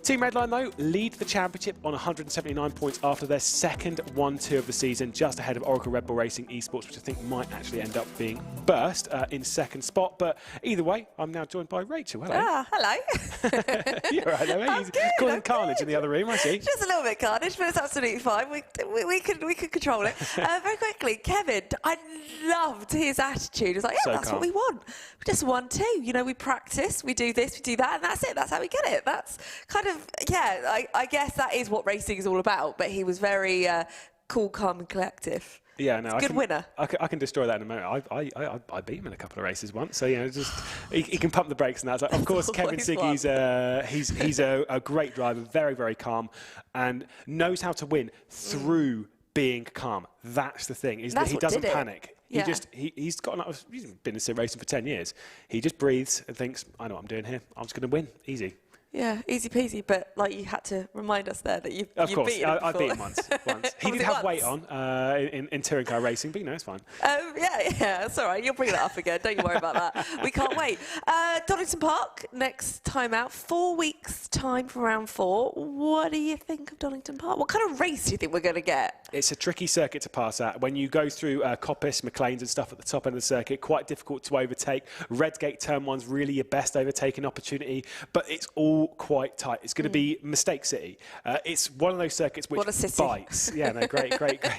B: Team Redline, though, lead the championship on 179 points after their second 1-2 of the season, just ahead of Oracle Red Bull Racing Esports, which I think might actually end up being Burst in second spot. But either way, I'm now joined by Rachel. Hello.
A: Ah, hello.
B: You're right, though,
A: I'm
B: He's
A: good,
B: causing
A: I'm
B: carnage
A: good.
B: in the other room, I see.
A: Just a little bit carnage, but it's absolutely fine. We could control it. Very quickly, Kevin, I loved his attitude. It's like, yeah,
B: So
A: that's
B: calm.
A: what we want. We just 1-2. You know, we practice, we do this, we do that, and that's it. That's how we get it. That's kind of, yeah, I guess that is what racing is all about. But he was very cool, calm, and collective.
B: Yeah, no,
A: Good winner.
B: I can destroy that in a moment. I beat him in a couple of races once, so just he can pump the brakes and that. So, of course, Kevin Ciggy's he's a great driver, very, very calm, and knows how to win through being calm. That's the thing, is that he doesn't panic.
A: Yeah.
B: He's been in sim racing for 10 years. He just breathes and thinks, I know what I'm doing here. I'm just going to win, easy.
A: Yeah, easy peasy, but like you had to remind us there that you
B: Of course,
A: beat him
B: I beat him once. He did have weight on in touring car racing, but it's fine.
A: Yeah, it's all right. You'll bring that up again. Don't you worry about that. We can't wait. Donington Park, next time out, 4 weeks' time for round 4. What do you think of Donington Park? What kind of race do you think we're going to get?
B: It's a tricky circuit to pass at. When you go through Coppice, McLean's and stuff at the top end of the circuit, quite difficult to overtake. Redgate Turn 1's really your best overtaking opportunity, but it's all quite tight. It's going to be Mistake City. It's one of those circuits which bites. Yeah, no, great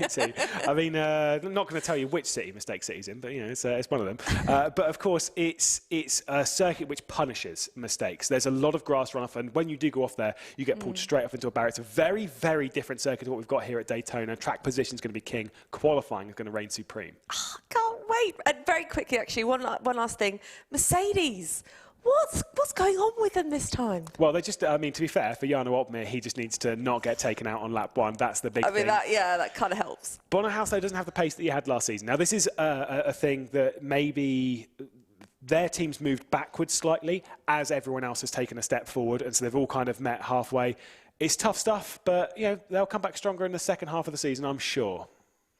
B: city. I mean, I'm not going to tell you which city Mistake City's in, but it's one of them. But of course, it's a circuit which punishes mistakes. There's a lot of grass runoff, and when you do go off there, you get pulled straight off into a barrier. It's a very, very different circuit to what we've got here at Daytona. Track position is going to be king. Qualifying is going to reign supreme.
A: Oh, can't wait. And very quickly, actually, one last thing. Mercedes. What's going on with them this time?
B: Well, they just, I mean, to be fair, for Jarno Opmeer, he just needs to not get taken out on lap 1. That's the big thing.
A: That kind of helps.
B: Bono Huis, though, doesn't have the pace that he had last season. Now, this is a thing that maybe their team's moved backwards slightly as everyone else has taken a step forward, and so they've all kind of met halfway. It's tough stuff, but, they'll come back stronger in the second half of the season, I'm sure.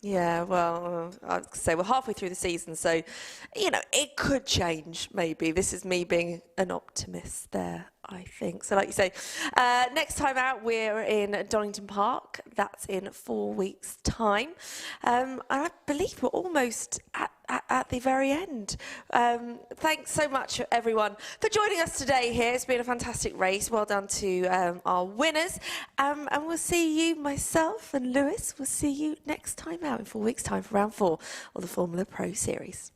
A: Yeah, well, I'd say we're halfway through the season, so, it could change, maybe. This is me being an optimist there, I think. So like you say, next time out, we're in Donington Park. That's in 4 weeks' time. And I believe we're almost at the very end. Thanks so much, everyone, for joining us today here. It's been a fantastic race. Well done to our winners. And we'll see you, myself and Lewis, we'll see you next time out in 4 weeks' time for round 4 of the Formula Pro Series.